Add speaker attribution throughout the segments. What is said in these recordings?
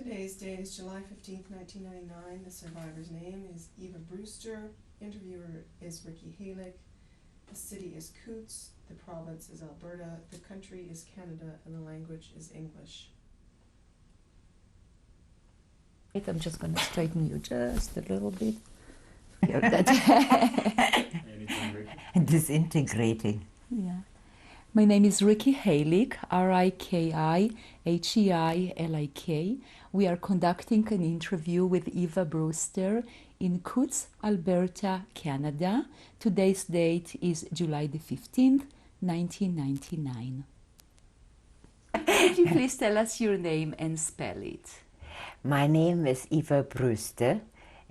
Speaker 1: Today's date is July 15th, 1999. The survivor's name is Eva Brewster. Interviewer is Ricky Halick. The city is Coutts. The province is Alberta. The country is Canada. And the language is English.
Speaker 2: I'm just going to straighten you just a little bit.
Speaker 3: Disintegrating.
Speaker 2: Yeah. My name is Ricky Halick, R-I-K-I-H-E-I-L-I-K. We are conducting an interview with Eva Brewster in Coutts, Alberta, Canada. Today's date is July the 15th, 1999. Could you please tell us your name and spell it?
Speaker 3: My name is Eva Brewster,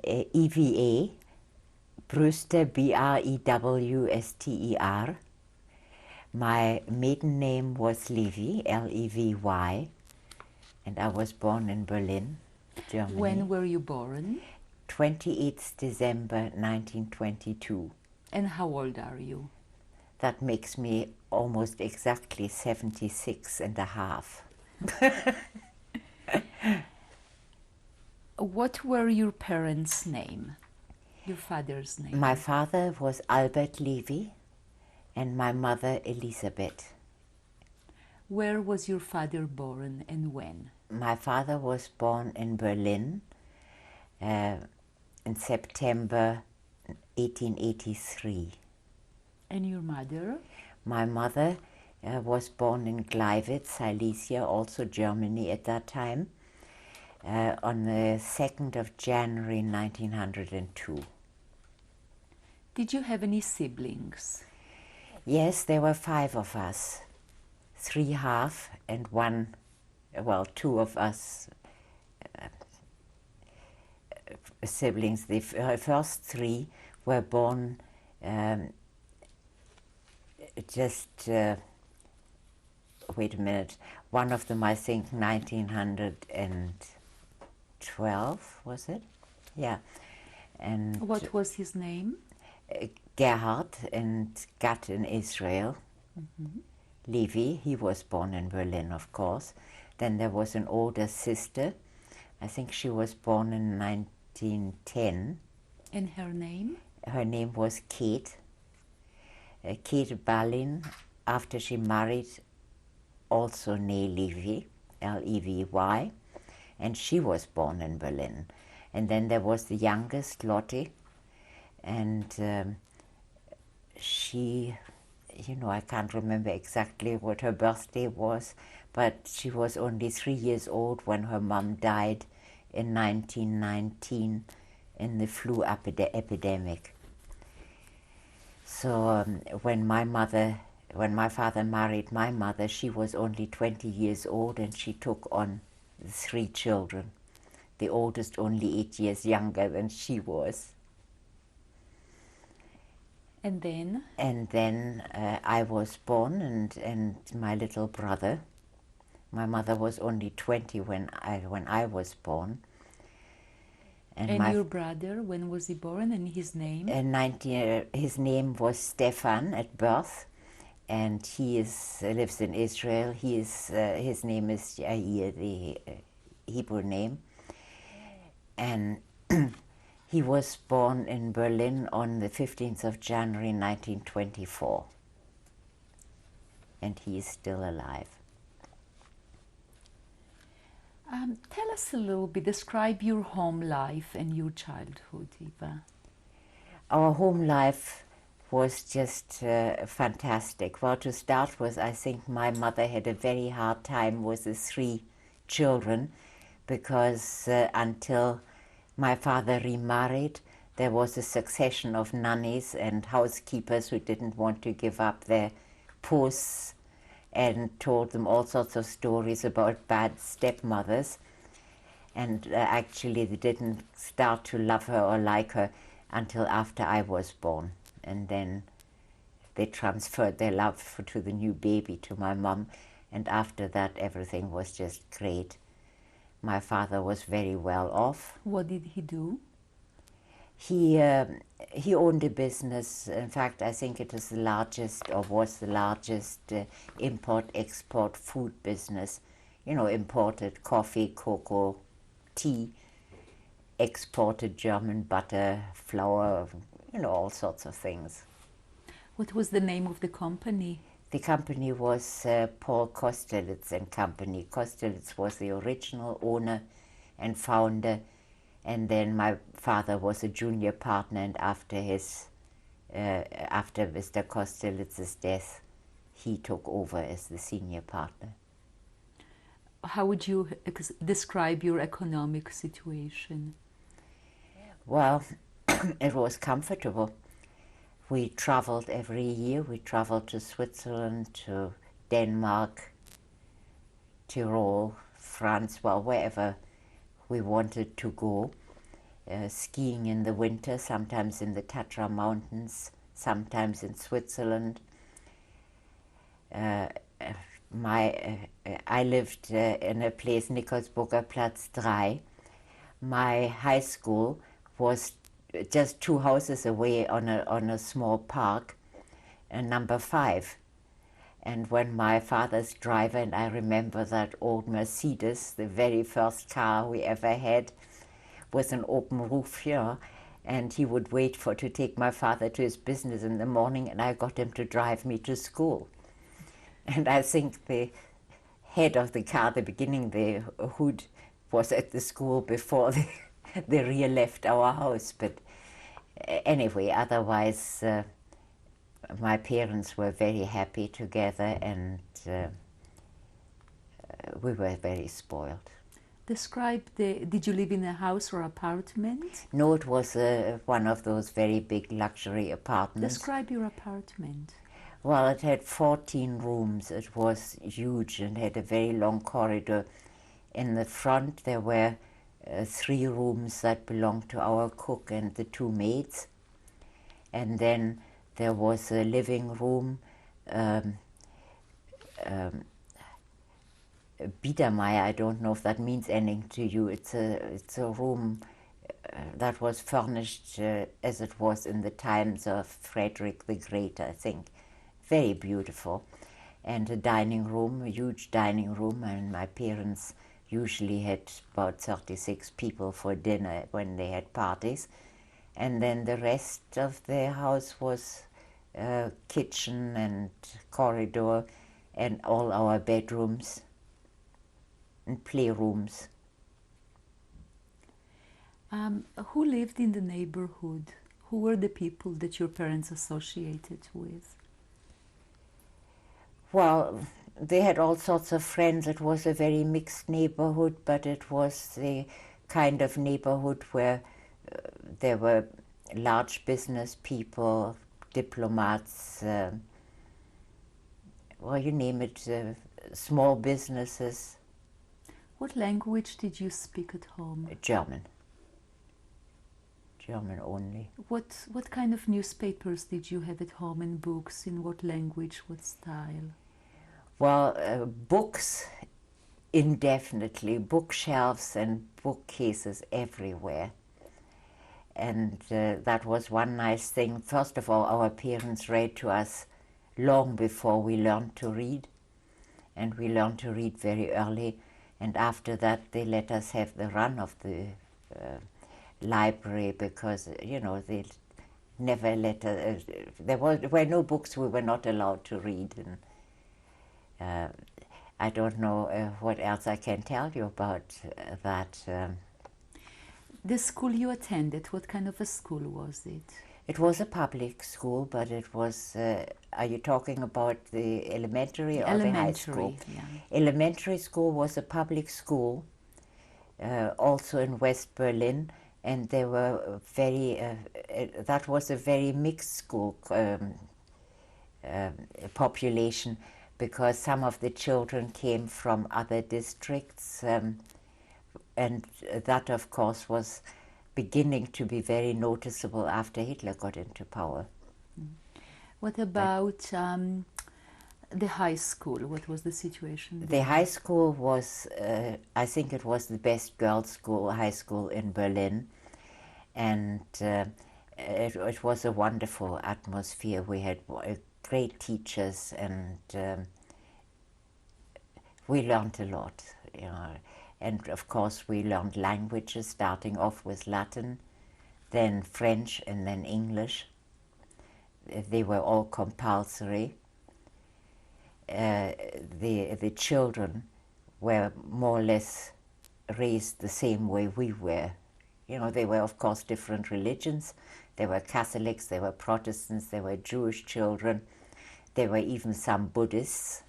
Speaker 3: E-V-A, Brewster, B-R-E-W-S-T-E-R. My maiden name was Levy, L-E-V-Y, and I was born in Berlin, Germany.
Speaker 2: When were you born?
Speaker 3: 28th December 1922.
Speaker 2: And how old are you?
Speaker 3: That makes me almost exactly 76 and a half.
Speaker 2: What were your parents' name? Your father's name?
Speaker 3: My father was Albert Levy and my mother Elisabeth.
Speaker 2: Where was your father born and when?
Speaker 3: My father was born in Berlin in September 1883.
Speaker 2: And your mother?
Speaker 3: My mother was born in Gleiwitz, Silesia, also Germany at that time, on the 2nd of January 1902.
Speaker 2: Did you have any siblings?
Speaker 3: Yes, there were 5 of us, 3 half and 1, well, 2 of us siblings. The first 3 were born wait a minute, one of them I think 1912, was it? Yeah. And
Speaker 2: what was his name?
Speaker 3: Gerhard and Gat in Israel.
Speaker 2: Mm-hmm.
Speaker 3: Levy, he was born in Berlin, of course. Then there was an older sister. I think she was born in 1910.
Speaker 2: And her name?
Speaker 3: Her name was Kate. Kate Balin, after she married, also née Levy, L-E-V-Y, and she was born in Berlin. And then there was the youngest, Lotte, and she, you know, I can't remember exactly what her birthday was, but she was only 3 years old when her mom died in 1919 in the flu epidemic. So when my father married my mother, she was only 20 years old and she took on the 3 children. The oldest only 8 years younger than she was.
Speaker 2: And then?
Speaker 3: And then I was born and my little brother. My mother was only 20 when I was born.
Speaker 2: And your brother, when was he born and his name?
Speaker 3: His name was Stefan at birth, and he lives in Israel. His name is Yair, the Hebrew name, and he was born in Berlin on the 15th of January 1924, and he is still alive.
Speaker 2: Tell us a little bit, describe your home life and your childhood, Eva.
Speaker 3: Our home life was just fantastic. Well, to start with, I think my mother had a very hard time with the 3 children because until my father remarried, there was a succession of nannies and housekeepers who didn't want to give up their posts and told them all sorts of stories about bad stepmothers. And actually they didn't start to love her or like her until after I was born. And then they transferred their love to the new baby to my mom. And after that, everything was just great. My father was very well off.
Speaker 2: What did he do?
Speaker 3: He owned a business. In fact, I think it is the largest, or was the largest, import-export food business. You know, imported coffee, cocoa, tea, exported German butter, flour, all sorts of things.
Speaker 2: What was the name of the company?
Speaker 3: The company was Paul Kostelitz and Company. Kostelitz was the original owner and founder, and then my father was a junior partner, and after Mr. Kostelitz's death, he took over as the senior partner.
Speaker 2: How would you describe your economic situation?
Speaker 3: Well, it was comfortable. We traveled every year. We traveled to Switzerland, to Denmark, Tyrol, France, well, wherever we wanted to go. Skiing in the winter, sometimes in the Tatra Mountains, sometimes in Switzerland. I lived in a place, Nikolsburger Platz 3. My high school was just 2 houses away on a small park, number 5. And when my father's driver, and I remember that old Mercedes, the very first car we ever had, was an open roof here, and he would wait to take my father to his business in the morning, and I got him to drive me to school. And I think the head of the car, the beginning, the hood, was at the school before the rear left our house. But anyway, otherwise, my parents were very happy together, and we were very spoiled.
Speaker 2: Describe did you live in a house or apartment?
Speaker 3: No, it was one of those very big luxury apartments.
Speaker 2: Describe your apartment.
Speaker 3: Well, it had 14 rooms. It was huge and had a very long corridor. In the front there were 3 rooms that belonged to our cook and the 2 maids. And then there was a living room, Biedermeier, I don't know if that means anything to you. It's a room that was furnished as it was in the times of Frederick the Great, I think. Very beautiful. And a dining room, a huge dining room, and my parents usually had about 36 people for dinner when they had parties. And then the rest of the house was kitchen and corridor and all our bedrooms and playrooms.
Speaker 2: Who lived in the neighborhood? Who were the people that your parents associated with?
Speaker 3: Well, they had all sorts of friends. It was a very mixed neighborhood, but it was the kind of neighborhood where there were large business people, diplomats, well, you name it, small businesses.
Speaker 2: What language did you speak at home?
Speaker 3: German. German only.
Speaker 2: What kind of newspapers did you have at home, and books? In what language, what style?
Speaker 3: Well, books indefinitely, bookshelves and bookcases everywhere. And that was one nice thing. First of all, our parents read to us long before we learned to read. And we learned to read very early. And after that, they let us have the run of the library because, they never let us, there were no books we were not allowed to read. And I don't know what else I can tell you about that.
Speaker 2: The school you attended, what kind of a school was it?
Speaker 3: It was a public school, but it was, are you talking about the elementary or the high school?
Speaker 2: Yeah.
Speaker 3: Elementary school was a public school, also in West Berlin, and they were that was a very mixed school population, because some of the children came from other districts, and that, of course, was beginning to be very noticeable after Hitler got into power.
Speaker 2: What about the high school? What was the situation there?
Speaker 3: The high school was, I think it was the best girls' school, high school in Berlin, and it was a wonderful atmosphere. We had great teachers, and we learned a lot, And of course we learned languages, starting off with Latin, then French, and then English. They were all compulsory. The children were more or less raised the same way we were. You know, they were of course different religions. There were Catholics, there were Protestants, there were Jewish children, there were even some Buddhists.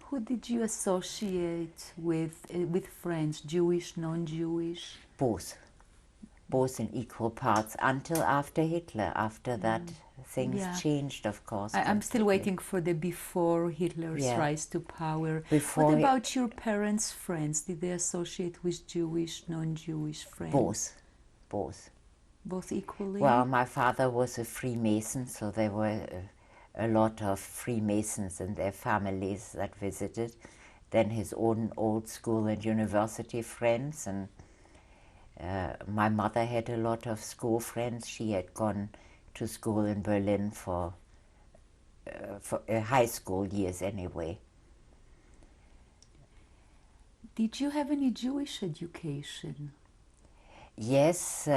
Speaker 2: Who did you associate with friends, Jewish, non-Jewish?
Speaker 3: Both in equal parts, until after Hitler. After that, things changed, of course.
Speaker 2: I'm still waiting for the before Hitler's rise to power. What about your parents' friends? Did they associate with Jewish, non-Jewish friends?
Speaker 3: Both.
Speaker 2: Both equally?
Speaker 3: Well, my father was a Freemason, so there were a lot of Freemasons and their families that visited. Then his own old school and university friends, and my mother had a lot of school friends. She had gone to school in Berlin for high school years anyway.
Speaker 2: Did you have any Jewish education?
Speaker 3: Yes,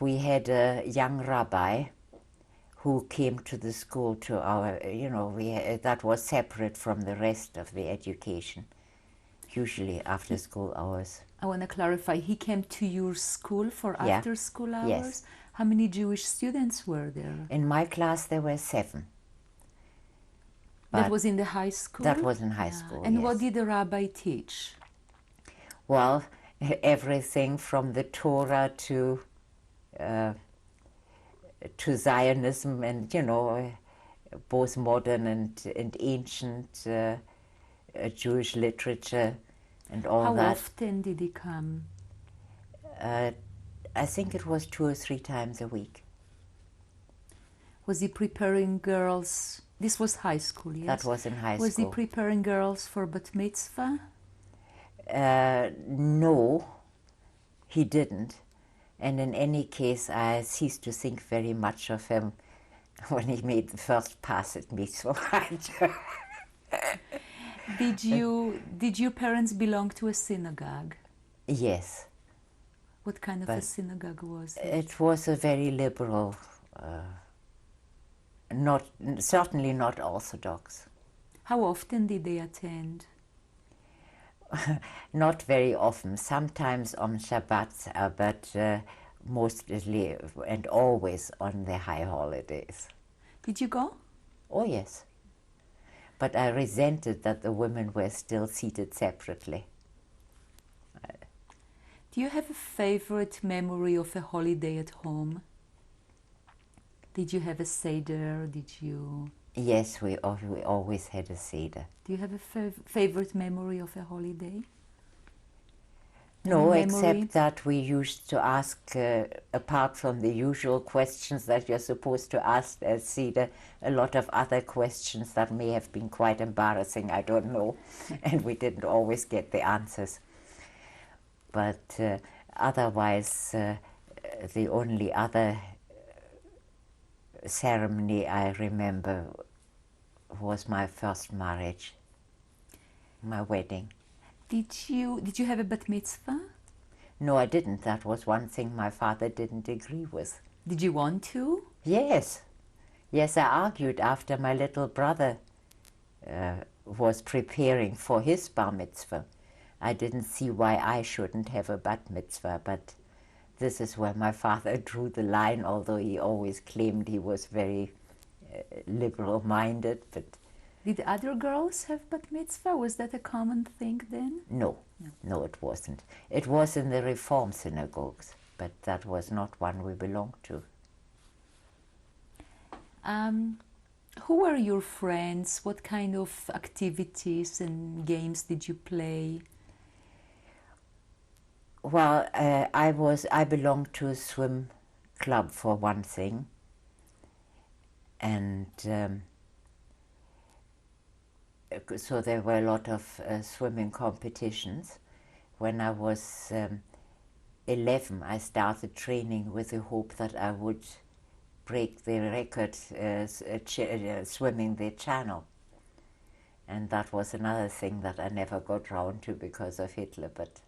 Speaker 3: we had a young rabbi who came to the school to our, that was separate from the rest of the education, usually after school hours.
Speaker 2: I want to clarify, he came to your school for after school hours?
Speaker 3: Yes.
Speaker 2: How many Jewish students were there?
Speaker 3: In my class there were 7.
Speaker 2: That was in the high school?
Speaker 3: That was in high school,
Speaker 2: And
Speaker 3: yes.
Speaker 2: what did the rabbi teach?
Speaker 3: Well, everything from the Torah to Zionism, and both modern and ancient Jewish literature and all that.
Speaker 2: How often did he come?
Speaker 3: I think it was 2 or 3 times a week.
Speaker 2: Was he preparing girls? This was high school, yes?
Speaker 3: That was in high school.
Speaker 2: Was he preparing girls for bat mitzvah?
Speaker 3: No, he didn't. And in any case, I ceased to think very much of him when he made the first pass at mitzvah.
Speaker 2: Did your parents belong to a synagogue?
Speaker 3: Yes.
Speaker 2: What kind of a synagogue was it?
Speaker 3: It was a very liberal, certainly not Orthodox.
Speaker 2: How often did they attend?
Speaker 3: Not very often, sometimes on Shabbat, but mostly and always on the high holidays.
Speaker 2: Did you go?
Speaker 3: Oh yes, but I resented that the women were still seated separately.
Speaker 2: Do you have a favorite memory of a holiday at home? Did you have a Seder? Did you?
Speaker 3: Yes, we always had a Seder.
Speaker 2: Do you have a favorite memory of a holiday?
Speaker 3: No, except that we used to ask, apart from the usual questions that you're supposed to ask at Seder, a lot of other questions that may have been quite embarrassing, I don't know, and we didn't always get the answers. But otherwise, the only other ceremony I remember was my first marriage, my wedding.
Speaker 2: Did you have a bat mitzvah?
Speaker 3: No, I didn't. That was one thing my father didn't agree with.
Speaker 2: Did you want to?
Speaker 3: Yes. Yes, I argued after my little brother was preparing for his bar mitzvah. I didn't see why I shouldn't have a bat mitzvah, but this is where my father drew the line, although he always claimed he was very liberal-minded. But
Speaker 2: did other girls have bat mitzvah? Was that a common thing then?
Speaker 3: No, it wasn't. It was in the Reform synagogues, but that was not one we belonged to.
Speaker 2: Who were your friends? What kind of activities and games did you play?
Speaker 3: Well, I belonged to a swim club for one thing, and so there were a lot of swimming competitions. When I was 11, I started training with the hope that I would break the record swimming the channel. And that was another thing that I never got round to because of Hitler, but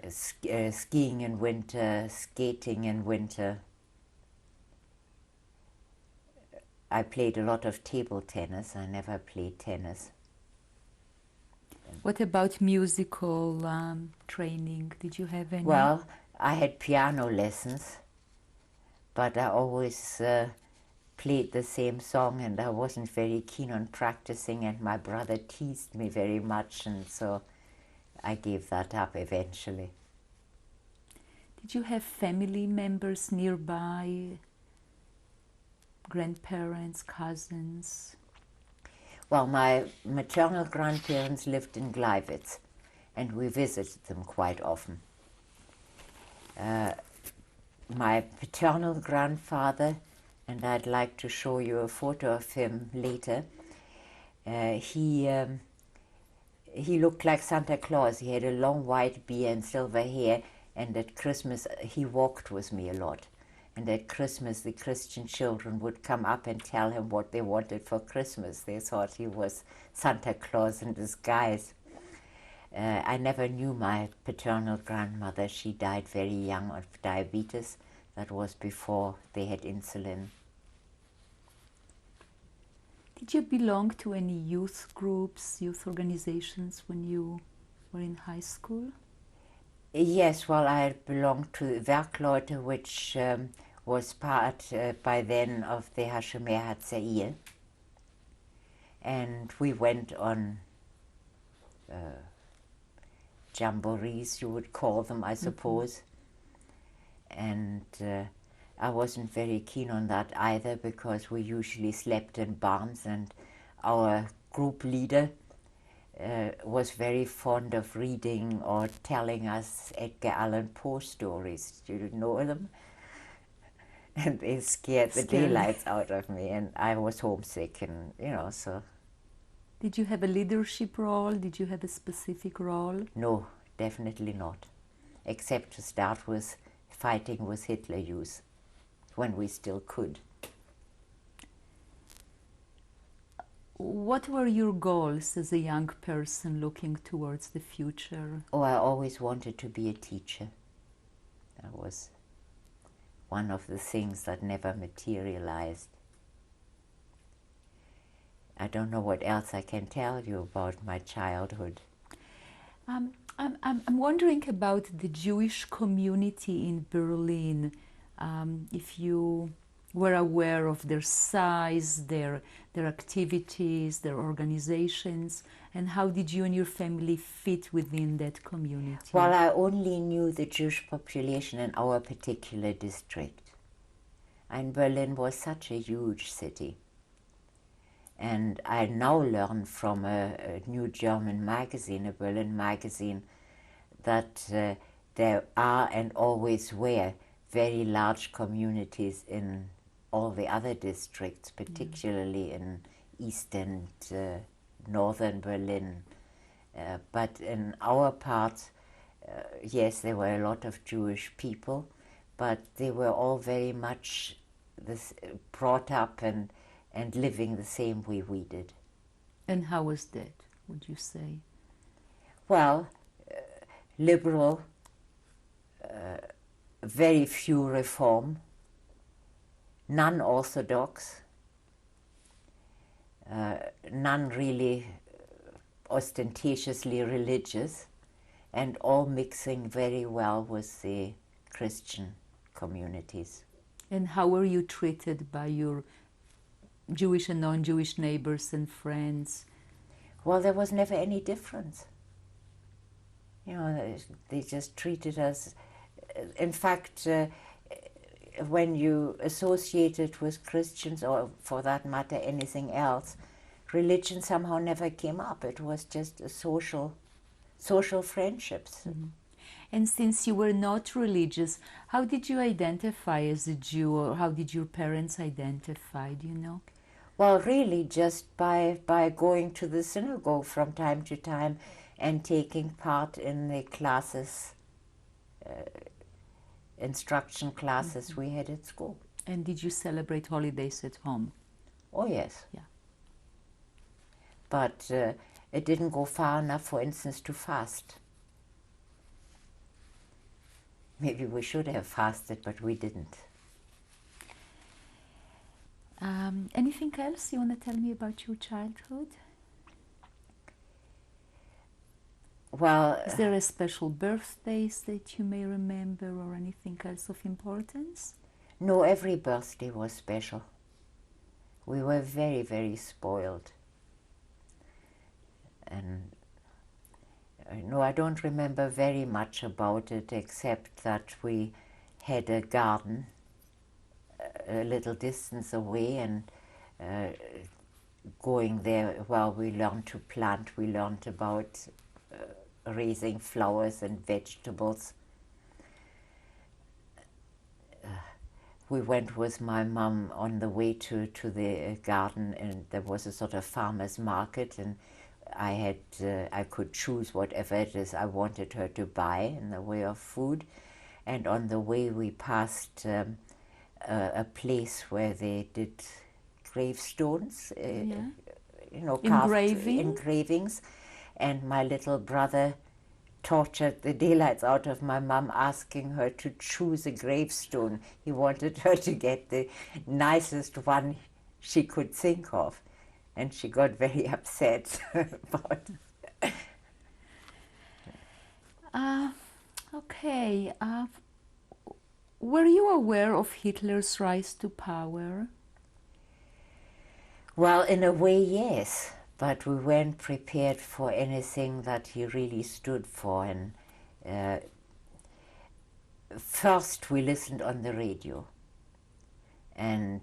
Speaker 3: skiing in winter, skating in winter. I played a lot of table tennis. I never played tennis.
Speaker 2: What about musical training? Did you have any?
Speaker 3: Well, I had piano lessons, but I always played the same song, and I wasn't very keen on practicing, and my brother teased me very much, and so I gave that up eventually.
Speaker 2: Did you have family members nearby? Grandparents, cousins?
Speaker 3: Well, my maternal grandparents lived in Gleiwitz, and we visited them quite often. My paternal grandfather, and I'd like to show you a photo of him later, he looked like Santa Claus. He had a long white beard and silver hair, and at Christmas he walked with me a lot. And at Christmas, the Christian children would come up and tell him what they wanted for Christmas. They thought he was Santa Claus in disguise. I never knew my paternal grandmother. She died very young of diabetes. That was before they had insulin.
Speaker 2: Did you belong to any youth groups, youth organizations when you were in high school?
Speaker 3: Yes, well, I belonged to Werkleute, which was part by then of the Hashomer Hatzair. And we went on jamborees, you would call them, I suppose. And I wasn't very keen on that either, because we usually slept in barns, and our group leader was very fond of reading or telling us Edgar Allan Poe stories. Do you know them? And they scared the daylights out of me, and I was homesick, and so.
Speaker 2: Did you have a leadership role? Did you have a specific role?
Speaker 3: No, definitely not, except to start with fighting with Hitler Youth when we still could.
Speaker 2: What were your goals as a young person looking towards the future?
Speaker 3: Oh, I always wanted to be a teacher. That was one of the things that never materialized. I don't know what else I can tell you about my childhood.
Speaker 2: I'm wondering about the Jewish community in Berlin. If you were aware of their size, their activities, their organizations, and how did you and your family fit within that community?
Speaker 3: Well, I only knew the Jewish population in our particular district. And Berlin was such a huge city. And I now learn from a new German magazine, a Berlin magazine, that there are and always were very large communities in all the other districts, particularly in East and Northern Berlin. But in our part, yes, there were a lot of Jewish people, but they were all very much brought up and living the same way we did.
Speaker 2: And how was that, would you say?
Speaker 3: Well, liberal, very few reform, none orthodox, none really ostentatiously religious, and all mixing very well with the Christian communities.
Speaker 2: And how were you treated by your Jewish and non-Jewish neighbors and friends?
Speaker 3: Well, there was never any difference. They just treated us. In fact, when you associated with Christians, or for that matter anything else, religion somehow never came up. It was just a social friendships.
Speaker 2: Mm-hmm. And since you were not religious, how did you identify as a Jew, or how did your parents identify, do you know?
Speaker 3: Well, really just by going to the synagogue from time to time and taking part in the classes, instruction classes we had at school.
Speaker 2: And did you celebrate holidays at home?
Speaker 3: Oh, yes.
Speaker 2: Yeah.
Speaker 3: But it didn't go far enough, for instance, to fast. Maybe we should have fasted, but we didn't.
Speaker 2: Anything else you want to tell me about your childhood?
Speaker 3: Well,
Speaker 2: Is there a special birthdays that you may remember or anything else of importance?
Speaker 3: no, every birthday was special. We were very, very spoiled. And no, I don't remember very much about it, except that we had a garden a little distance away, and going there, well, we learned to plant, we learned about raising flowers and vegetables. We went with my mum on the way to the garden, and there was a sort of farmer's market, and I could choose whatever it is I wanted her to buy in the way of food. And on the way we passed a place where they did gravestones,
Speaker 2: Yeah.
Speaker 3: you know, carved
Speaker 2: Engraving?
Speaker 3: engravings. And my little brother tortured the daylights out of my mum, asking her to choose a gravestone. He wanted her to get the nicest one she could think of. And she got very upset about it.
Speaker 2: Okay. Were you aware of Hitler's rise to power?
Speaker 3: Well, in a way, yes, but we weren't prepared for anything that he really stood for. And first we listened on the radio, and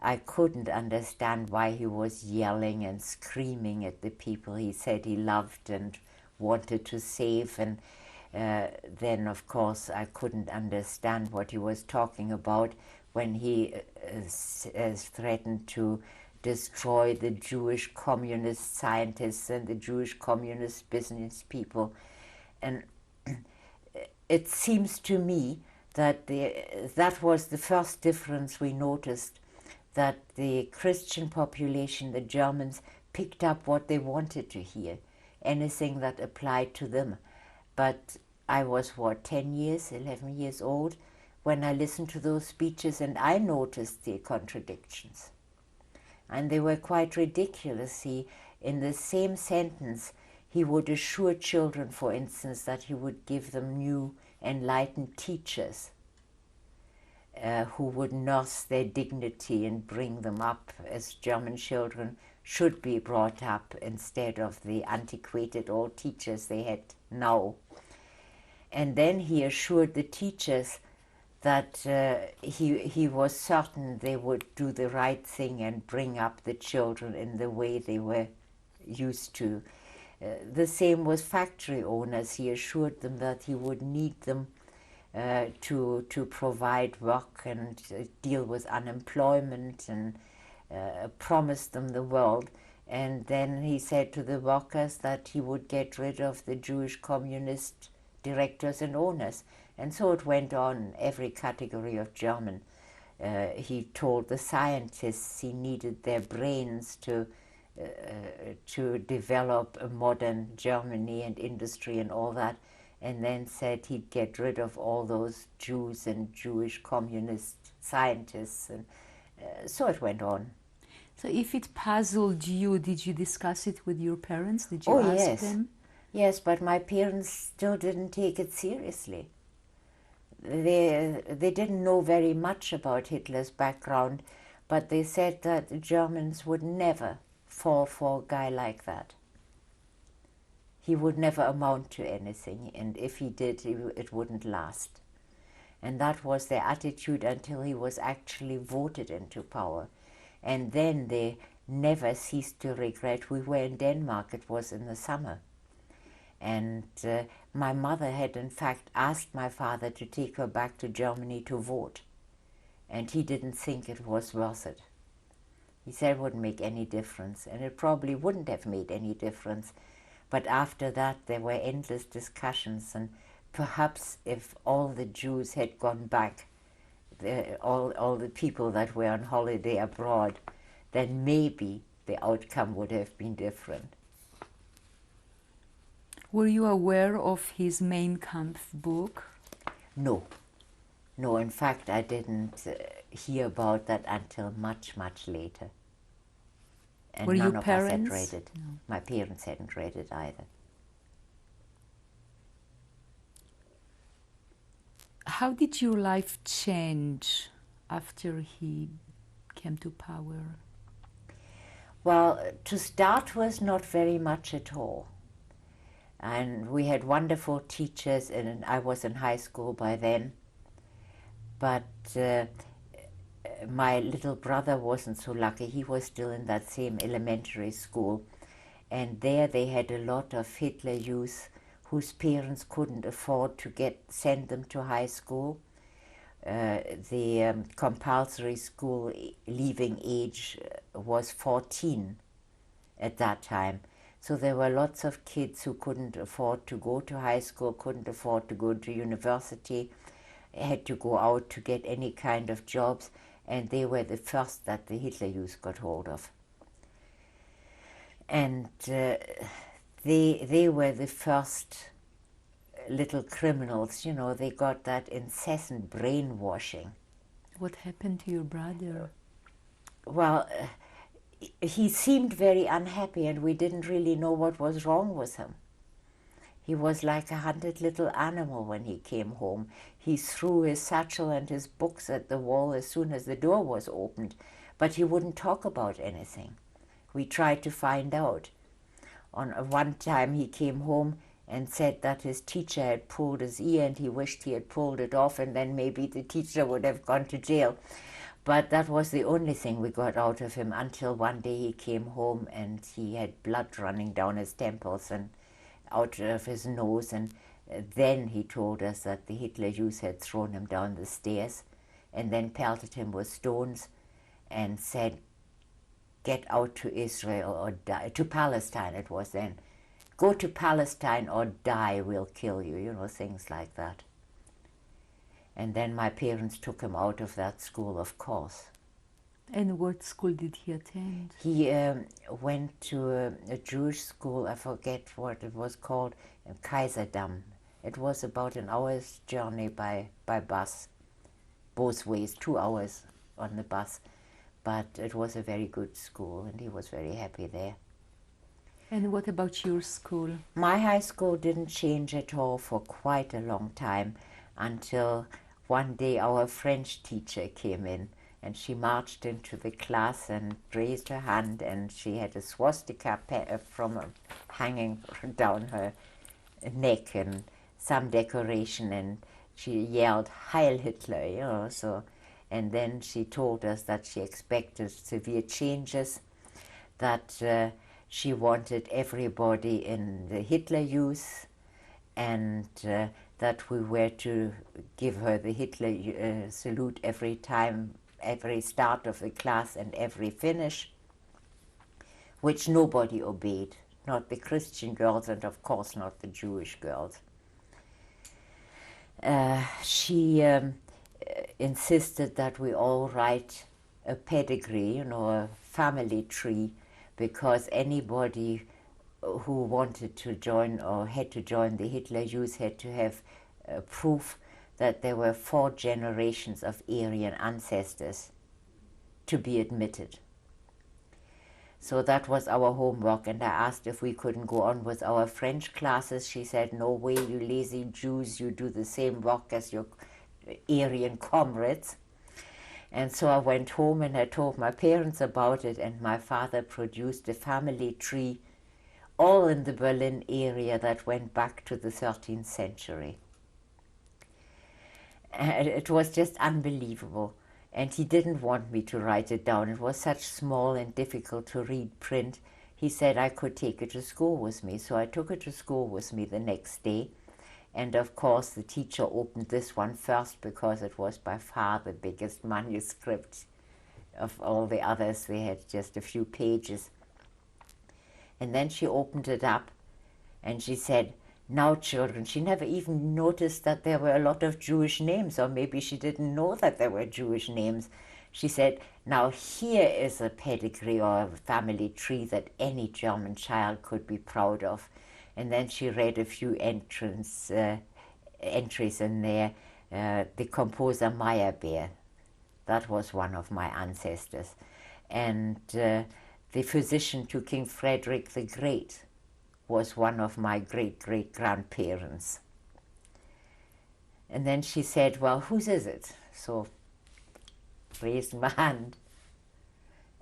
Speaker 3: I couldn't understand why he was yelling and screaming at the people he said he loved and wanted to save. And then, of course, I couldn't understand what he was talking about when he threatened to destroy the Jewish communist scientists and the Jewish communist business people. And it seems to me that that was the first difference we noticed, that the Christian population, the Germans, picked up what they wanted to hear, anything that applied to them. But I was, 11 years old when I listened to those speeches, and I noticed the contradictions. And they were quite ridiculous. In the same sentence, he would assure children, for instance, that he would give them new enlightened teachers who would nurse their dignity and bring them up as German children should be brought up, instead of the antiquated old teachers they had now. And then he assured the teachers that he was certain they would do the right thing and bring up the children in the way they were used to. The same with factory owners. He assured them that he would need them to provide work and deal with unemployment, and promised them the world. And then he said to the workers that he would get rid of the Jewish communist directors and owners. And so it went on, every category of German. He told the scientists he needed their brains to develop a modern Germany and industry and all that, and then said he'd get rid of all those Jews and Jewish communist scientists, and so it went on.
Speaker 2: So if it puzzled you, did you discuss it with your parents? Did you
Speaker 3: Oh,
Speaker 2: ask
Speaker 3: yes.
Speaker 2: them?
Speaker 3: Yes, but my parents still didn't take it seriously. They didn't know very much about Hitler's background, but they said that the Germans would never fall for a guy like that. He would never amount to anything, and if he did, it wouldn't last. And that was their attitude until he was actually voted into power. And then they never ceased to regret. We were in Denmark, it was in the summer. And my mother had in fact asked my father to take her back to Germany to vote. And he didn't think it was worth it. He said it wouldn't make any difference, and it probably wouldn't have made any difference. But after that there were endless discussions, and perhaps if all the Jews had gone back, all the people that were on holiday abroad, then maybe the outcome would have been different.
Speaker 2: Were you aware of his Mein Kampf book?
Speaker 3: No, no, in fact, I didn't hear about that until much, much later. And
Speaker 2: Were
Speaker 3: none
Speaker 2: your
Speaker 3: of us had
Speaker 2: parents?
Speaker 3: read it.
Speaker 2: No.
Speaker 3: My parents hadn't read it either.
Speaker 2: How did your life change after he came to power?
Speaker 3: Well, to start was not very much at all. And we had wonderful teachers, and I was in high school by then. But my little brother wasn't so lucky. He was still in that same elementary school. And there they had a lot of Hitler youth whose parents couldn't afford to send them to high school. The compulsory school leaving age was 14 at that time. So there were lots of kids who couldn't afford to go to high school, couldn't afford to go to university, had to go out to get any kind of jobs, and they were the first that the Hitler Youth got hold of. And they were the first little criminals, you know, they got that incessant brainwashing.
Speaker 2: What happened to your brother?
Speaker 3: Well, he seemed very unhappy, and we didn't really know what was wrong with him. He was like a hunted little animal when he came home. He threw his satchel and his books at the wall as soon as the door was opened, but he wouldn't talk about anything. We tried to find out. On one time he came home and said that his teacher had pulled his ear and he wished he had pulled it off, and then maybe the teacher would have gone to jail. But that was the only thing we got out of him until one day he came home and he had blood running down his temples and out of his nose, and then he told us that the Hitler Youth had thrown him down the stairs and then pelted him with stones and said, "Get out to Israel or die," to Palestine it was then. "Go to Palestine or die, we'll kill you," you know, things like that. And then my parents took him out of that school, of course.
Speaker 2: And what school did he attend?
Speaker 3: He went to a Jewish school, I forget what it was called, in Kaiserdam. It was about an hour's journey by bus, both ways, 2 hours on the bus. But it was a very good school, and he was very happy there.
Speaker 2: And what about your school?
Speaker 3: My high school didn't change at all for quite a long time, until one day our French teacher came in, and she marched into the class and raised her hand, and she had a swastika hanging down her neck and some decoration, and she yelled "Heil Hitler," you know, so. And then she told us that she expected severe changes, that she wanted everybody in the Hitler Youth, and that we were to give her the Hitler salute every time, every start of the class and every finish, which nobody obeyed, not the Christian girls and of course not the Jewish girls. She insisted that we all write a pedigree, you know, a family tree, because anybody who wanted to join or had to join the Hitler Youth had to have proof that there were 4 generations of Aryan ancestors to be admitted. So that was our homework, and I asked if we couldn't go on with our French classes. She said, "No way, you lazy Jews, you do the same work as your Aryan comrades." And so I went home and I told my parents about it, and my father produced a family tree all in the Berlin area that went back to the 13th century. And it was just unbelievable. And he didn't want me to write it down. It was such small and difficult to read print. He said I could take it to school with me. So I took it to school with me the next day. And of course the teacher opened this one first because it was by far the biggest manuscript of all the others. They had just a few pages. And then she opened it up and she said, "Now children," she never even noticed that there were a lot of Jewish names, or maybe she didn't know that there were Jewish names. She said, "Now here is a pedigree or a family tree that any German child could be proud of." And then she read a few entries in there. the composer Meyerbeer. That was one of my ancestors. And the physician to King Frederick the Great was one of my great-great-grandparents. And then she said, well, whose is it? So raised my hand.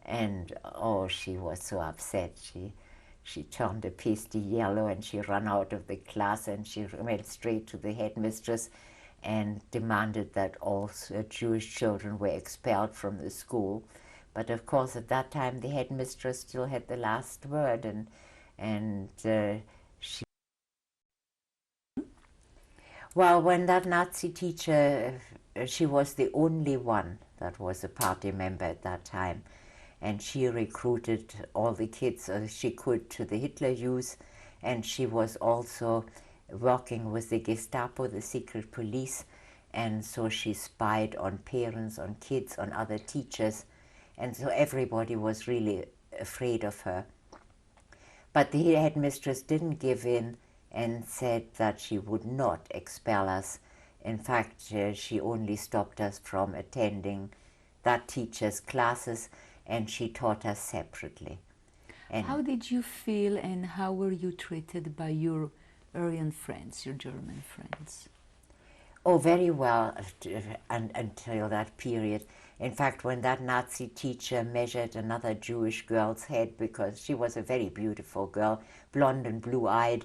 Speaker 3: And oh, she was so upset. She turned a pasty yellow and she ran out of the class and she went straight to the headmistress and demanded that all Jewish children were expelled from the school. But of course, at that time, the headmistress still had the last word, and she. Well, when that Nazi teacher, she was the only one that was a party member at that time, and she recruited all the kids she could to the Hitler Youth, and she was also working with the Gestapo, the secret police, and so she spied on parents, on kids, on other teachers, and so everybody was really afraid of her. But the headmistress didn't give in and said that she would not expel us. In fact, she only stopped us from attending that teacher's classes, and she taught us separately. And
Speaker 2: how did you feel and how were you treated by your Aryan friends, your German friends?
Speaker 3: oh, very well until that period. In fact, when that Nazi teacher measured another Jewish girl's head, because she was a very beautiful girl, blonde and blue-eyed,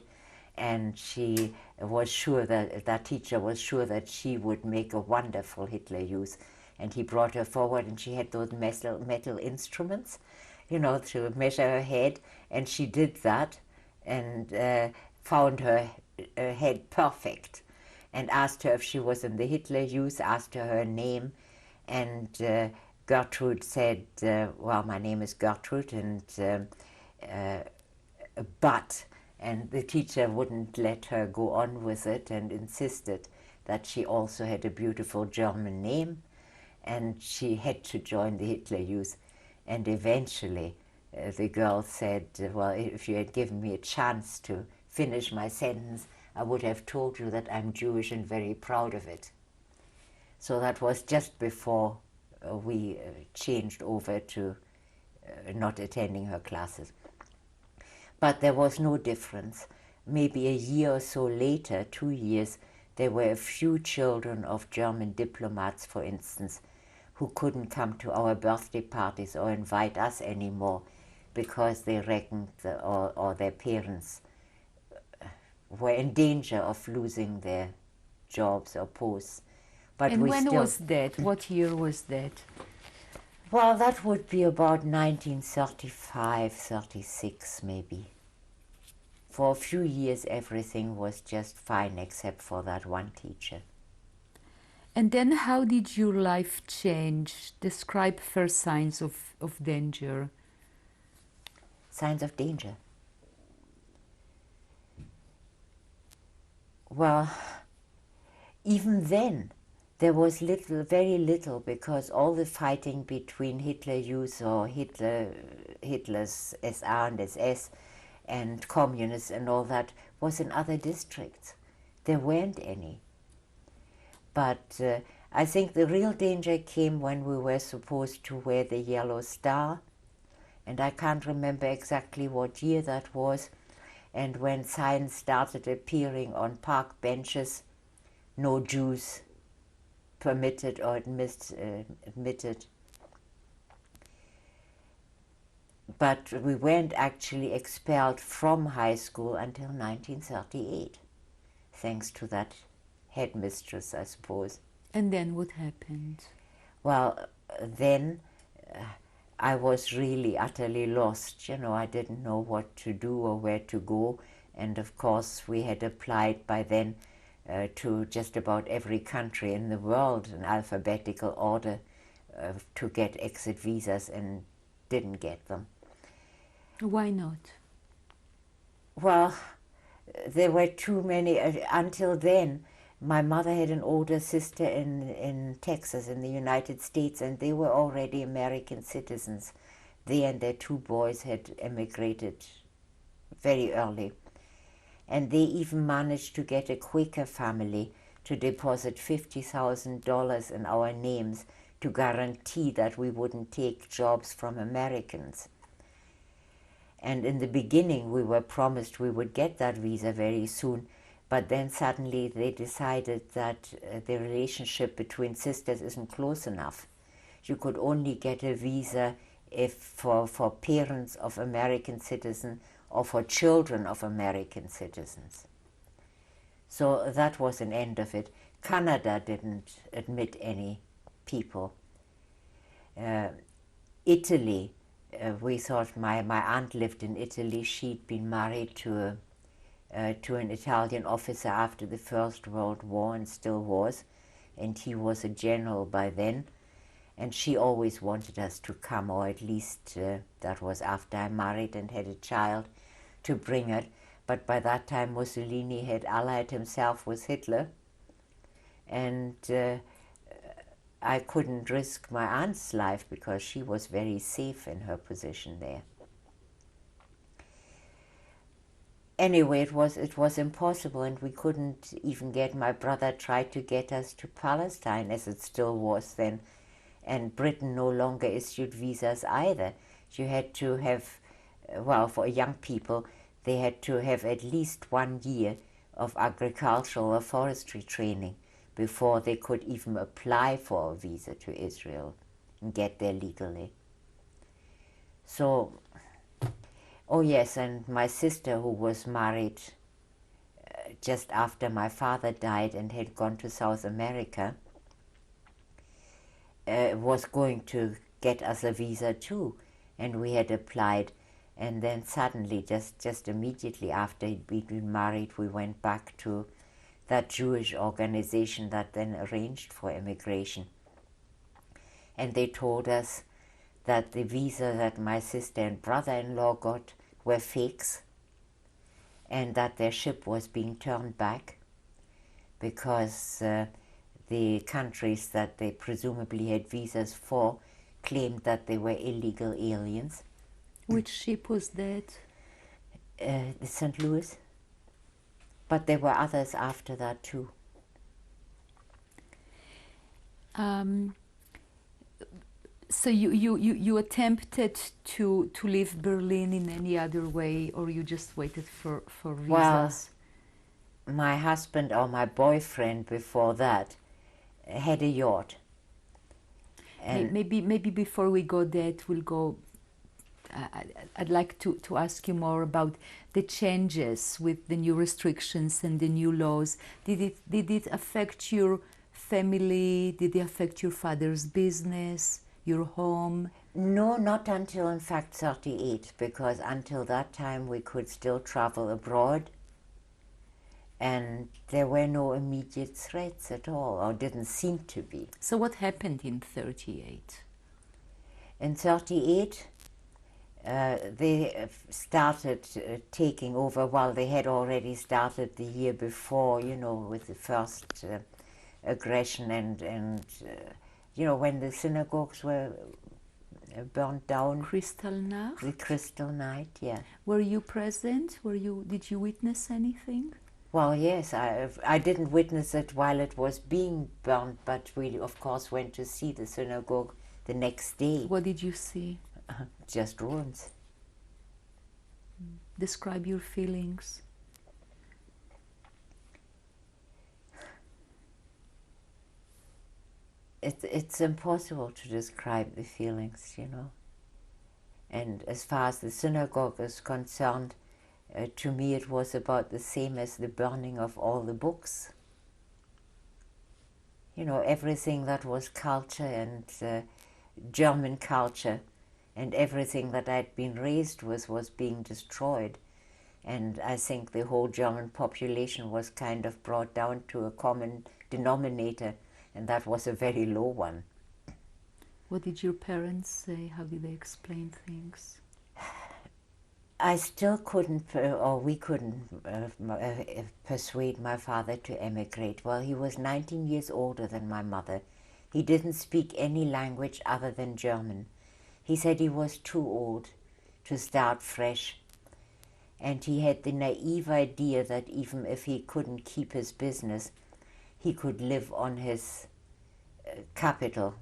Speaker 3: and she was sure that teacher was sure that she would make a wonderful Hitler Youth. And he brought her forward, and she had those metal instruments, you know, to measure her head, and she did that, and found her head perfect, and asked her if she was in the Hitler Youth, asked her name, and Gertrude said, well, my name is Gertrude, and but, and the teacher wouldn't let her go on with it and insisted that she also had a beautiful German name, and she had to join the Hitler Youth. And eventually the girl said, well, if you had given me a chance to finish my sentence, I would have told you that I'm Jewish and very proud of it. So that was just before we changed over to not attending her classes. But there was no difference. Maybe a year or so later, 2 years, there were a few children of German diplomats, for instance, who couldn't come to our birthday parties or invite us anymore because they reckoned or their parents were in danger of losing their jobs or posts. But
Speaker 2: and
Speaker 3: we
Speaker 2: when
Speaker 3: still,
Speaker 2: was that? What year was that?
Speaker 3: well, that would be about 1935, 36 maybe. For a few years everything was just fine except for that one teacher.
Speaker 2: And then how did your life change? Describe first signs of danger.
Speaker 3: Signs of danger. Well, even then there was very little, because all the fighting between Hitler Youth or Hitler's SR and SS and communists and all that was in other districts. There weren't any. But I think the real danger came when we were supposed to wear the yellow star, and I can't remember exactly what year that was, and when signs started appearing on park benches, no Jews permitted or admitted. But we weren't actually expelled from high school until 1938, thanks to that headmistress, I suppose.
Speaker 2: And then what happened?
Speaker 3: Well, then I was really utterly lost. You know, I didn't know what to do or where to go. And of course, we had applied by then to just about every country in the world in alphabetical order to get exit visas, and didn't get them.
Speaker 2: Why not?
Speaker 3: Well, there were too many. Until then, my mother had an older sister in Texas, in the United States, and they were already American citizens. They and their 2 boys had emigrated very early. And they even managed to get a Quaker family to deposit $50,000 in our names to guarantee that we wouldn't take jobs from Americans. And in the beginning, we were promised we would get that visa very soon, but then suddenly they decided that the relationship between sisters isn't close enough. You could only get a visa if for parents of American citizens or for children of American citizens. So that was an end of it. Canada didn't admit any people. Italy, we thought my aunt lived in Italy. She'd been married to an Italian officer after the First World War and still was, and he was a general by then. And she always wanted us to come, or at least that was after I married and had a child, to bring it. But by that time Mussolini had allied himself with Hitler, and I couldn't risk my aunt's life because she was very safe in her position there. Anyway, it was impossible, and we couldn't even get, my brother tried to get us to Palestine, as it still was then, and Britain no longer issued visas either. You had to have, well, for young people, they had to have at least 1 year of agricultural or forestry training before they could even apply for a visa to Israel and get there legally. So, oh yes, and my sister, who was married just after my father died and had gone to South America, was going to get us a visa too, and we had applied. And then suddenly, just immediately after we'd been married, we went back to that Jewish organization that then arranged for immigration. And they told us that the visa that my sister and brother-in-law got were fakes, and that their ship was being turned back because the countries that they presumably had visas for claimed that they were illegal aliens.
Speaker 2: Which ship was that?
Speaker 3: The St. Louis. But there were others after that too.
Speaker 2: So you attempted to leave Berlin in any other way, or you just waited for visas?
Speaker 3: Well, my husband, or my boyfriend before that, had a yacht. And
Speaker 2: maybe before we go that, we'll go. I'd like to ask you more about the changes with the new restrictions and the new laws. Did it affect your family? Did it affect your father's business, your home?
Speaker 3: No, not until in fact 38, because until that time we could still travel abroad, and there were no immediate threats at all, or didn't seem to be.
Speaker 2: So what happened in 38?
Speaker 3: In 38, they started taking over. Well, they had already started the year before, you know, with the first aggression and you know, when the synagogues were burned down.
Speaker 2: Kristallnacht?
Speaker 3: The Crystal Night, yeah.
Speaker 2: Were you present? Did you witness anything?
Speaker 3: Well, yes, I didn't witness it while it was being burned, but we, of course, went to see the synagogue the next day.
Speaker 2: What did you see?
Speaker 3: Just ruins.
Speaker 2: Describe your feelings.
Speaker 3: It's impossible to describe the feelings, you know. And as far as the synagogue is concerned, to me it was about the same as the burning of all the books. You know, everything that was culture and German culture and everything that I'd been raised with was being destroyed. And I think the whole German population was kind of brought down to a common denominator, and that was a very low one.
Speaker 2: What did your parents say? How did they explain things?
Speaker 3: I still couldn't, or we couldn't persuade my father to emigrate. Well, he was 19 years older than my mother. He didn't speak any language other than German. He said he was too old to start fresh. And he had the naive idea that even if he couldn't keep his business, he could live on his capital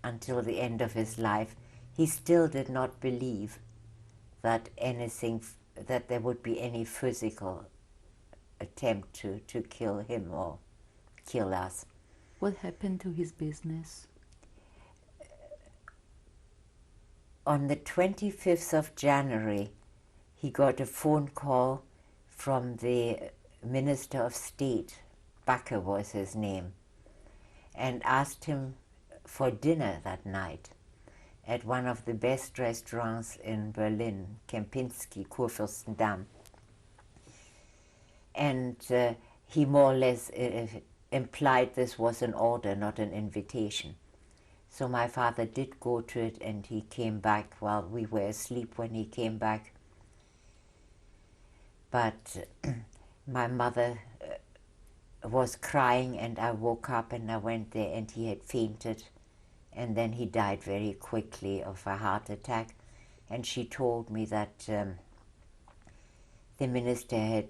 Speaker 3: until the end of his life, he still did not believe that that there would be any physical attempt to kill him or kill us.
Speaker 2: What happened to his business?
Speaker 3: On the 25th of January, he got a phone call from the Minister of State, Bakker was his name, and asked him for dinner that night at one of the best restaurants in Berlin, Kempinski, Kurfürstendamm. And he more or less implied this was an order, not an invitation. So my father did go to it, and he came back while we were asleep when he came back. But my mother was crying, and I woke up and I went there, and he had fainted. And then he died very quickly of a heart attack. And she told me that the minister had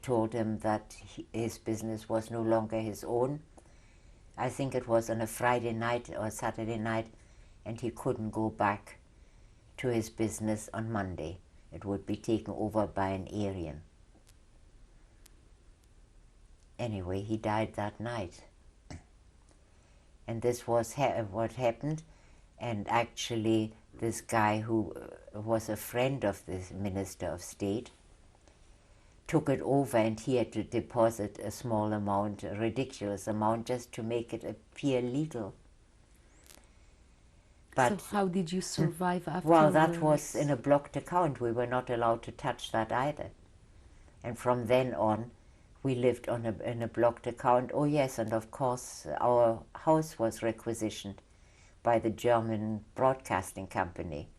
Speaker 3: told him that his business was no longer his own. I think it was on a Friday night or Saturday night, and he couldn't go back to his business on Monday. It would be taken over by an Aryan. Anyway, he died that night. And this was what happened. And actually, this guy who was a friend of this Minister of State took it over, and he had to deposit a small amount, a ridiculous amount, just to make it appear legal. But
Speaker 2: so how did you survive afterwards?
Speaker 3: well, that was in a blocked account. We were not allowed to touch that either. And from then on, we lived in a blocked account. Oh yes, and of course our house was requisitioned by the German broadcasting company.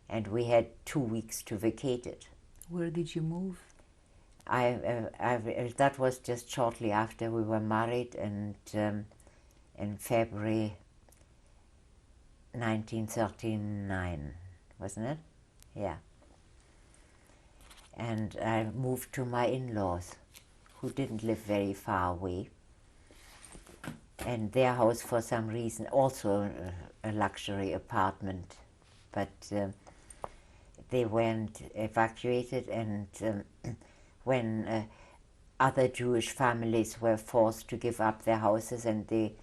Speaker 3: And we had 2 weeks to vacate it.
Speaker 2: Where did you move?
Speaker 3: That was just shortly after we were married, and in February 1939, wasn't it? Yeah. And I moved to my in-laws, who didn't live very far away. And their house, for some reason, also a luxury apartment, but they weren't evacuated, and when other Jewish families were forced to give up their houses and they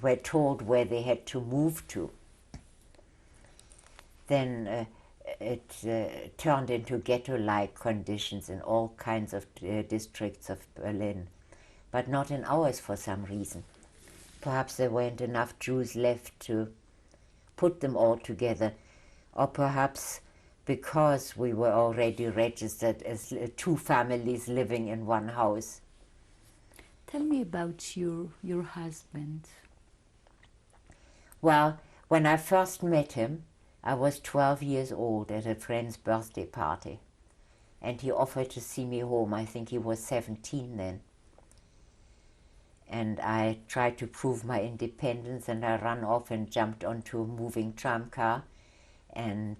Speaker 3: were told where they had to move to, then it turned into ghetto-like conditions in all kinds of districts of Berlin, but not in ours for some reason. Perhaps there weren't enough Jews left to put them all together, or perhaps because we were already registered as two families living in one house.
Speaker 2: Tell me about your husband.
Speaker 3: Well, when I first met him, I was 12 years old at a friend's birthday party, and he offered to see me home. I think he was 17 then. And I tried to prove my independence, and I ran off and jumped onto a moving tram car and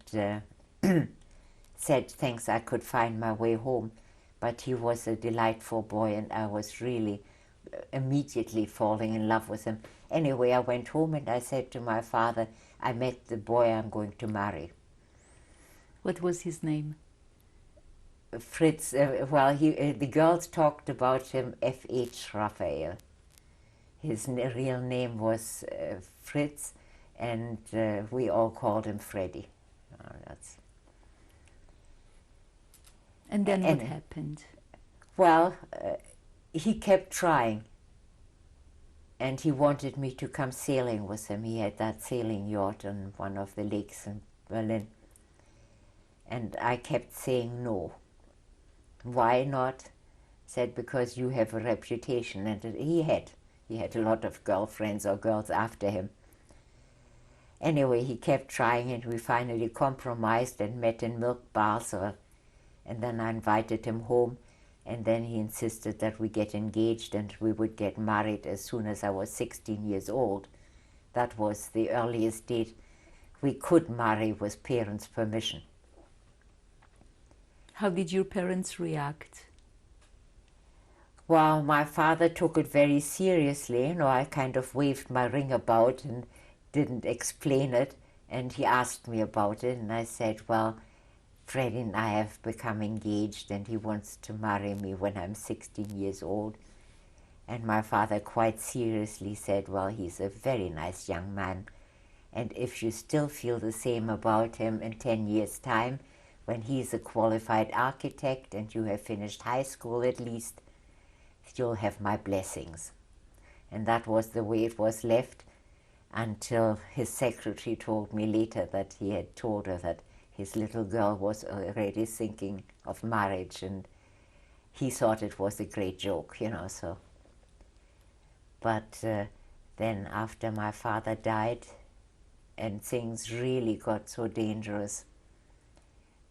Speaker 3: said thanks, I could find my way home. But he was a delightful boy, and I was really immediately falling in love with him. Anyway, I went home and I said to my father, I met the boy I'm going to marry.
Speaker 2: What was his name?
Speaker 3: Fritz. The girls talked about him F.H. Raphael. His real name was Fritz, and we all called him Freddy.
Speaker 2: And then what happened?
Speaker 3: Well, he kept trying, and he wanted me to come sailing with him. He had that sailing yacht on one of the lakes in Berlin. And I kept saying no. Why not? Said, because you have a reputation. And he had a lot of girlfriends or girls after him. Anyway, he kept trying, and we finally compromised and met in Milk Basel. And then I invited him home, and then he insisted that we get engaged and we would get married as soon as I was 16 years old. That was the earliest date we could marry with parents' permission.
Speaker 2: How did your parents react?
Speaker 3: Well, my father took it very seriously. You know, I kind of waved my ring about and didn't explain it. And he asked me about it, and I said, well, Freddie and I have become engaged, and he wants to marry me when I'm 16 years old. And my father quite seriously said, well, he's a very nice young man, and if you still feel the same about him in 10 years' time, when he's a qualified architect and you have finished high school at least, you'll have my blessings. And that was the way it was left, until his secretary told me later that he had told her that his little girl was already thinking of marriage, and he thought it was a great joke, you know, so. But then after my father died and things really got so dangerous,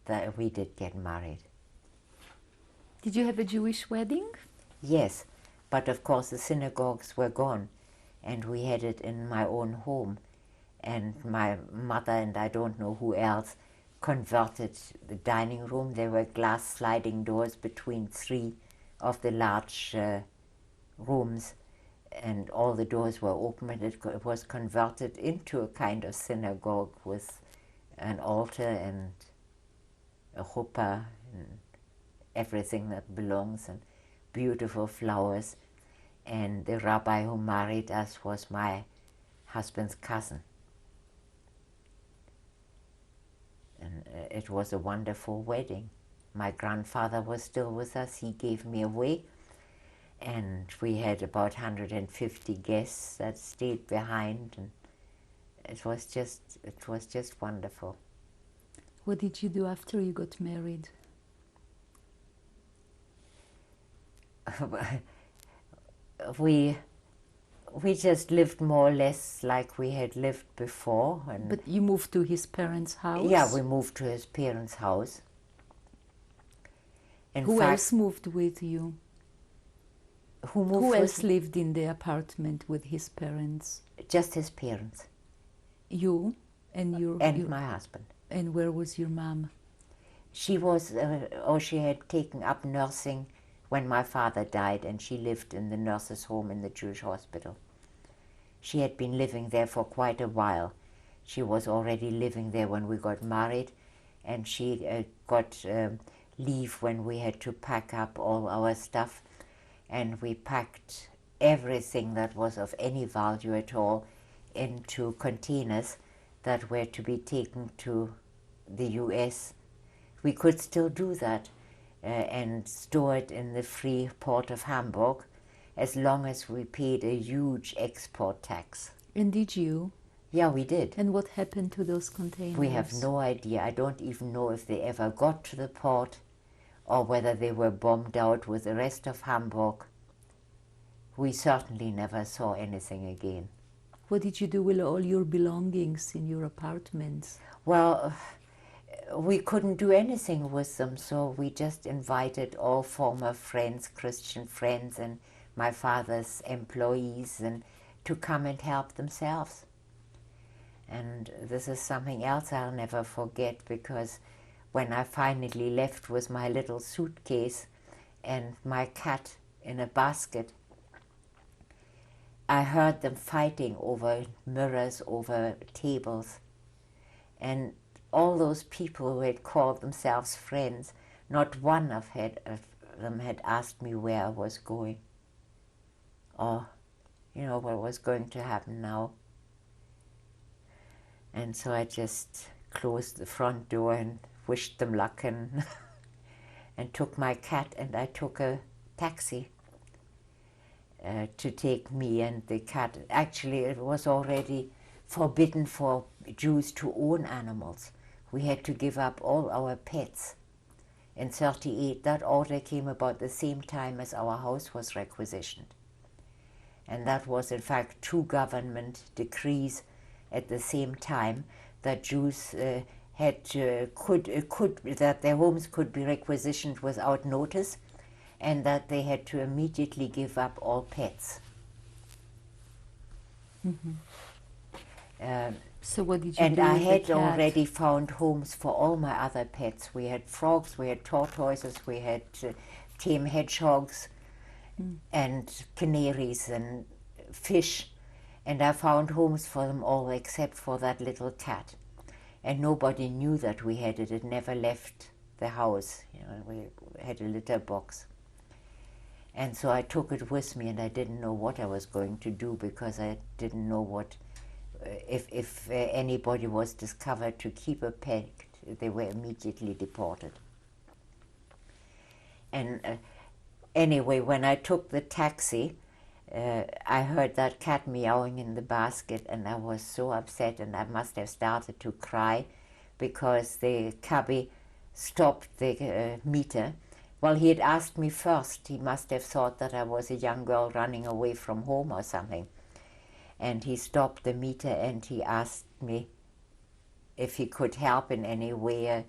Speaker 3: that we did get married.
Speaker 2: Did you have a Jewish wedding?
Speaker 3: Yes, but of course the synagogues were gone, and we had it in my own home. And my mother and I don't know who else converted the dining room. There were glass sliding doors between 3 of the large rooms, and all the doors were open, and it was converted into a kind of synagogue with an altar and a chuppah and everything that belongs, and beautiful flowers. And the rabbi who married us was my husband's cousin. And it was a wonderful wedding. My grandfather was still with us. He gave me away. And we had about 150 guests that stayed behind. And it was just wonderful.
Speaker 2: What did you do after you got married?
Speaker 3: We just lived more or less like we had lived before. And
Speaker 2: But you moved to his parents' house?
Speaker 3: yeah, we moved to his parents' house. In
Speaker 2: Who
Speaker 3: fact,
Speaker 2: else moved with you?
Speaker 3: Who moved
Speaker 2: Who
Speaker 3: with
Speaker 2: else lived in the apartment with his parents?
Speaker 3: Just his parents.
Speaker 2: You and
Speaker 3: My husband.
Speaker 2: And where was your mom?
Speaker 3: She was, she had taken up nursing when my father died, and she lived in the nurses' home in the Jewish hospital. She had been living there for quite a while. She was already living there when we got married, and she got leave when we had to pack up all our stuff, and we packed everything that was of any value at all into containers that were to be taken to the US. We could still do that and store it in the free port of Hamburg, as long as we paid a huge export tax.
Speaker 2: And did you?
Speaker 3: Yeah, we did.
Speaker 2: And what happened to those containers?
Speaker 3: We have no idea. I don't even know if they ever got to the port or whether they were bombed out with the rest of Hamburg. We certainly never saw anything again.
Speaker 2: What did you do with all your belongings in your apartments?
Speaker 3: Well, we couldn't do anything with them, so we just invited all former friends, Christian friends, and my father's employees, and to come and help themselves. And this is something else I'll never forget, because when I finally left with my little suitcase and my cat in a basket, I heard them fighting over mirrors, over tables, and all those people who had called themselves friends, not one of them had asked me where I was going, or, what was going to happen now. And so I just closed the front door and wished them luck, and and took my cat, and I took a taxi to take me and the cat. Actually, it was already forbidden for Jews to own animals. We had to give up all our pets. In 1938, that order came about the same time as our house was requisitioned. And that was, in fact, 2 government decrees at the same time, that Jews that their homes could be requisitioned without notice, and that they had to immediately give up all pets.
Speaker 2: Mm-hmm. So what did you
Speaker 3: and
Speaker 2: do
Speaker 3: I
Speaker 2: with
Speaker 3: had
Speaker 2: the cat?
Speaker 3: already found homes for all my other pets. We had frogs, we had tortoises, we had tame hedgehogs, and canaries and fish. And I found homes for them all except for that little cat. And nobody knew that we had it. It never left the house. You know, we had a litter box. And so I took it with me, and I didn't know what I was going to do because I didn't know what, if anybody was discovered to keep a pet, they were immediately deported. And anyway, when I took the taxi, I heard that cat meowing in the basket, and I was so upset, and I must have started to cry because the cabbie stopped the meter. Well, he had asked me first. He must have thought that I was a young girl running away from home or something. And he stopped the meter and he asked me if he could help in any way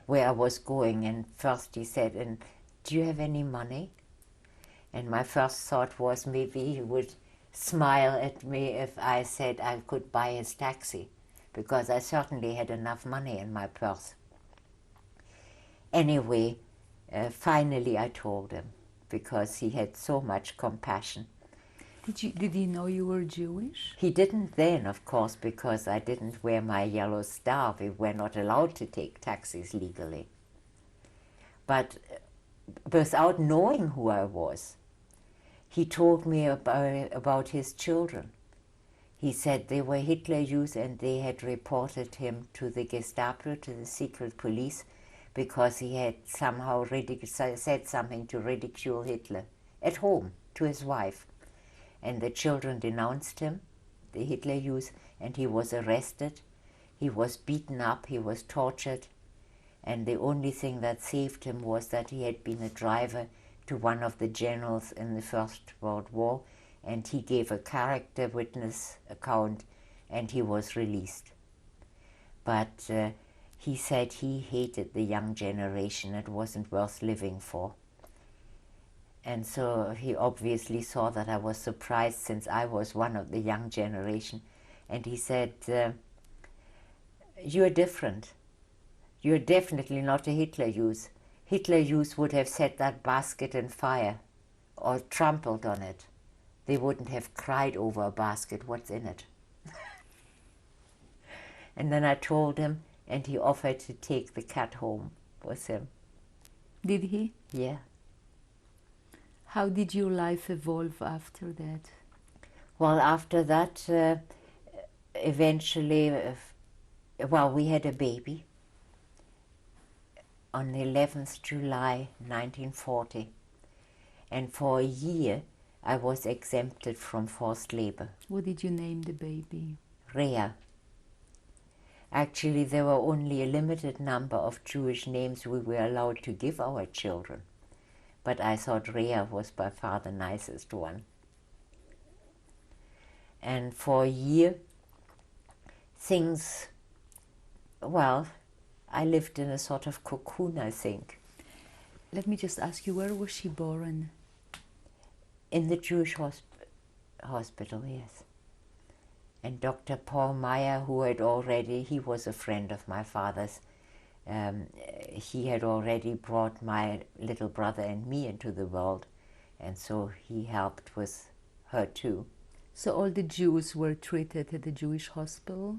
Speaker 3: where I was going. And first he said, "And do you have any money?" And my first thought was maybe he would smile at me if I said I could buy his taxi, because I certainly had enough money in my purse. Anyway, finally I told him, because he had so much compassion.
Speaker 2: Did he know you were Jewish?
Speaker 3: He didn't then, of course, because I didn't wear my yellow star. We were not allowed to take taxis legally. But without knowing who I was, he told me about his children. He said they were Hitler Youth and they had reported him to the Gestapo, to the secret police, because he had somehow said something to ridicule Hitler at home to his wife. And the children denounced him, the Hitler Youth, and he was arrested. He was beaten up, he was tortured, and the only thing that saved him was that he had been a driver to one of the generals in the First World War, and he gave a character witness account, and he was released. But he said he hated the young generation. It wasn't worth living for. And so he obviously saw that I was surprised, since I was one of the young generation. And he said, "You're different. You're definitely not a Hitler Youth. Hitler Youth would have set that basket in fire or trampled on it. They wouldn't have cried over a basket, what's in it?" And then I told him, and he offered to take the cat home with him.
Speaker 2: Did he?
Speaker 3: Yeah.
Speaker 2: How did your life evolve after that?
Speaker 3: Well, after that, eventually, we had a baby on the 11th July 1940. And for a year, I was exempted from forced labor.
Speaker 2: What did you name the baby?
Speaker 3: Rea. Actually, there were only a limited number of Jewish names we were allowed to give our children. But I thought Rea was by far the nicest one. And for a year, things, I lived in a sort of cocoon, I think.
Speaker 2: Let me just ask you, where was she born?
Speaker 3: In the Jewish hospital, yes. And Dr. Paul Meyer, he was a friend of my father's, he had already brought my little brother and me into the world, and so he helped with her too.
Speaker 2: So all the Jews were treated at the Jewish hospital?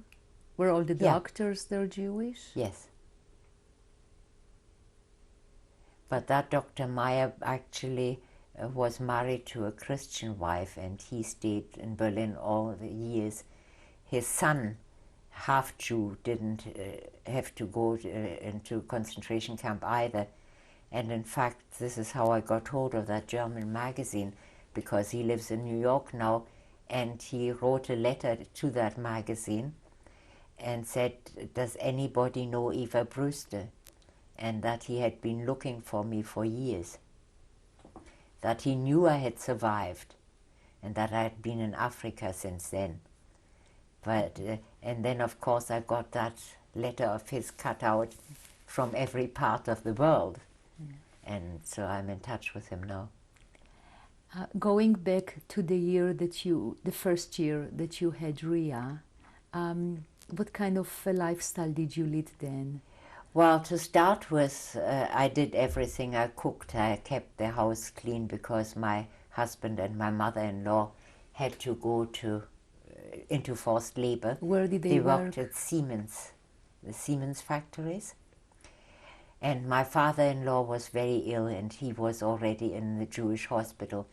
Speaker 2: Were all the doctors there Jewish?
Speaker 3: Yes. But that Dr. Meyer actually was married to a Christian wife, and he stayed in Berlin all the years. His son, half Jew, didn't have to go into concentration camp either. And in fact, this is how I got hold of that German magazine, because he lives in New York now, and he wrote a letter to that magazine and said, "Does anybody know Eva Brewster?" And that he had been looking for me for years, that he knew I had survived, and that I had been in Africa since then. But and then, of course, I got that letter of his cut out from every part of the world. And so I'm in touch with him now.
Speaker 2: Going back to the first year that you had Ria, what kind of a lifestyle did you lead then?
Speaker 3: Well, to start with, I did everything. I cooked, I kept the house clean, because my husband and my mother-in-law had to go into forced labor.
Speaker 2: Where did they
Speaker 3: They
Speaker 2: work?
Speaker 3: worked at Siemens, the Siemens factories. And my father-in-law was very ill, and he was already in the Jewish hospital.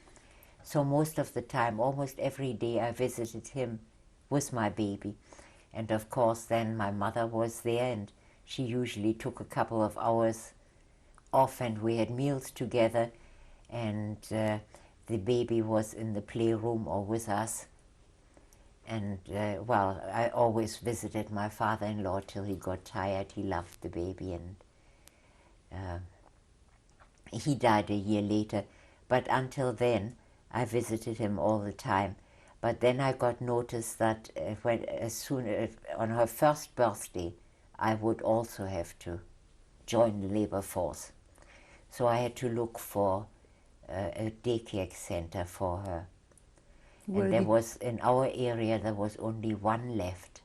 Speaker 3: So most of the time, almost every day, I visited him with my baby. And of course, then my mother was there, and she usually took a couple of hours off, and we had meals together. And the baby was in the playroom or with us. And well, I always visited my father-in-law till he got tired. He loved the baby, and he died a year later. But until then, I visited him all the time. But then I got notice that on her first birthday, I would also have to join the labor force. So I had to look for a daycare center for her. And there was, in our area, there was only one left.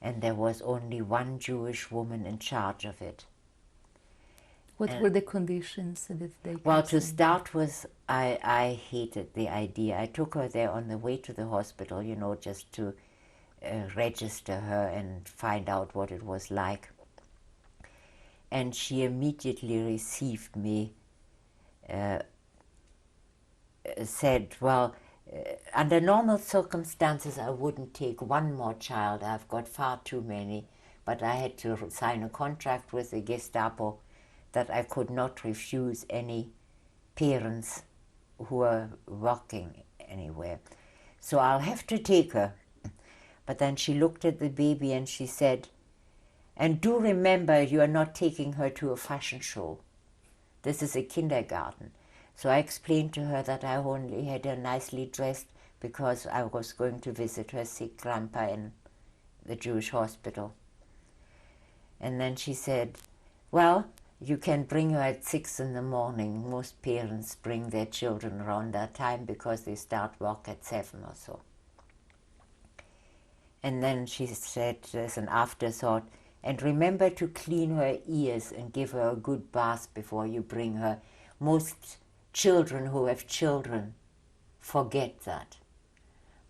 Speaker 3: And there was only one Jewish woman in charge of it.
Speaker 2: What were the conditions that they
Speaker 3: Well,
Speaker 2: could
Speaker 3: to
Speaker 2: send?
Speaker 3: start with, I hated the idea. I took her there on the way to the hospital, you know, just to register her and find out what it was like. And she immediately received me, said, well, under normal circumstances, I wouldn't take one more child. I've got far too many. But I had to sign a contract with the Gestapo that I could not refuse any parents who were working anywhere. So I'll have to take her. But then she looked at the baby and she said, and do remember, you are not taking her to a fashion show. This is a kindergarten. So I explained to her that I only had her nicely dressed because I was going to visit her sick grandpa in the Jewish hospital. And then she said, well, you can bring her at 6 in the morning. Most parents bring their children around that time because they start work at 7 or so. And then she said, as an afterthought, and remember to clean her ears and give her a good bath before you bring her. Most children who have children forget that.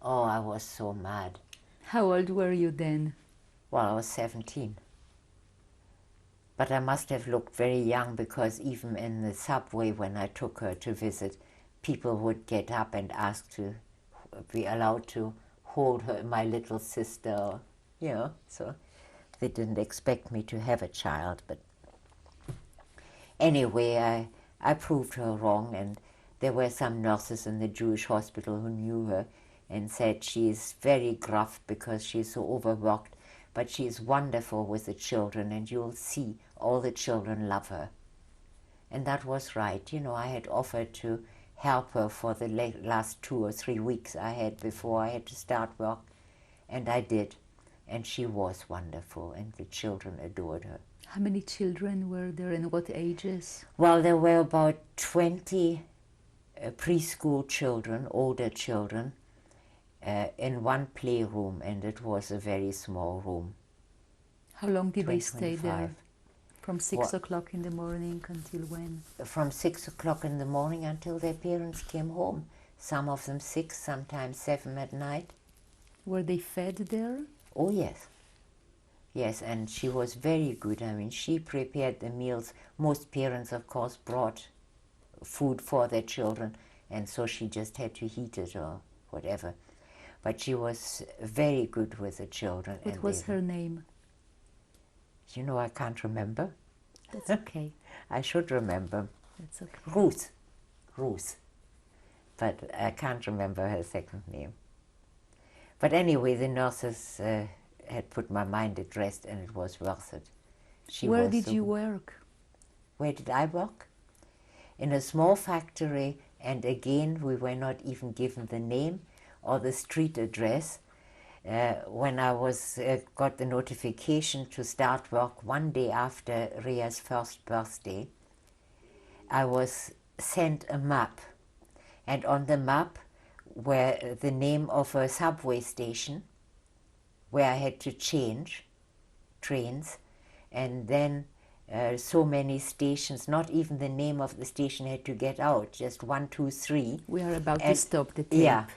Speaker 3: Oh, I was so mad.
Speaker 2: How old were you then?
Speaker 3: Well, I was 17. But I must have looked very young because even in the subway when I took her to visit, people would get up and ask to be allowed to hold her, my little sister, you know, so they didn't expect me to have a child. But anyway, I proved her wrong, and there were some nurses in the Jewish hospital who knew her and said she's very gruff because she's so overworked, but she's wonderful with the children, and you'll see all the children love her. And that was right. You know, I had offered to help her for the last 2 or 3 weeks I had before I had to start work, and I did. And she was wonderful, and the children adored her.
Speaker 2: How many children were there and what ages?
Speaker 3: Well, there were about 20 preschool children, older children, in one playroom, and it was a very small room.
Speaker 2: How long did they stay
Speaker 3: 25.
Speaker 2: there? From 6 o'clock in the morning until when?
Speaker 3: From 6 o'clock in the morning until their parents came home. Some of them 6, sometimes 7 at night.
Speaker 2: Were they fed there?
Speaker 3: Oh, yes. Yes, and she was very good. I mean, she prepared the meals. Most parents, of course, brought food for their children, and so she just had to heat it or whatever. But she was very good with the children.
Speaker 2: What was her name?
Speaker 3: You know, I can't remember.
Speaker 2: That's okay.
Speaker 3: I should remember.
Speaker 2: That's okay.
Speaker 3: Ruth. But I can't remember her second name. But anyway, the nurses had put my mind at rest, and it was worth it.
Speaker 2: Where did you work?
Speaker 3: Where did I work? In a small factory, and again, we were not even given the name or the street address. When I got the notification to start work one day after Ria's first birthday, I was sent a map, and on the map were the name of a subway station where I had to change trains, and then so many stations, not even the name of the station had to get out, just 1, 2, 3.
Speaker 2: We are about to
Speaker 3: And-
Speaker 2: stop the tape.
Speaker 3: Yeah,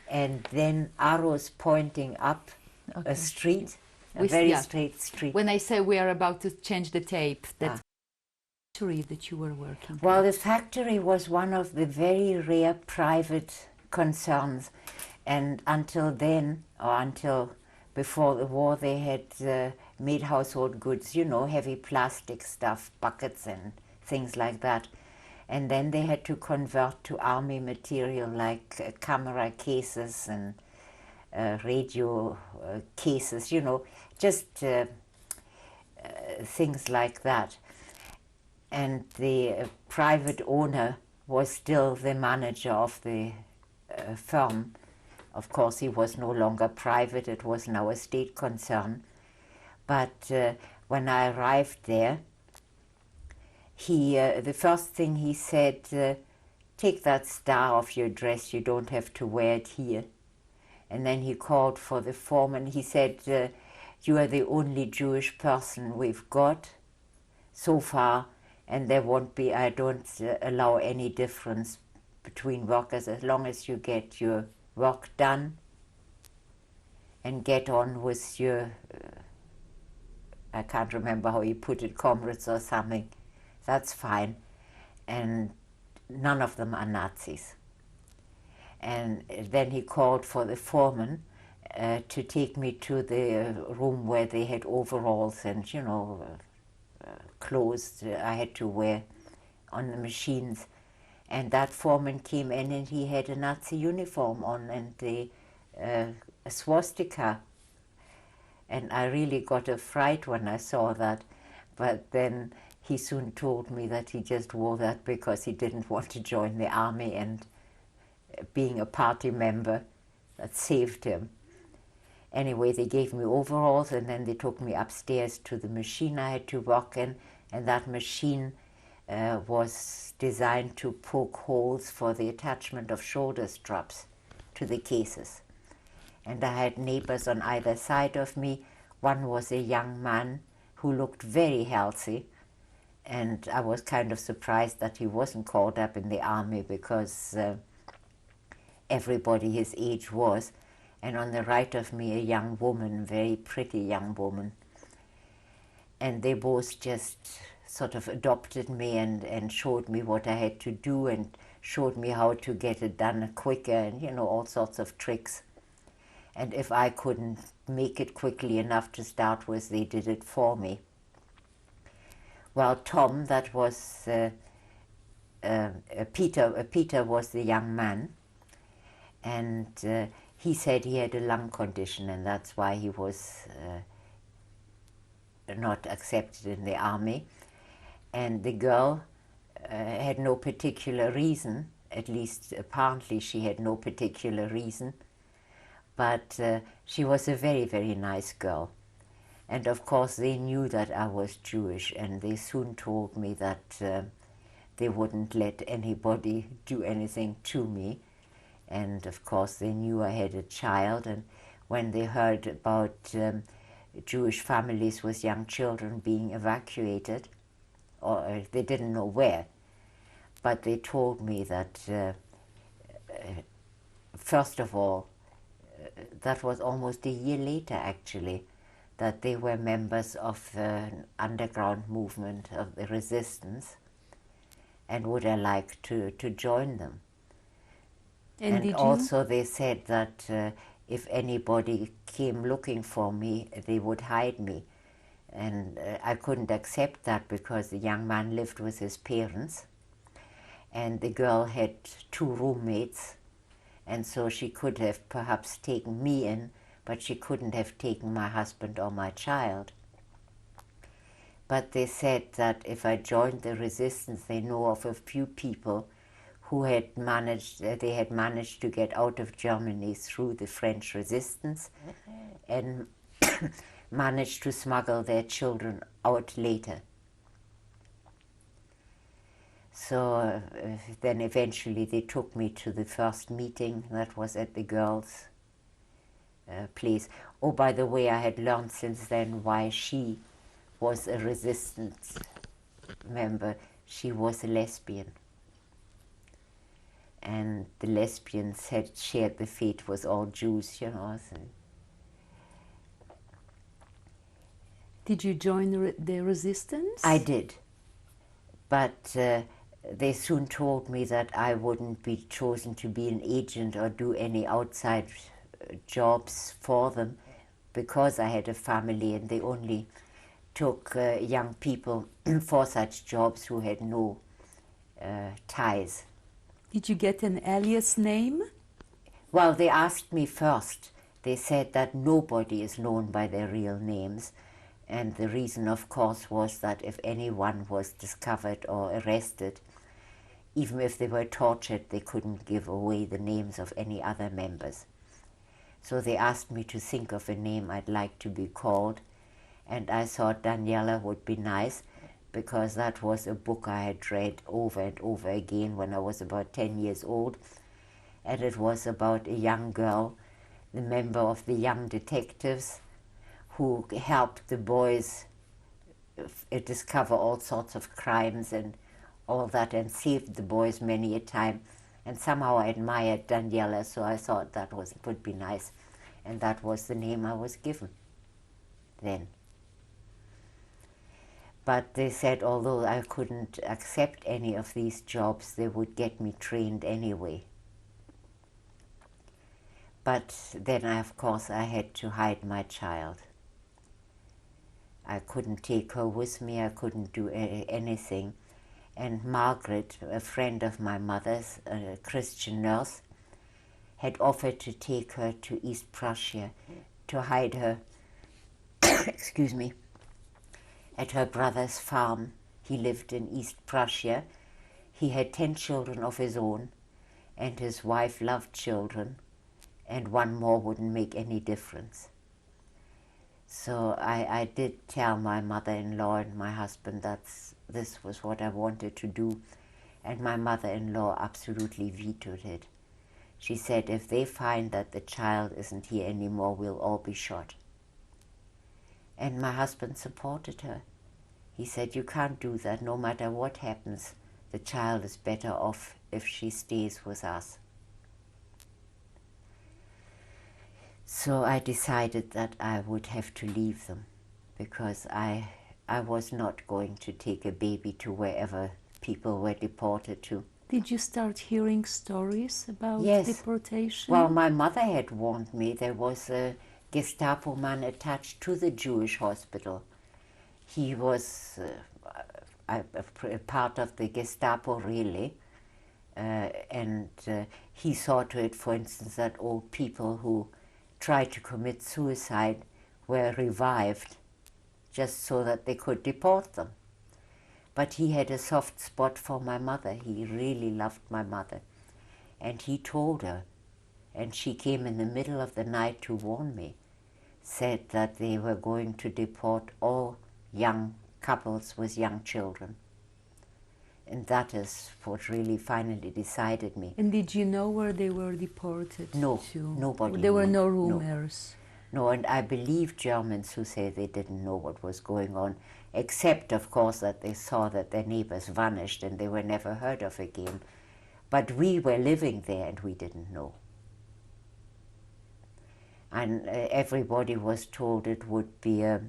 Speaker 3: and then arrows pointing up
Speaker 2: Okay.
Speaker 3: a street, a
Speaker 2: We-
Speaker 3: very
Speaker 2: yeah.
Speaker 3: straight street.
Speaker 2: When I say we are about to change the tape, that's the factory that you were working
Speaker 3: Well,
Speaker 2: in.
Speaker 3: the factory was one of the very rare private concerns, and until then, or until before the war, they had made household goods, you know, heavy plastic stuff, buckets and things like that. And then they had to convert to army material like camera cases and radio cases, you know, just things like that. And the private owner was still the manager of the firm. Of course, he was no longer private, it was now a state concern. But when I arrived there, the first thing he said, take that star off your dress, you don't have to wear it here. And then he called for the foreman. He said, you are the only Jewish person we've got so far, and there won't be, I don't allow any difference between workers as long as you get your work done and get on with your, I can't remember how he put it, comrades or something. That's fine. And none of them are Nazis. And then he called for the foreman to take me to the room where they had overalls and, you know, clothes I had to wear on the machines. And that foreman came in and he had a Nazi uniform on and a swastika. And I really got a fright when I saw that. But then he soon told me that he just wore that because he didn't want to join the army, and being a party member, that saved him. Anyway, they gave me overalls and then they took me upstairs to the machine I had to work in, and that machine was designed to poke holes for the attachment of shoulder straps to the cases. And I had neighbors on either side of me. One was a young man who looked very healthy, and I was kind of surprised that he wasn't called up in the army because everybody his age was. And on the right of me, a young woman, very pretty young woman. And they both just sort of adopted me and showed me what I had to do and showed me how to get it done quicker and, you know, all sorts of tricks. And if I couldn't make it quickly enough to start with, they did it for me. Well, Tom, that was Peter was the young man, and he said he had a lung condition, and that's why he was not accepted in the army. And the girl had no particular reason, at least apparently she had no particular reason, but she was a very, very nice girl. And of course they knew that I was Jewish, and they soon told me that they wouldn't let anybody do anything to me. And of course they knew I had a child, and when they heard about Jewish families with young children being evacuated, or they didn't know where, but they told me that first of all, that was almost a year later actually, that they were members of an underground movement of the resistance, and would I like to join them.
Speaker 2: And did you?
Speaker 3: Also they said that if anybody came looking for me, they would hide me. And I couldn't accept that because the young man lived with his parents, and the girl had 2 roommates, and so she could have perhaps taken me in, but she couldn't have taken my husband or my child. But they said that if I joined the resistance, they know of a few people who had managed to get out of Germany through the French resistance and managed to smuggle their children out later. So then eventually they took me to the first meeting that was at the girls' place. Oh, by the way, I had learned since then why she was a resistance member, she was a lesbian. And the lesbians had shared the fate with all Jews, you know. So.
Speaker 2: Did you join the resistance?
Speaker 3: I did. But they soon told me that I wouldn't be chosen to be an agent or do any outside jobs for them because I had a family, and they only took young people for such jobs who had no ties.
Speaker 2: Did you get an alias name?
Speaker 3: Well, they asked me first. They said that nobody is known by their real names. And the reason, of course, was that if anyone was discovered or arrested, even if they were tortured, they couldn't give away the names of any other members. So they asked me to think of a name I'd like to be called. And I thought Daniela would be nice, because that was a book I had read over and over again when I was about 10 years old. And it was about a young girl, the member of the Young Detectives, who helped the boys discover all sorts of crimes and all that, and saved the boys many a time. And somehow I admired Daniela, so I thought that would be nice. And that was the name I was given then. But they said although I couldn't accept any of these jobs, they would get me trained anyway. But then, of course, I had to hide my child. I couldn't take her with me, I couldn't do anything. And Margaret, a friend of my mother's, a Christian nurse, had offered to take her to East Prussia to hide her, excuse me, at her brother's farm. He lived in East Prussia. He had 10 children of his own, and his wife loved children, and one more wouldn't make any difference. So I did tell my mother-in-law and my husband that this was what I wanted to do, and my mother-in-law absolutely vetoed it. She said, if they find that the child isn't here anymore, we'll all be shot. And my husband supported her. He said, you can't do that. No matter what happens, the child is better off if she stays with us. So I decided that I would have to leave them, because I was not going to take a baby to wherever people were deported to.
Speaker 2: Did you start hearing stories about
Speaker 3: Yes.
Speaker 2: deportation?
Speaker 3: Well, my mother had warned me. There was a Gestapo man attached to the Jewish hospital. He was a part of the Gestapo, really. And he saw to it, for instance, that old people who tried to commit suicide were revived just so that they could deport them. But he had a soft spot for my mother. He really loved my mother. And he told her, and she came in the middle of the night to warn me, said that they were going to deport all young couples with young children. And that is what really finally decided me.
Speaker 2: And did you know where they were deported
Speaker 3: No,
Speaker 2: to?
Speaker 3: nobody
Speaker 2: There were
Speaker 3: knew.
Speaker 2: no
Speaker 3: No.
Speaker 2: rumors.
Speaker 3: No, and I believe Germans who say they didn't know what was going on, except, of course, that they saw that their neighbors vanished and they were never heard of again. But we were living there and we didn't know. And everybody was told it would be a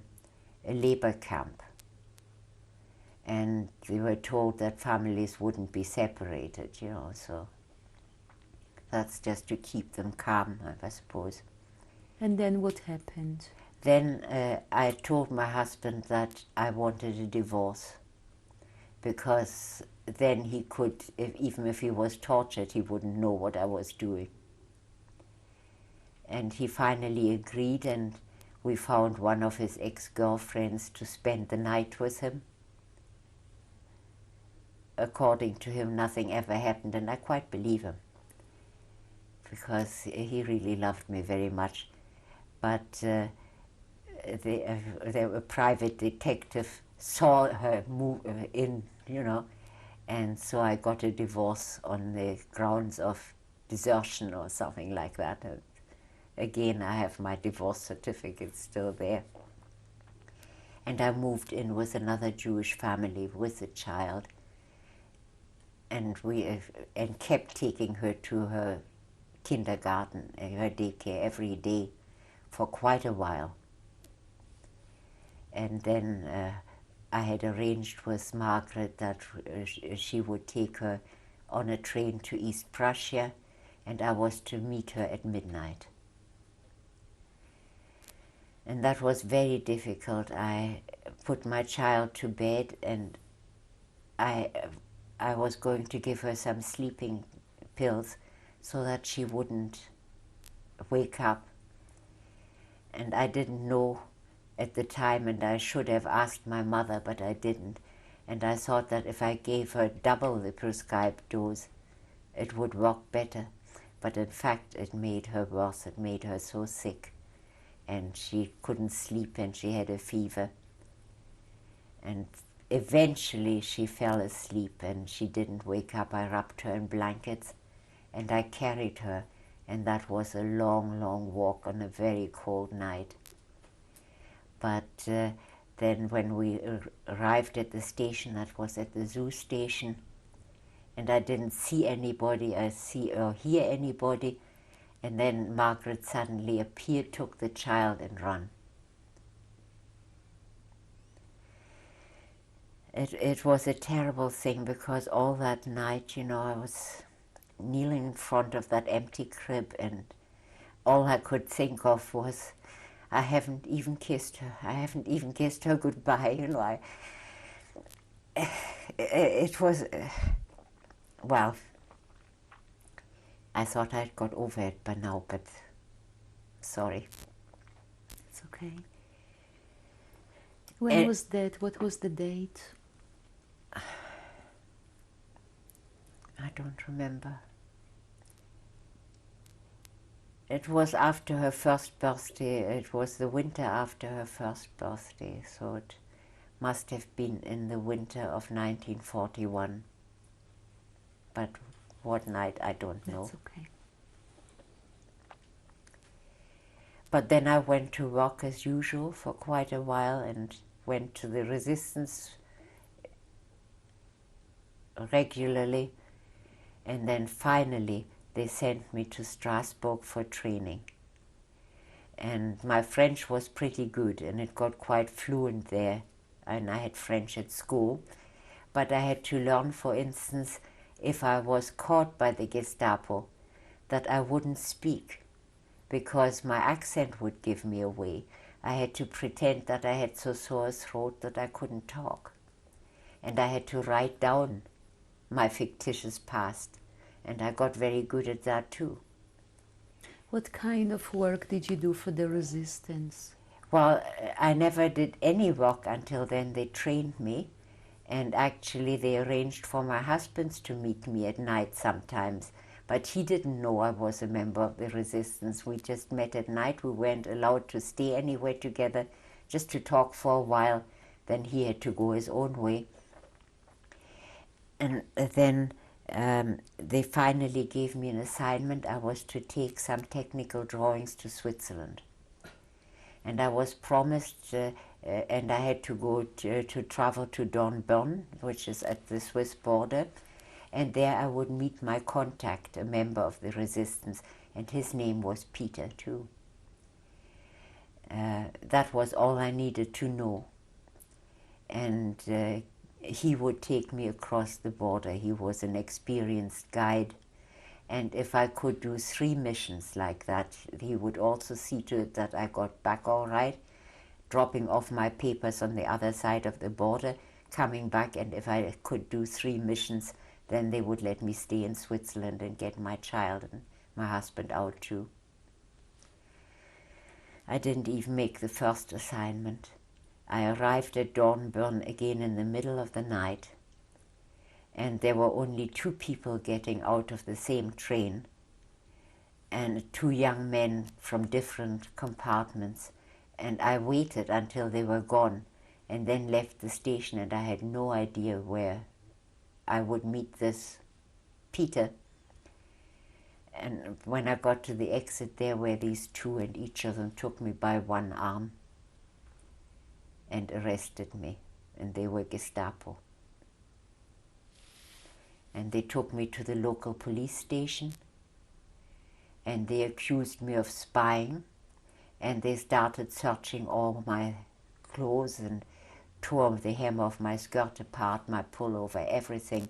Speaker 3: labor camp. And they were told that families wouldn't be separated, you know, so that's just to keep them calm, I suppose.
Speaker 2: And then what happened?
Speaker 3: Then I told my husband that I wanted a divorce, because then he could, even if he was tortured, he wouldn't know what I was doing. And he finally agreed, and we found one of his ex-girlfriends to spend the night with him. According to him, nothing ever happened, and I quite believe him, because he really loved me very much. But the private detective saw her move in, you know, and so I got a divorce on the grounds of desertion or something like that. And again, I have my divorce certificate still there. and I moved in with another Jewish family with a child, and and kept taking her to her kindergarten, her daycare every day for quite a while. And then I had arranged with Margaret that she would take her on a train to East Prussia, and I was to meet her at midnight. And that was very difficult. I put my child to bed, and I was going to give her some sleeping pills so that she wouldn't wake up. And I didn't know at the time, and I should have asked my mother, but I didn't. And I thought that if I gave her double the prescribed dose, it would work better. But in fact, it made her worse. It made her so sick. And she couldn't sleep, and she had a fever. And eventually she fell asleep, and she didn't wake up. I wrapped her in blankets, and I carried her. And that was a long, long walk on a very cold night. But then when we arrived at the station, that was at the zoo station, and I didn't see anybody, or hear anybody, and then Margaret suddenly appeared, took the child, and ran. It was a terrible thing, because all that night, you know, I was kneeling in front of that empty crib, and all I could think of was, I haven't even kissed her. I haven't even kissed her goodbye, you know. It was, well, I thought I'd got over it by now, but sorry.
Speaker 2: It's okay. When was that? What was the date?
Speaker 3: I don't remember. It was after her first birthday. It was the winter after her first birthday, so it must have been in the winter of 1941. But what night, I don't know.
Speaker 2: That's okay.
Speaker 3: But then I went to work as usual for quite a while, and went to the resistance regularly, and then finally they sent me to Strasbourg for training. And my French was pretty good, and it got quite fluent there, and I had French at school. But I had to learn, for instance, if I was caught by the Gestapo, that I wouldn't speak, because my accent would give me away. I had to pretend that I had so sore a throat that I couldn't talk. And I had to write down my fictitious past, and I got very good at that too.
Speaker 2: What kind of work did you do for the resistance?
Speaker 3: Well, I never did any work until then. They trained me, and actually they arranged for my husband to meet me at night sometimes, but he didn't know I was a member of the resistance. We just met at night. We weren't allowed to stay anywhere together, just to talk for a while. Then he had to go his own way. And then they finally gave me an assignment. I was to take some technical drawings to Switzerland. And I was promised, and I had to go to travel to Dornbirn, which is at the Swiss border. And there I would meet my contact, a member of the resistance, and his name was Peter too. That was all I needed to know. And he would take me across the border. He was an experienced guide. And if I could do 3 missions like that, he would also see to it that I got back all right, dropping off my papers on the other side of the border, coming back, and if I could do 3 missions, then they would let me stay in Switzerland and get my child and my husband out too. I didn't even make the first assignment. I arrived at Dornbirn again in the middle of the night, and there were only 2 people getting out of the same train, and 2 young men from different compartments, and I waited until they were gone and then left the station, and I had no idea where I would meet this Peter. And when I got to the exit, there were these 2, and each of them took me by one arm. and arrested me, and they were Gestapo. And they took me to the local police station, and they accused me of spying, and they started searching all my clothes and tore the hem of my skirt apart, my pullover, everything,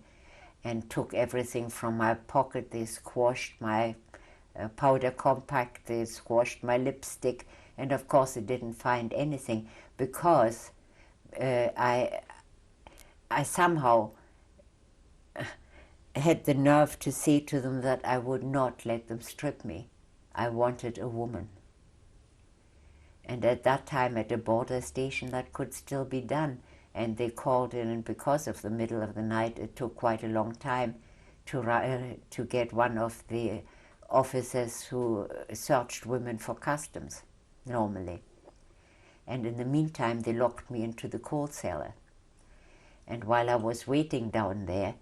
Speaker 3: and took everything from my pocket. They squashed my powder compact, they squashed my lipstick, and of course they didn't find anything because I somehow had the nerve to say to them that I would not let them strip me. I wanted a woman. And at that time at a border station that could still be done. And they called in, and because of the middle of the night, it took quite a long time to get one of the officers who searched women for customs, normally. And in the meantime, they locked me into the coal cellar. And while I was waiting down there,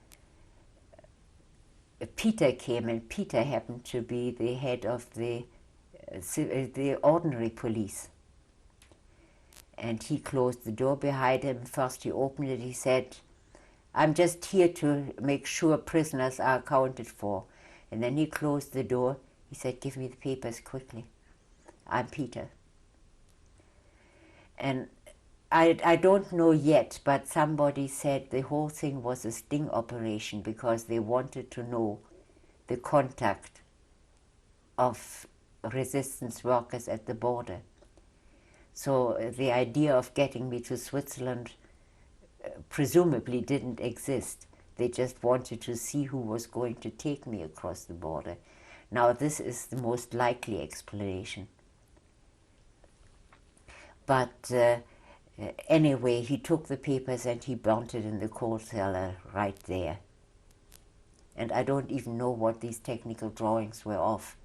Speaker 3: Peter came, and Peter happened to be the head of the ordinary police. And he closed the door behind him. First he opened it, he said, "I'm just here to make sure prisoners are accounted for." And then he closed the door. He said, "Give me the papers quickly. I'm Peter." And I don't know yet, but somebody said the whole thing was a sting operation because they wanted to know the contact of resistance workers at the border. So the idea of getting me to Switzerland presumably didn't exist. They just wanted to see who was going to take me across the border. Now this is the most likely explanation. But anyway, he took the papers and he burnt it in the coal cellar right there. And I don't even know what these technical drawings were of.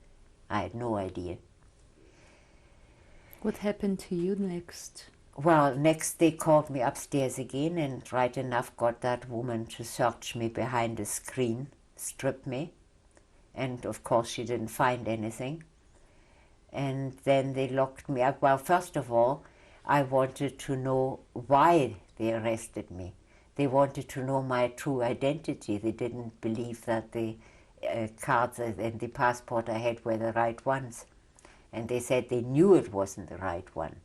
Speaker 3: I had no idea.
Speaker 2: What happened to you next?
Speaker 3: Well, next they called me upstairs again, and right enough got that woman to search me behind a screen, strip me. And of course she didn't find anything. And then they locked me up. Well, first of all, I wanted to know why they arrested me. They wanted to know my true identity. They didn't believe that the cards and the passport I had were the right ones. And they said they knew it wasn't the right one.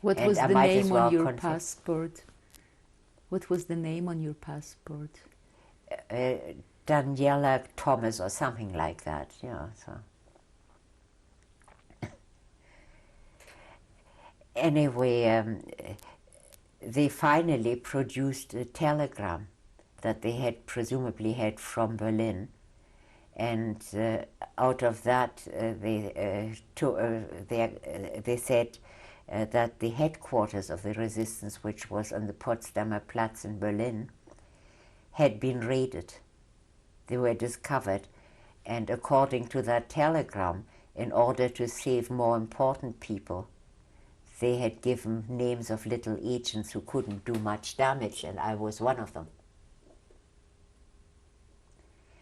Speaker 2: What
Speaker 3: And
Speaker 2: was
Speaker 3: I
Speaker 2: the
Speaker 3: might as
Speaker 2: name
Speaker 3: well
Speaker 2: on your
Speaker 3: confess.
Speaker 2: passport? What was the name on your passport?
Speaker 3: Daniela Thomas or something like that, yeah. So anyway, they finally produced a telegram that they had presumably had from Berlin, and out of that they said that the headquarters of the resistance, which was on the Potsdamer Platz in Berlin, had been raided. They were discovered, and according to that telegram, in order to save more important people, they had given names of little agents who couldn't do much damage, and I was one of them.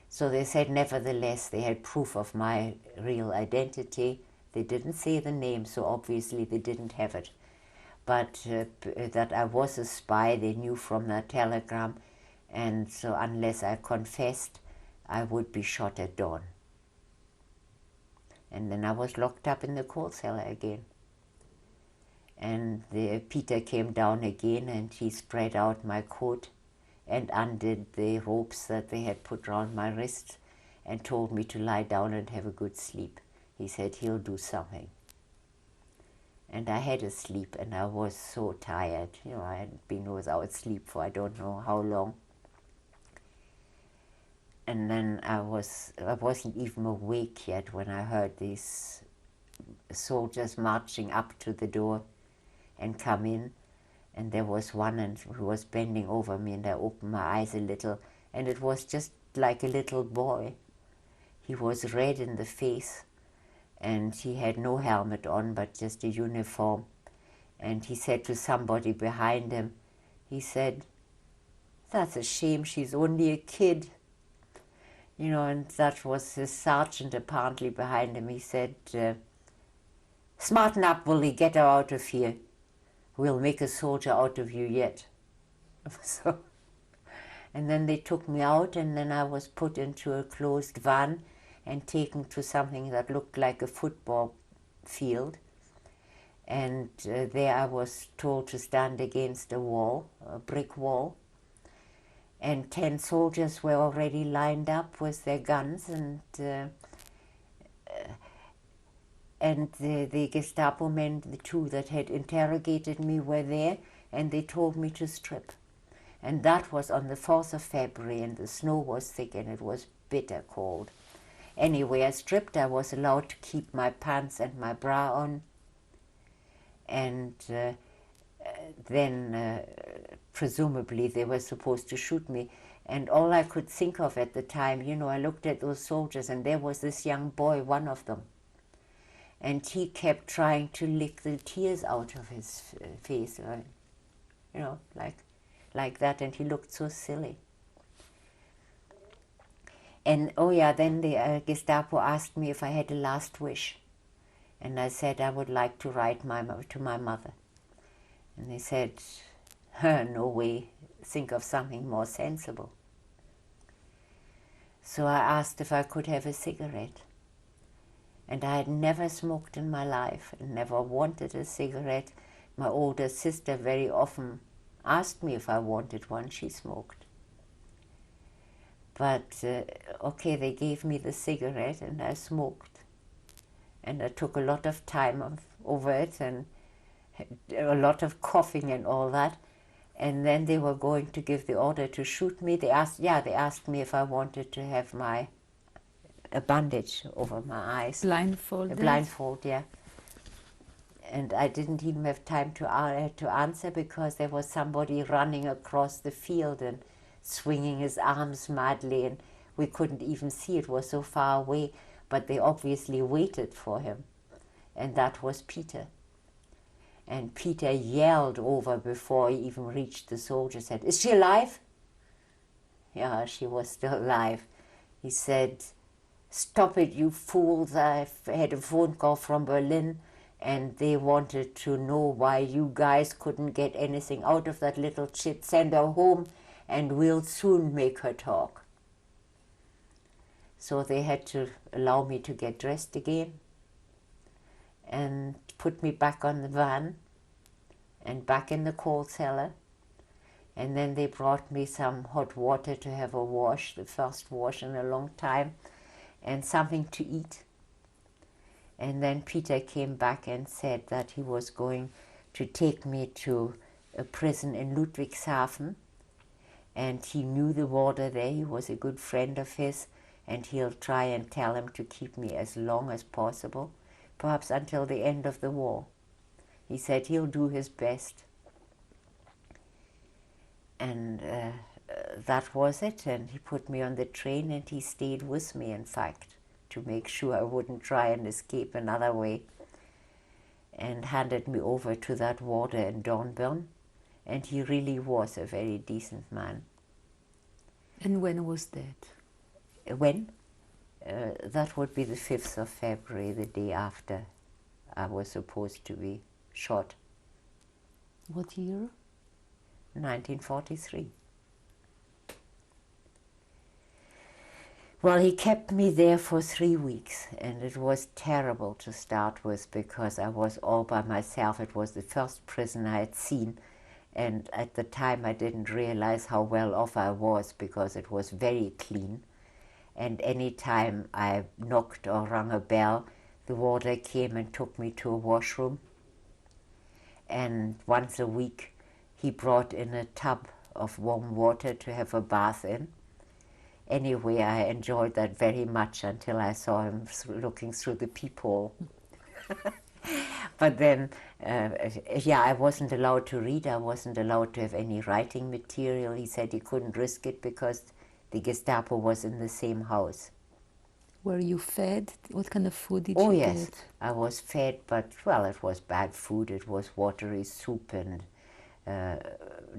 Speaker 3: So they said, nevertheless, they had proof of my real identity. They didn't say the name, so obviously they didn't have it. But that I was a spy, they knew from that telegram, and so unless I confessed, I would be shot at dawn. And then I was locked up in the coal cellar again. And Peter came down again, and he spread out my coat and undid the ropes that they had put around my wrists and told me to lie down and have a good sleep. He said he'll do something. And I had a sleep, and I was so tired. You know, I had been without sleep for I don't know how long. And then I wasn't even awake yet when I heard these soldiers marching up to the door and come in. And there was one who was bending over me, and I opened my eyes a little, and it was just like a little boy. He was red in the face, and he had no helmet on, but just a uniform. And he said to somebody behind him, he said, "That's a shame, she's only a kid." You know, and that was his sergeant apparently behind him. He said, "Smarten up, Willie, get her out of here." we'll make a soldier out of you yet. So, and then they took me out, and then I was put into a closed van and taken to something that looked like a football field. And there I was told to stand against a wall, a brick wall. And 10 soldiers were already lined up with their guns, and the Gestapo men, the 2 that had interrogated me, were there, and they told me to strip. And that was on the 4th of February, and the snow was thick, and it was bitter cold. Anyway, I stripped. I was allowed to keep my pants and my bra on. And then presumably they were supposed to shoot me. And all I could think of at the time, you know, I looked at those soldiers, and there was this young boy, one of them. And he kept trying to lick the tears out of his face, you know, like that, and he looked so silly. And oh yeah, then the Gestapo asked me if I had a last wish. And I said I would like to write to my mother. And they said, no way, think of something more sensible. So I asked if I could have a cigarette. And I had never smoked in my life and never wanted a cigarette. My older sister very often asked me if I wanted one. She smoked. But okay, they gave me the cigarette and I smoked. And I took a lot of time over it and a lot of coughing and all that. And then they were going to give the order to shoot me. They asked me if I wanted to have a bandage over my eyes.
Speaker 2: Blindfolded?
Speaker 3: A blindfold, yeah. And I didn't even have time to answer, because there was somebody running across the field and swinging his arms madly, and we couldn't even see, it was so far away, but they obviously waited for him. And that was Peter. And Peter yelled over before he even reached the soldier, said, "Is she alive?" Yeah, she was still alive. He said, "Stop it, you fools. I had a phone call from Berlin, and they wanted to know why you guys couldn't get anything out of that little chit. Send her home, and we'll soon make her talk." So they had to allow me to get dressed again and put me back on the van and back in the coal cellar. And then they brought me some hot water to have a wash, the first wash in a long time, and something to eat. And then Peter came back and said that he was going to take me to a prison in Ludwigshafen, and he knew the warder there. He was a good friend of his, and he'll try and tell him to keep me as long as possible, perhaps until the end of the war. He said he'll do his best. And that was it, and he put me on the train, and he stayed with me, in fact, to make sure I wouldn't try and escape another way, and handed me over to that warder in Dornbirn, and he really was a very decent man.
Speaker 2: And when was that?
Speaker 3: When? That would be the 5th of February, the day after I was supposed to be shot.
Speaker 2: What year?
Speaker 3: 1943. Well, he kept me there for 3 weeks, and it was terrible to start with, because I was all by myself. It was the first prison I had seen, and at the time I didn't realize how well off I was, because it was very clean. And any time I knocked or rang a bell, the warder came and took me to a washroom. And once a week he brought in a tub of warm water to have a bath in. Anyway, I enjoyed that very much until I saw him looking through the peephole. But then, I wasn't allowed to read. I wasn't allowed to have any writing material. He said he couldn't risk it because the Gestapo was in the same house.
Speaker 2: Were you fed? What kind of food did
Speaker 3: Oh,
Speaker 2: you
Speaker 3: yes,
Speaker 2: get?
Speaker 3: I was fed, but, well, it was bad food. It was watery soup and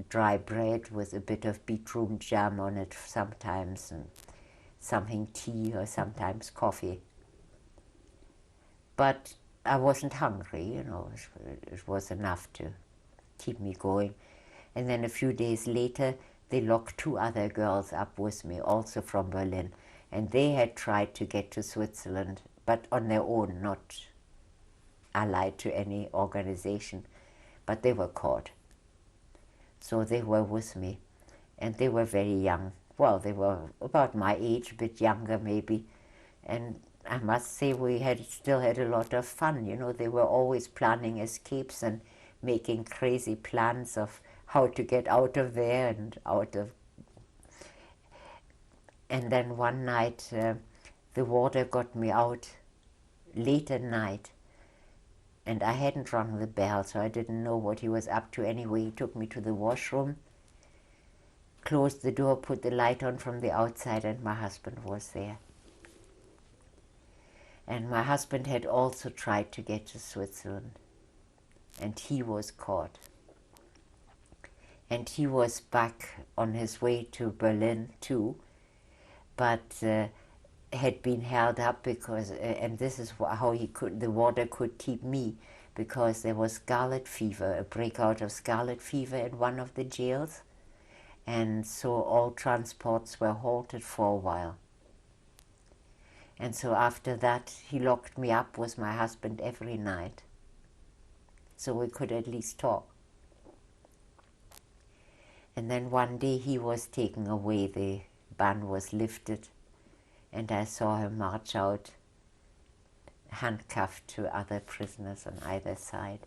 Speaker 3: dry bread with a bit of beetroot jam on it sometimes, and something tea or sometimes coffee. But I wasn't hungry, you know. It was enough to keep me going. And then a few days later, they locked 2 other girls up with me, also from Berlin. And they had tried to get to Switzerland, but on their own, not allied to any organization. But they were caught. So they were with me. And they were very young. Well, they were about my age, a bit younger maybe. And I must say we still had a lot of fun. You know, they were always planning escapes and making crazy plans of how to get out of there and out of... And then one night the warder got me out late at night, and I hadn't rung the bell, so I didn't know what he was up to anyway. He took me to the washroom, closed the door, put the light on from the outside, and my husband was there. And my husband had also tried to get to Switzerland, and he was caught. And he was back on his way to Berlin too, but had been held up because, and this is how the warder could keep me, because there was scarlet fever, a breakout of scarlet fever in one of the jails, and so all transports were halted for a while. And so after that, he locked me up with my husband every night, so we could at least talk. And then one day he was taken away, the ban was lifted, and I saw him march out, handcuffed to other prisoners on either side.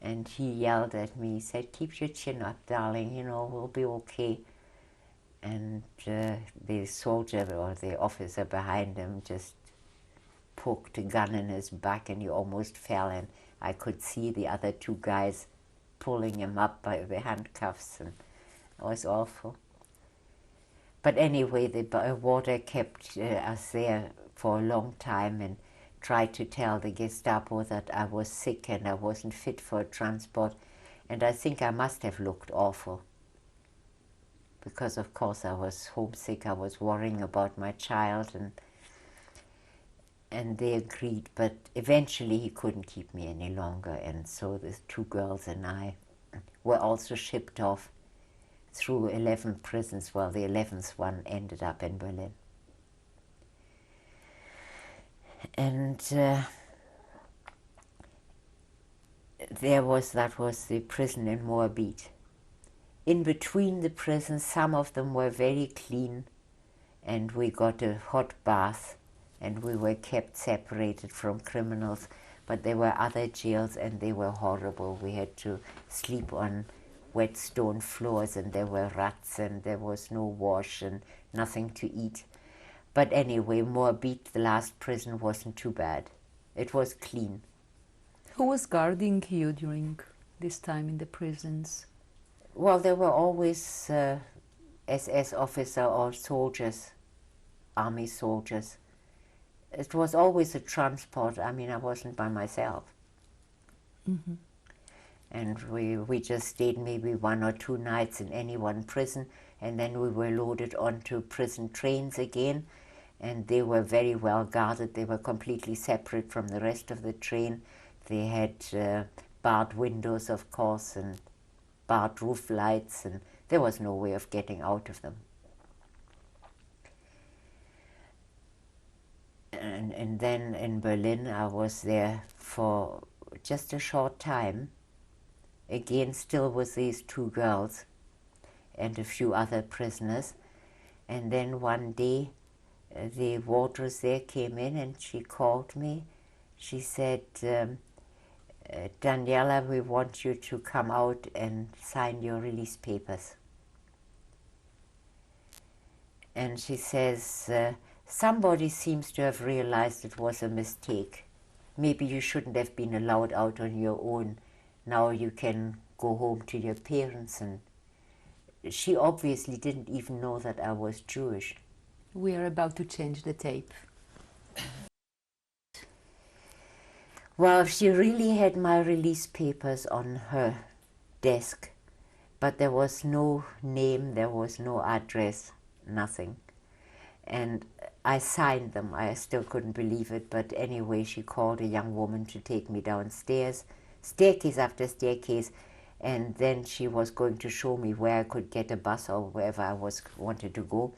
Speaker 3: And he yelled at me, he said, "Keep your chin up, darling, you know, we'll be okay." And the soldier or the officer behind him just poked a gun in his back, and he almost fell, and I could see the other 2 guys pulling him up by the handcuffs, and it was awful. But anyway, the warder kept us there for a long time and tried to tell the Gestapo that I was sick and I wasn't fit for transport, and I think I must have looked awful, because of course I was homesick, I was worrying about my child, and they agreed, but eventually he couldn't keep me any longer, and so the 2 girls and I were also shipped off through 11 prisons. Well, the 11th one ended up in Berlin. And that was the prison in Moabit. In between the prisons, some of them were very clean, and we got a hot bath, and we were kept separated from criminals. But there were other jails, and they were horrible. We had to sleep on wet stone floors, and there were rats, and there was no wash and nothing to eat. But anyway, Moabit, the last prison, wasn't too bad. It was clean.
Speaker 2: Who was guarding you during this time in the prisons?
Speaker 3: Well, there were always SS officer or soldiers, army soldiers. It was always a transport. I mean, I wasn't by myself.
Speaker 2: Mm-hmm.
Speaker 3: And we just stayed maybe 1 or 2 nights in any one prison, and then we were loaded onto prison trains again, and they were very well guarded. They were completely separate from the rest of the train. They had barred windows, of course, and barred roof lights, and there was no way of getting out of them. And then in Berlin, I was there for just a short time, again still with these 2 girls and a few other prisoners. And then one day the wardress there came in and she called me. She said, "Daniela, we want you to come out and sign your release papers." And she says, "Somebody seems to have realized it was a mistake. Maybe you shouldn't have been allowed out on your own. Now you can go home to your parents." And she obviously didn't even know that I was Jewish.
Speaker 2: We are about to change the tape.
Speaker 3: Well, she really had my release papers on her desk, but there was no name, there was no address, nothing. And I signed them. I still couldn't believe it, but anyway, she called a young woman to take me downstairs staircase after staircase, and then she was going to show me where I could get a bus or wherever I wanted to go.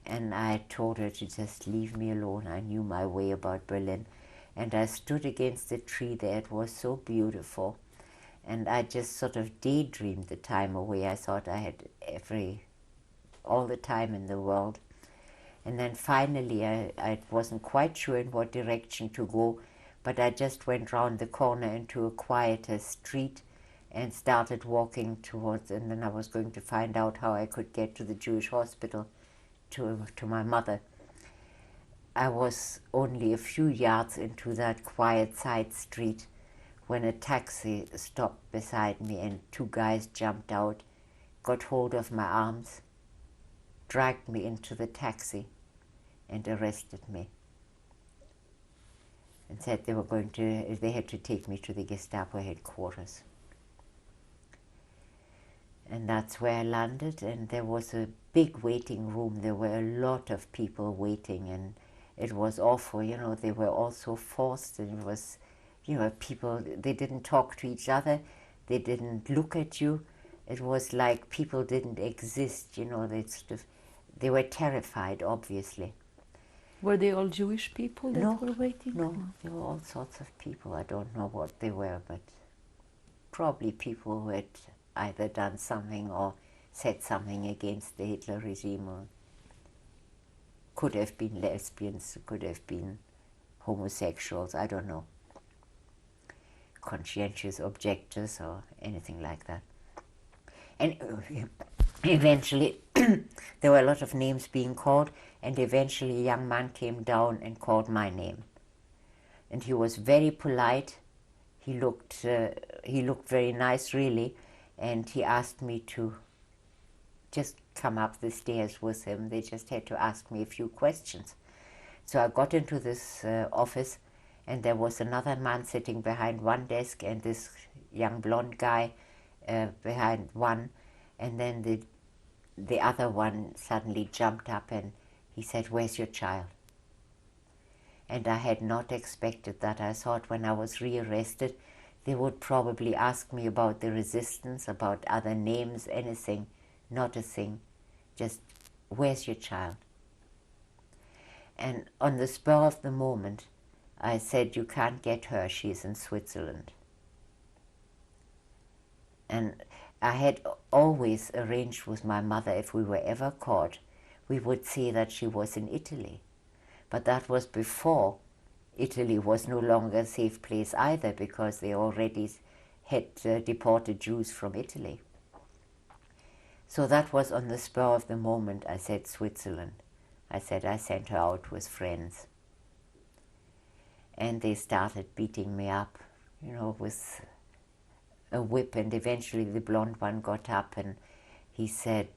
Speaker 3: And I told her to just leave me alone. I knew my way about Berlin. And I stood against the tree there. It was so beautiful. And I just sort of daydreamed the time away. I thought I had all the time in the world. And then finally, I wasn't quite sure in what direction to go, but I just went round the corner into a quieter street and started walking towards, and then I was going to find out how I could get to the Jewish hospital to my mother. I was only a few yards into that quiet side street when a taxi stopped beside me and two guys jumped out, got hold of my arms, dragged me into the taxi and arrested me and said they had to take me to the Gestapo headquarters. And that's where I landed, and there was a big waiting room. There were a lot of people waiting, and it was awful, you know. They were all so forced, and it was, you know, people, they didn't talk to each other, they didn't look at you. It was like people didn't exist, you know. They were terrified, obviously.
Speaker 2: Were they all Jewish people that were waiting?
Speaker 3: No, there were all sorts of people. I don't know what they were, but probably people who had either done something or said something against the Hitler regime, or could have been lesbians, could have been homosexuals, I don't know, conscientious objectors or anything like that. And eventually there were a lot of names being called, and eventually a young man came down and called my name. And he was very polite. He looked very nice, really, and he asked me to just come up the stairs with him. They just had to ask me a few questions. So I got into this office, and there was another man sitting behind one desk and this young blonde guy behind one, and then the other one suddenly jumped up and he said, "Where's your child?" And I had not expected that. I thought when I was rearrested, they would probably ask me about the resistance, about other names, anything. Not a thing. Just, "Where's your child?" And on the spur of the moment, I said, "You can't get her, she's in Switzerland." And I had always arranged with my mother, if we were ever caught, we would say that she was in Italy. But that was before Italy was no longer a safe place either, because they already had deported Jews from Italy. So that was on the spur of the moment. I said Switzerland. I said I sent her out with friends. And they started beating me up, you know, with a whip, and eventually the blonde one got up and he said,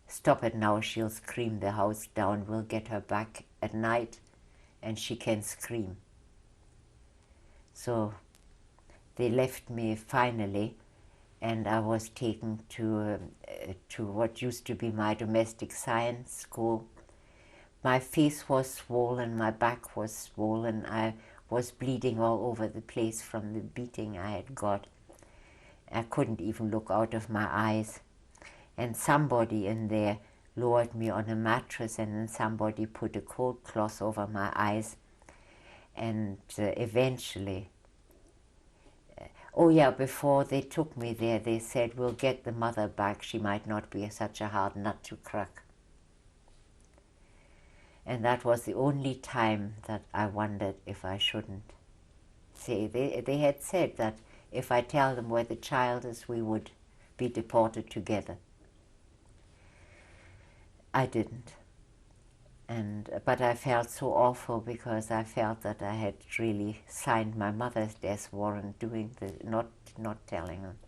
Speaker 3: "Stop it now, she'll scream the house down. We'll get her back at night and she can scream." So they left me finally, and I was taken to what used to be my domestic science school. My face was swollen, my back was swollen, I was bleeding all over the place from the beating I had got. I couldn't even look out of my eyes. And somebody in there lowered me on a mattress, and then somebody put a cold cloth over my eyes. And eventually, before they took me there, they said, "We'll get the mother back. She might not be such a hard nut to crack." And that was the only time that I wondered if I shouldn't say. They had said that if I tell them where the child is, we would be deported together. I didn't. But I felt so awful, because I felt that I had really signed my mother's death warrant not telling them.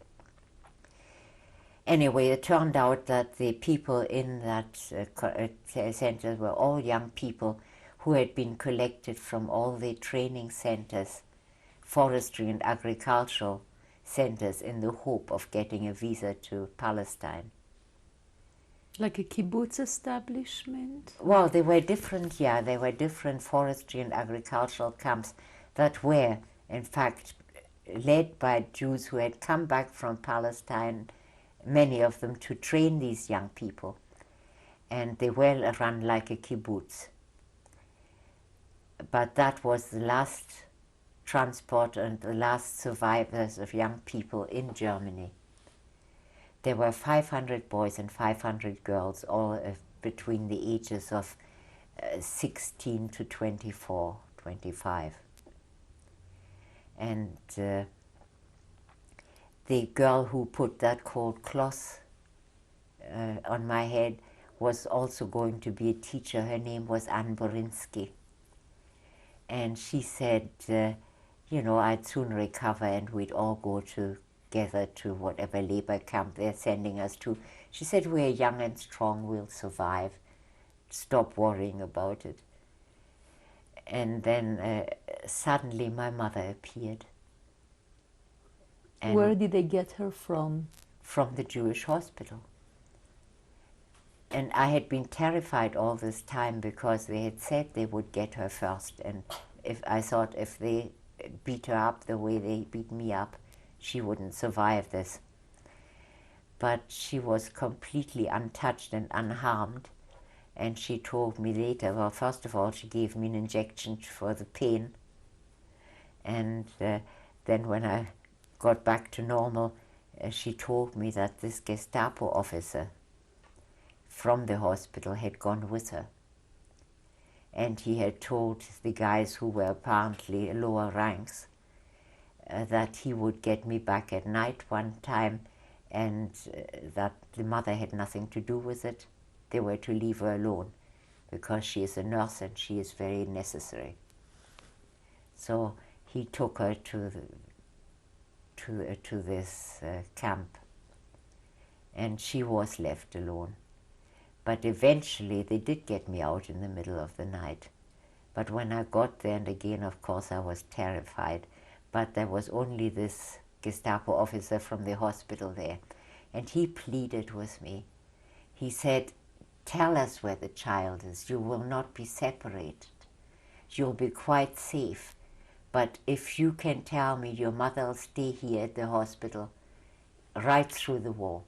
Speaker 3: Anyway, it turned out that the people in that center were all young people who had been collected from all the training centers, forestry and agricultural centers, in the hope of getting a visa to Palestine.
Speaker 2: Like a kibbutz establishment?
Speaker 3: Well, they were different forestry and agricultural camps that were, in fact, led by Jews who had come back from Palestine, many of them, to train these young people. And they were run like a kibbutz. But that was the last transport and the last survivors of young people in Germany. There were 500 boys and 500 girls, all between the ages of 16 to 24, 25. And the girl who put that cold cloth on my head was also going to be a teacher. Her name was Anne Borinsky. And she said, you know, I'd soon recover and we'd all go together to whatever labor camp they're sending us to. She said, we're young and strong, we'll survive. Stop worrying about it. And then suddenly my mother appeared. And
Speaker 2: Where did they get her from?
Speaker 3: from the Jewish hospital. And I had been terrified all this time because they had said they would get her first. And I thought if they beat her up the way they beat me up, she wouldn't survive this. But she was completely untouched and unharmed. And she told me later, well, first of all, she gave me an injection for the pain. And then when I got back to normal, she told me that this Gestapo officer from the hospital had gone with her. And he had told the guys who were apparently lower ranks that he would get me back at night one time, and that the mother had nothing to do with it. They were to leave her alone because she is a nurse and she is very necessary. So he took her to this camp, and she was left alone. But eventually they did get me out in the middle of the night. But when I got there, and again, of course, I was terrified, but there was only this Gestapo officer from the hospital there, and he pleaded with me. He said, tell us where the child is. You will not be separated. You'll be quite safe. But if you can tell me your mother will stay here at the hospital right through the war,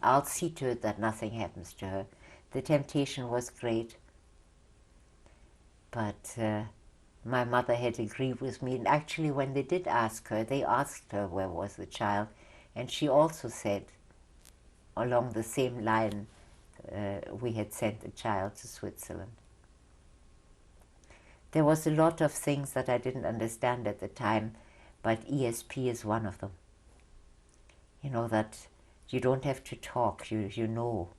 Speaker 3: I'll see to it that nothing happens to her. The temptation was great. But my mother had agreed with me. And actually, when they did ask her, they asked her where was the child. And she also said, along the same line, we had sent the child to Switzerland. There was a lot of things that I didn't understand at the time, but ESP is one of them. You know, that you don't have to talk, you know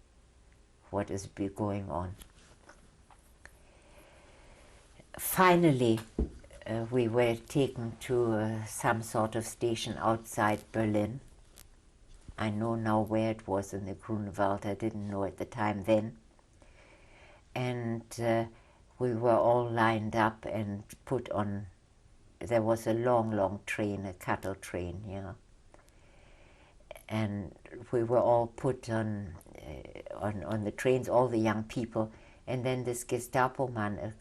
Speaker 3: what is going on. Finally, we were taken to some sort of station outside Berlin. I know now where it was, in the Grunewald. I didn't know at the time then. And we were all lined up and put on. There was a long, long train, a cattle train, you know. And we were all put on the trains, all the young people. And then this Gestapo man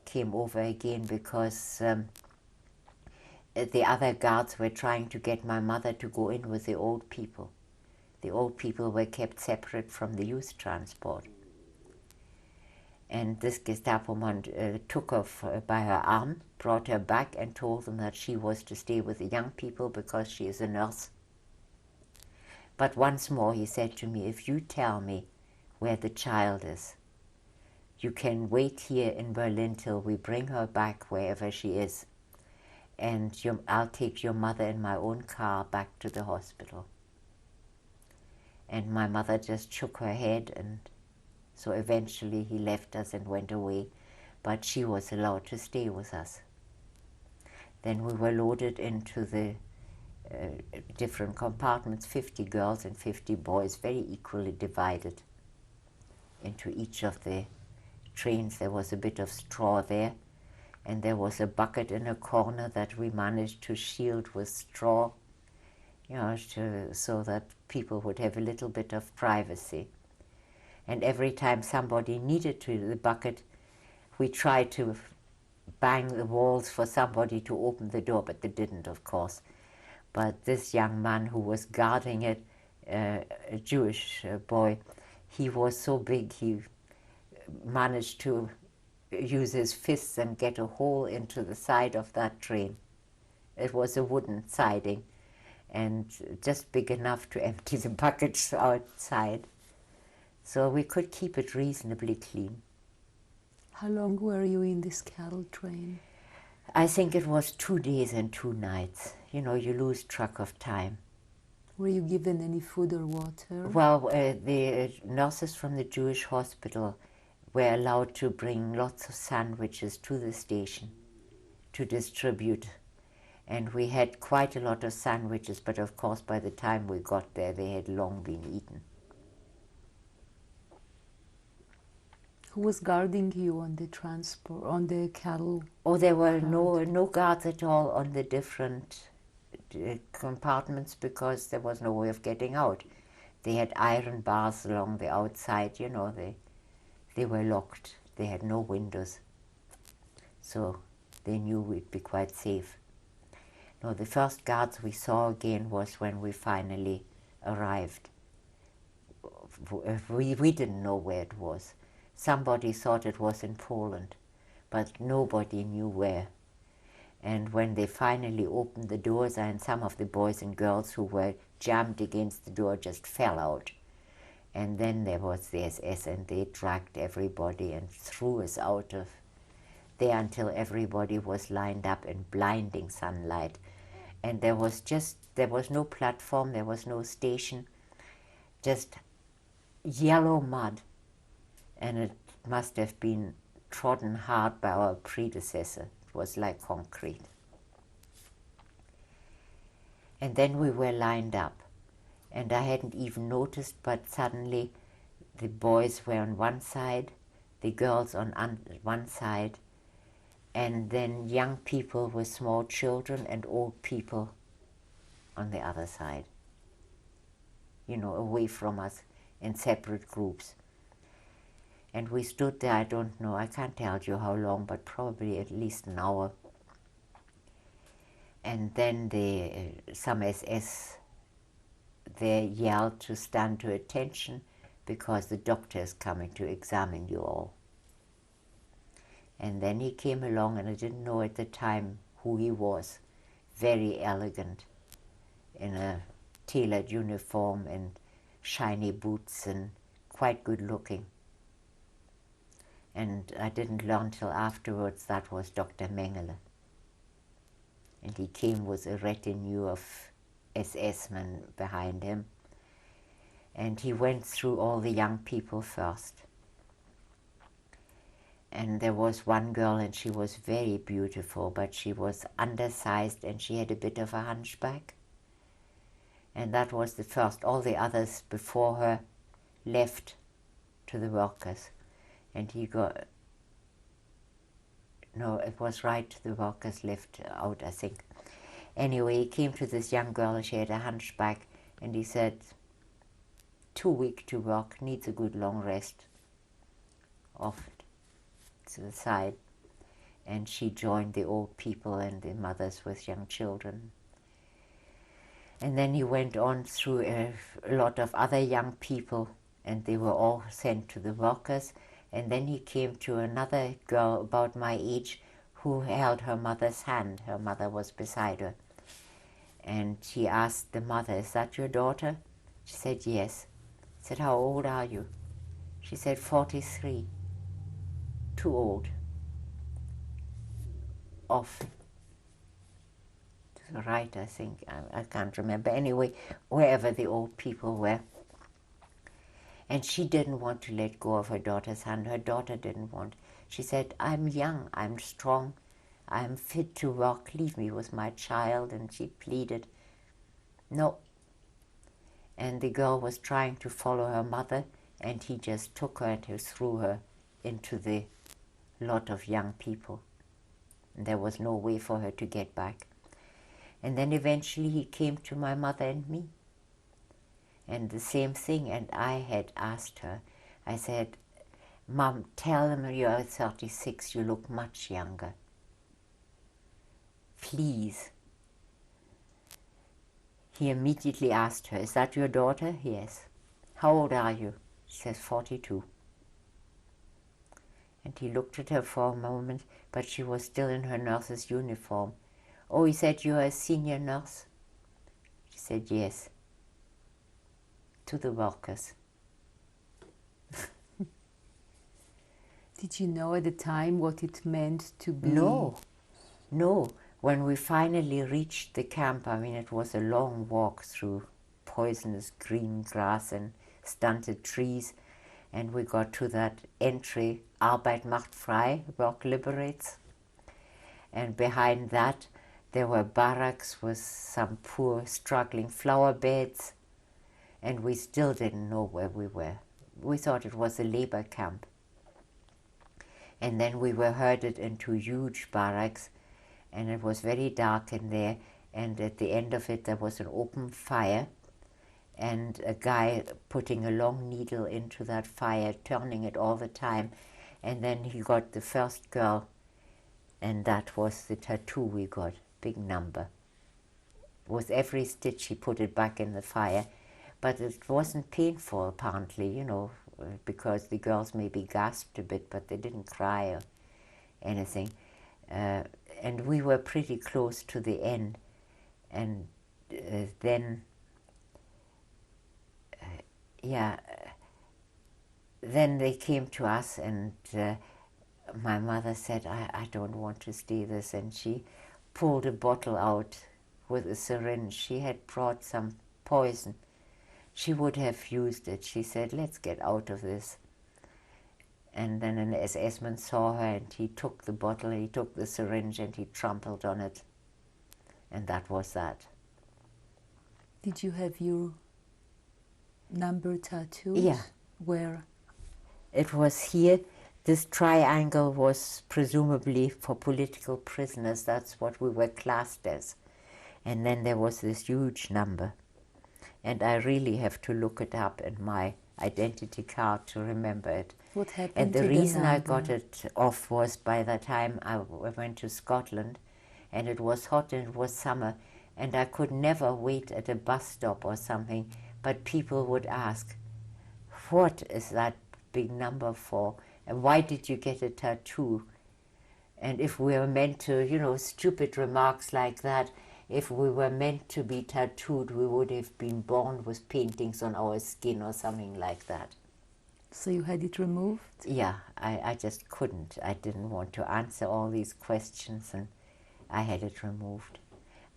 Speaker 3: came over again because the other guards were trying to get my mother to go in with the old people. The old people were kept separate from the youth transport. And this Gestapo man took her by her arm, brought her back, and told them that she was to stay with the young people because she is a nurse. But once more he said to me, if you tell me where the child is, you can wait here in Berlin till we bring her back wherever she is. And I'll take your mother in my own car back to the hospital. And my mother just shook her head, and so eventually he left us and went away. But she was allowed to stay with us. Then we were loaded into the different compartments, 50 girls and 50 boys, very equally divided into each of the trains. There was a bit of straw there, and there was a bucket in a corner that we managed to shield with straw, you know, so that people would have a little bit of privacy. And every time somebody needed the bucket, we tried to bang the walls for somebody to open the door, but they didn't, of course. But this young man who was guarding it, a Jewish boy, he was so big he managed to use his fists and get a hole into the side of that train. It was a wooden siding and just big enough to empty the buckets outside. So we could keep it reasonably clean.
Speaker 2: How long were you in this cattle train?
Speaker 3: I think it was 2 days and 2 nights. You know, you lose track of time.
Speaker 2: Were you given any food or water?
Speaker 3: Well, the nurses from the Jewish hospital were allowed to bring lots of sandwiches to the station to distribute. And we had quite a lot of sandwiches, but of course by the time we got there they had long been eaten.
Speaker 2: Who was guarding you on the transport, on the cattle?
Speaker 3: Oh, there were no guards at all on the different compartments because there was no way of getting out. They had iron bars along the outside, you know, they were locked. They had no windows. So they knew we'd be quite safe. No, the first guards we saw again was when we finally arrived. We didn't know where it was. Somebody thought it was in Poland, but nobody knew where. And when they finally opened the doors, and some of the boys and girls who were jammed against the door just fell out. And then there was the SS, and they dragged everybody and threw us out of there until everybody was lined up in blinding sunlight. And there was no platform, there was no station, just yellow mud. And it must have been trodden hard by our predecessor. It was like concrete. And then we were lined up. And I hadn't even noticed, but suddenly the boys were on one side, the girls on one side, and then young people with small children and old people on the other side. You know, away from us in separate groups. And we stood there, I don't know, I can't tell you how long, but probably at least an hour. And then some SS there yelled to stand to attention because the doctor is coming to examine you all. And then he came along, and I didn't know at the time who he was. Very elegant, in a tailored uniform and shiny boots, and quite good looking. And I didn't learn till afterwards that was Dr. Mengele. And he came with a retinue of SS men behind him. And he went through all the young people first. And there was one girl, and she was very beautiful, but she was undersized and she had a bit of a hunchback. And that was the first. All the others before her left to the workers. And he got, no, it was right, the workers left out, I think. Anyway, he came to this young girl, and she had a hunchback, and he said, too weak to work, needs a good long rest. Off to the side. And she joined the old people and the mothers with young children. And then he went on through a lot of other young people, and they were all sent to the workers. And then he came to another girl about my age who held her mother's hand. Her mother was beside her. And he asked the mother, is that your daughter? She said, yes. He said, how old are you? She said, 43. Too old. Off to the right, I think. I can't remember. Anyway, wherever the old people were. And she didn't want to let go of her daughter's hand. Her daughter didn't want. She said, I'm young, I'm strong, I'm fit to work, leave me with my child. And she pleaded, no. And the girl was trying to follow her mother, and he just took her and he threw her into the lot of young people. And there was no way for her to get back. And then eventually he came to my mother and me. And the same thing, and I had asked her, I said, Mom, tell them you're 36, you look much younger. please. He immediately asked her, "Is that your daughter?" "Yes." "How old are you?" She says, 42. And he looked at her for a moment, but she was still in her nurse's uniform. "Oh," he said, "you are a senior nurse?" She said, "Yes." To the workers.
Speaker 2: Did you know at the time what it meant to be?
Speaker 3: No, no. When we finally reached the camp, I mean, it was a long walk through poisonous green grass and stunted trees, and we got to that entry, Arbeit macht frei, work liberates. And behind that, there were barracks with some poor, struggling flower beds, and we still didn't know where we were. We thought it was a labor camp. And then we were herded into huge barracks, and it was very dark in there, and at the end of it there was an open fire, and a guy putting a long needle into that fire, turning it all the time, and then he got the first girl, and that was the tattoo we got, big number. With every stitch he put it back in the fire, but it wasn't painful apparently, you know, because the girls maybe gasped a bit, but they didn't cry or anything. And we were pretty close to the end, and then they came to us, and my mother said, I don't want to stay this, and she pulled a bottle out with a syringe. She had brought some poison. She would have used it. She said, "Let's get out of this." And then an SS-man saw her, and he took the bottle, he took the syringe, and he trampled on it. And that was that.
Speaker 2: Did you have your number tattooed?
Speaker 3: Yeah.
Speaker 2: Where?
Speaker 3: It was here. This triangle was presumably for political prisoners. That's what we were classed as. And then there was this huge number. And I really have to look it up in my identity card to remember it.
Speaker 2: What happened
Speaker 3: And the
Speaker 2: to
Speaker 3: reason I
Speaker 2: number?
Speaker 3: got it off was by the time I went to Scotland, and it was hot and it was summer, and I could never wait at a bus stop or something, but people would ask, "What is that big number for? And why did you get a tattoo?" And if we were meant to, you know, stupid remarks like that, if we were meant to be tattooed, we would have been born with paintings on our skin or something like that.
Speaker 2: So you had it removed?
Speaker 3: Yeah, I just couldn't. I didn't want to answer all these questions, and I had it removed.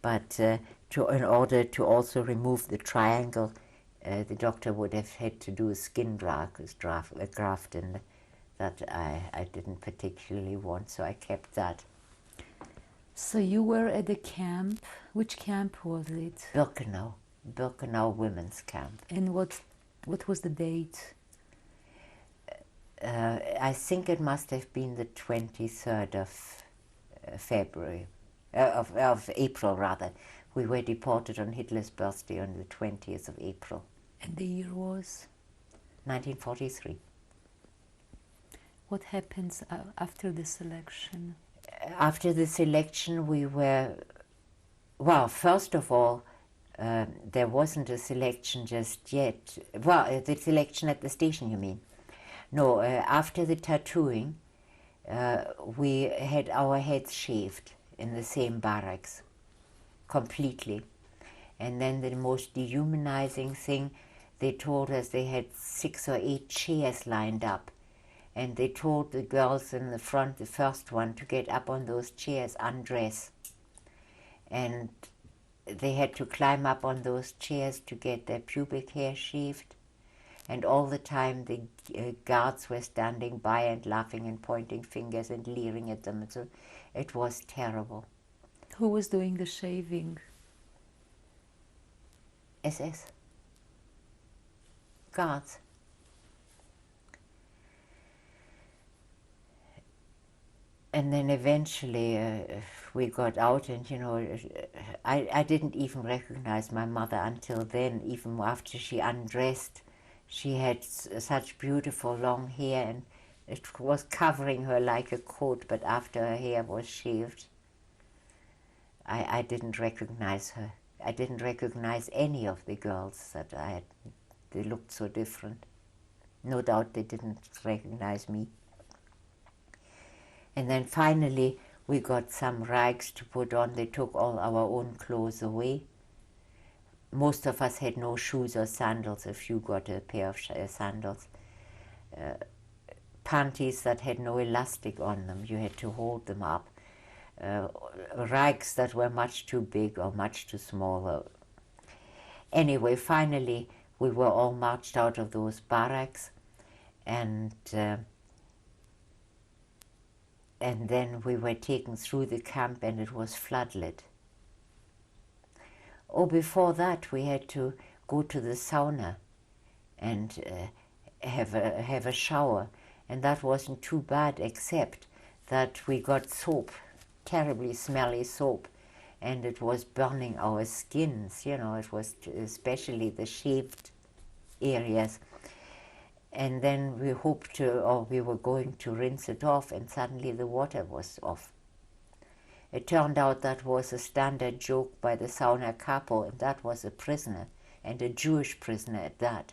Speaker 3: But in order to also remove the triangle, the doctor would have had to do a skin graft, and that I didn't particularly want, so I kept that.
Speaker 2: So you were at the camp. Which camp was it?
Speaker 3: Birkenau Women's Camp.
Speaker 2: And what was the date?
Speaker 3: I think it must have been the 23rd of February, of April rather. We were deported on Hitler's birthday on the 20th of April.
Speaker 2: And the year was?
Speaker 3: 1943.
Speaker 2: What happens after the selection?
Speaker 3: After the selection we were, well, first of all, there wasn't a selection just yet. Well, the selection at the station, you mean? No, after the tattooing, we had our heads shaved in the same barracks, completely. And then the most dehumanizing thing, they told us they had 6 or 8 chairs lined up. And they told the girls in the front, the first one, to get up on those chairs, undress. And they had to climb up on those chairs to get their pubic hair shaved. And all the time the guards were standing by and laughing and pointing fingers and leering at them. So it was terrible.
Speaker 2: Who was doing the shaving?
Speaker 3: SS. Guards. And then eventually we got out, and you know, I didn't even recognize my mother until then. Even after she undressed, she had such beautiful long hair, and it was covering her like a coat, but after her hair was shaved, I didn't recognize her. I didn't recognize any of the girls that I had. They looked so different. No doubt they didn't recognize me. And then finally we got some rags to put on. They took all our own clothes away. Most of us had no shoes or sandals. A few got a pair of sandals. Panties that had no elastic on them. You had to hold them up. Rags that were much too big or much too small. Anyway, finally we were all marched out of those barracks, and then we were taken through the camp, and it was floodlit. Oh, before that we had to go to the sauna and have a shower, and that wasn't too bad, except that we got soap, terribly smelly soap, and it was burning our skins, you know, it was especially the shaved areas. And then we hoped to, or we were going to rinse it off, and suddenly the water was off. It turned out that was a standard joke by the sauna capo, and that was a prisoner, and a Jewish prisoner at that.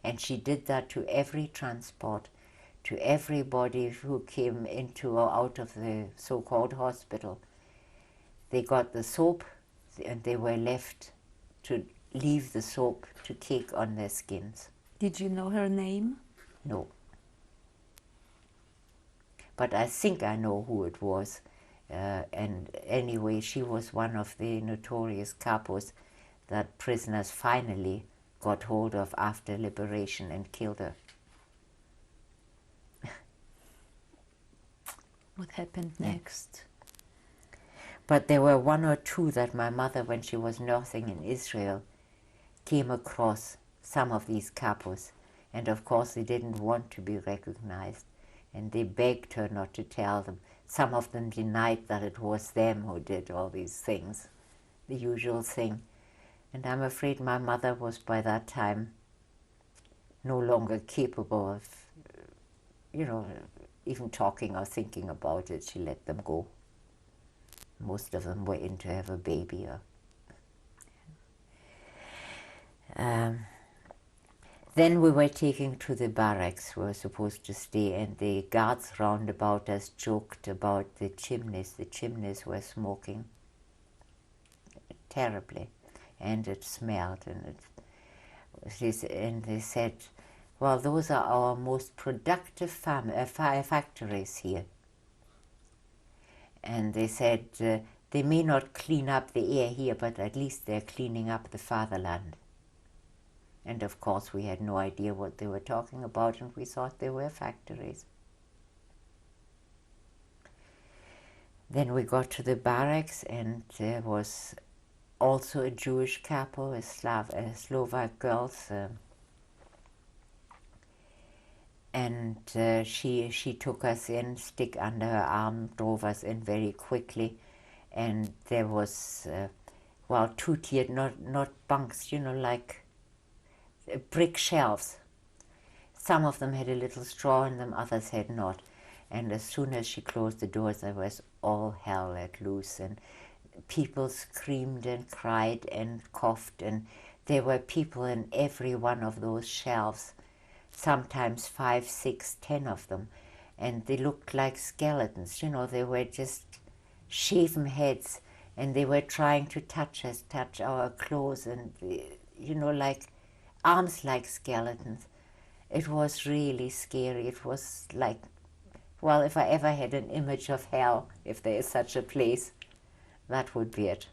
Speaker 3: And she did that to every transport, to everybody who came into or out of the so-called hospital. They got the soap, and they were left to leave the soap to cake on their skins.
Speaker 2: Did you know her name?
Speaker 3: No. But I think I know who it was. And anyway, she was one of the notorious capos that prisoners finally got hold of after liberation and killed her.
Speaker 2: What happened next?
Speaker 3: But there were one or two that my mother, when she was nursing in Israel, came across some of these capos. And of course they didn't want to be recognized. And they begged her not to tell them. Some of them denied that it was them who did all these things, the usual thing. And I'm afraid my mother was by that time no longer capable of, even talking or thinking about it. She let them go. Most of them were in to have a baby. Then we were taken to the barracks. We were supposed to stay, and the guards round about us joked about the chimneys. The chimneys were smoking terribly, and it smelled, and they said, well, those are our most productive factories here. And they said, they may not clean up the air here, but at least they're cleaning up the fatherland. And of course we had no idea what they were talking about, and we thought they were factories. Then we got to the barracks, and there was also a Jewish capo, a Slovak girl, and she took us in, stick under her arm, drove us in very quickly, and there was, two-tiered, not bunks, like brick shelves. Some of them had a little straw in them, others had not. And as soon as she closed the doors, there was all hell let loose, and people screamed and cried and coughed, and there were people in every one of those shelves, sometimes 5, 6, 10 of them, and they looked like skeletons. They were just shaven heads, and they were trying to touch us, touch our clothes, and like arms like skeletons. It was really scary. It was like, well, if I ever had an image of hell, if there is such a place, that would be it.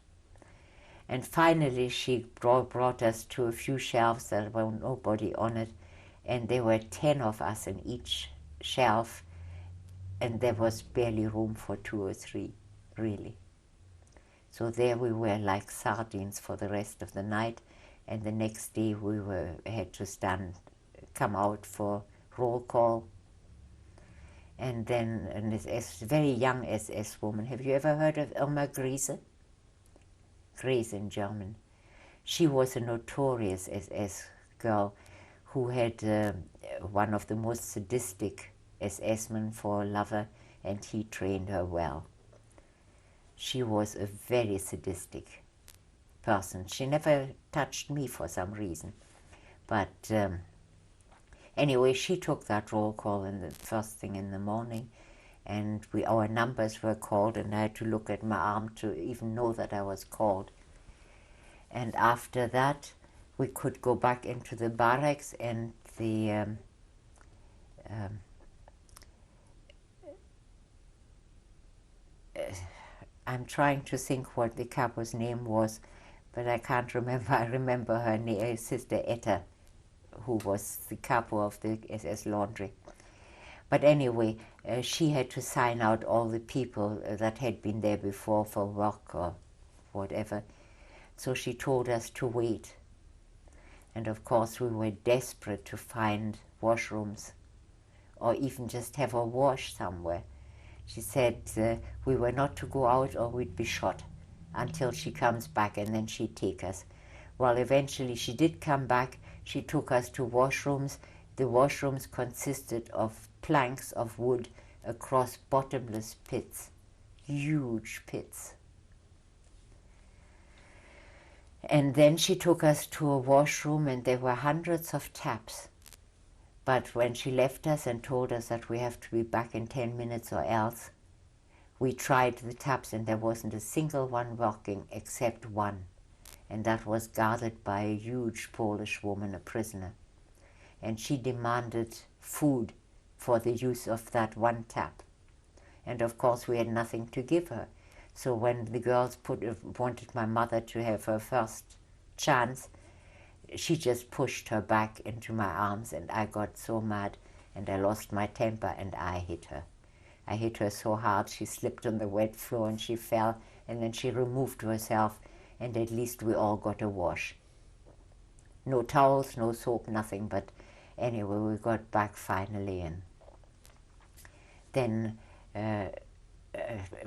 Speaker 3: And finally she brought us to a few shelves that were nobody on it, and there were 10 of us in each shelf, and there was barely room for 2 or 3, really. So there we were like sardines for the rest of the night. And the next day we had to come out for roll call. And then a very young SS woman. Have you ever heard of Irma Grese? Grese in German. She was a notorious SS girl who had one of the most sadistic SS men for a lover, and he trained her well. she was a very sadistic person. She never touched me for some reason. But anyway, she took that roll call in the first thing in the morning, and our numbers were called, and I had to look at my arm to even know that I was called. And after that, we could go back into the barracks, and the I'm trying to think what the capo's name was, but I can't remember. I remember her name, Sister Etta, who was the capo of the SS Laundry. But anyway, she had to sign out all the people that had been there before for work or whatever. So she told us to wait. And of course we were desperate to find washrooms or even just have a wash somewhere. She said we were not to go out or we'd be shot until she comes back, and then she'd take us. Well, eventually she did come back. She took us to washrooms. The washrooms consisted of planks of wood across bottomless pits, huge pits. And then she took us to a washroom, and there were hundreds of taps. But when she left us and told us that we have to be back in 10 minutes or else, we tried the taps and there wasn't a single one working except one. And that was guarded by a huge Polish woman, a prisoner. And she demanded food for the use of that one tap. And of course we had nothing to give her. So when the girls wanted my mother to have her first chance, she just pushed her back into my arms, and I got so mad and I lost my temper and I hit her. I hit her so hard she slipped on the wet floor and she fell, and then she removed herself, and at least we all got a wash. No towels, no soap, nothing, but anyway we got back finally. And then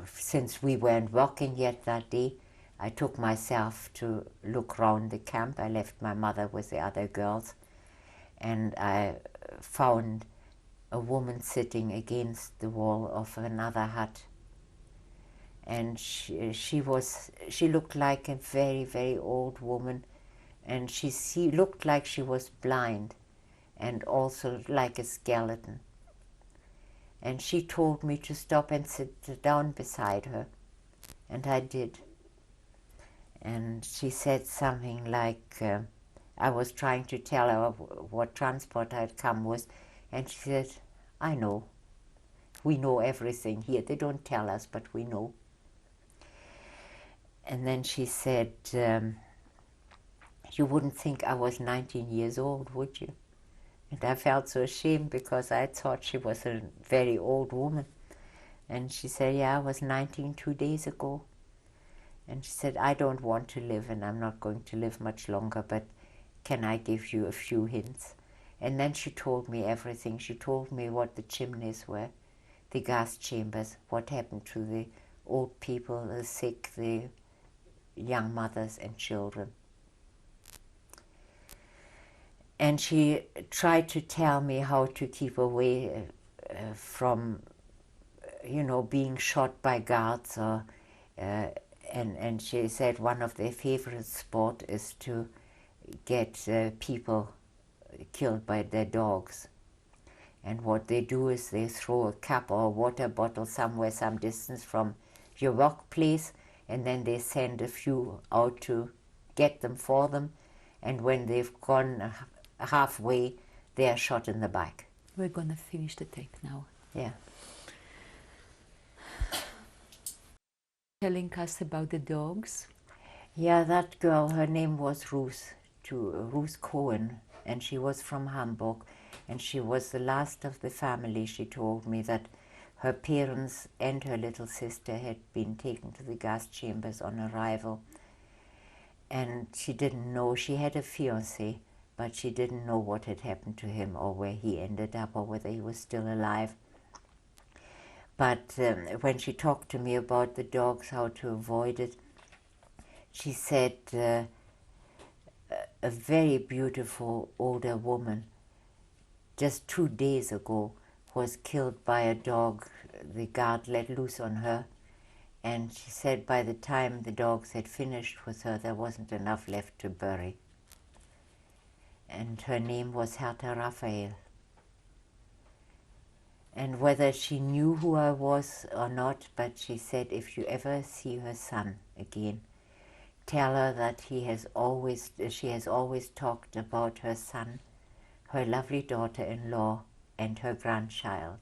Speaker 3: since we weren't working yet that day, I took myself to look round the camp. I left my mother with the other girls, and I found a woman sitting against the wall of another hut. And she looked like a very, very old woman, and she looked like she was blind and also like a skeleton. And she told me to stop and sit down beside her, and I did. And she said something like, I was trying to tell her what transport I'd come with, and she said, I know. We know everything here. They don't tell us, but we know. And then she said, you wouldn't think I was 19 years old, would you? And I felt so ashamed because I thought she was a very old woman. And she said, yeah, I was 19 2 days ago. And she said, I don't want to live, and I'm not going to live much longer, but can I give you a few hints? And then she told me everything. She told me what the chimneys were, the gas chambers, what happened to the old people, the sick, the young mothers and children. And she tried to tell me how to keep away from, being shot by guards or and she said one of their favorite sport is to get people killed by their dogs. And what they do is they throw a cup or a water bottle somewhere, some distance from your workplace, and then they send a few out to get them for them. And when they've gone halfway, they are shot in the back.
Speaker 2: We're going to finish the tape now.
Speaker 3: Yeah.
Speaker 2: Telling us about the dogs.
Speaker 3: Yeah, that girl, her name was Ruth Cohen, and she was from Hamburg, and she was the last of the family. She told me that her parents and her little sister had been taken to the gas chambers on arrival, and she didn't know. She had a fiancé, but she didn't know what had happened to him or where he ended up or whether he was still alive. But when she talked to me about the dogs, how to avoid it, she said a very beautiful older woman just 2 days ago was killed by a dog. The guard let loose on her, And she said by the time the dogs had finished with her, there wasn't enough left to bury. And her name was Herta Raphael. And whether she knew who I was or not, but she said, if you ever see her son again, tell her that she has always talked about her son, her lovely daughter-in-law, and her grandchild.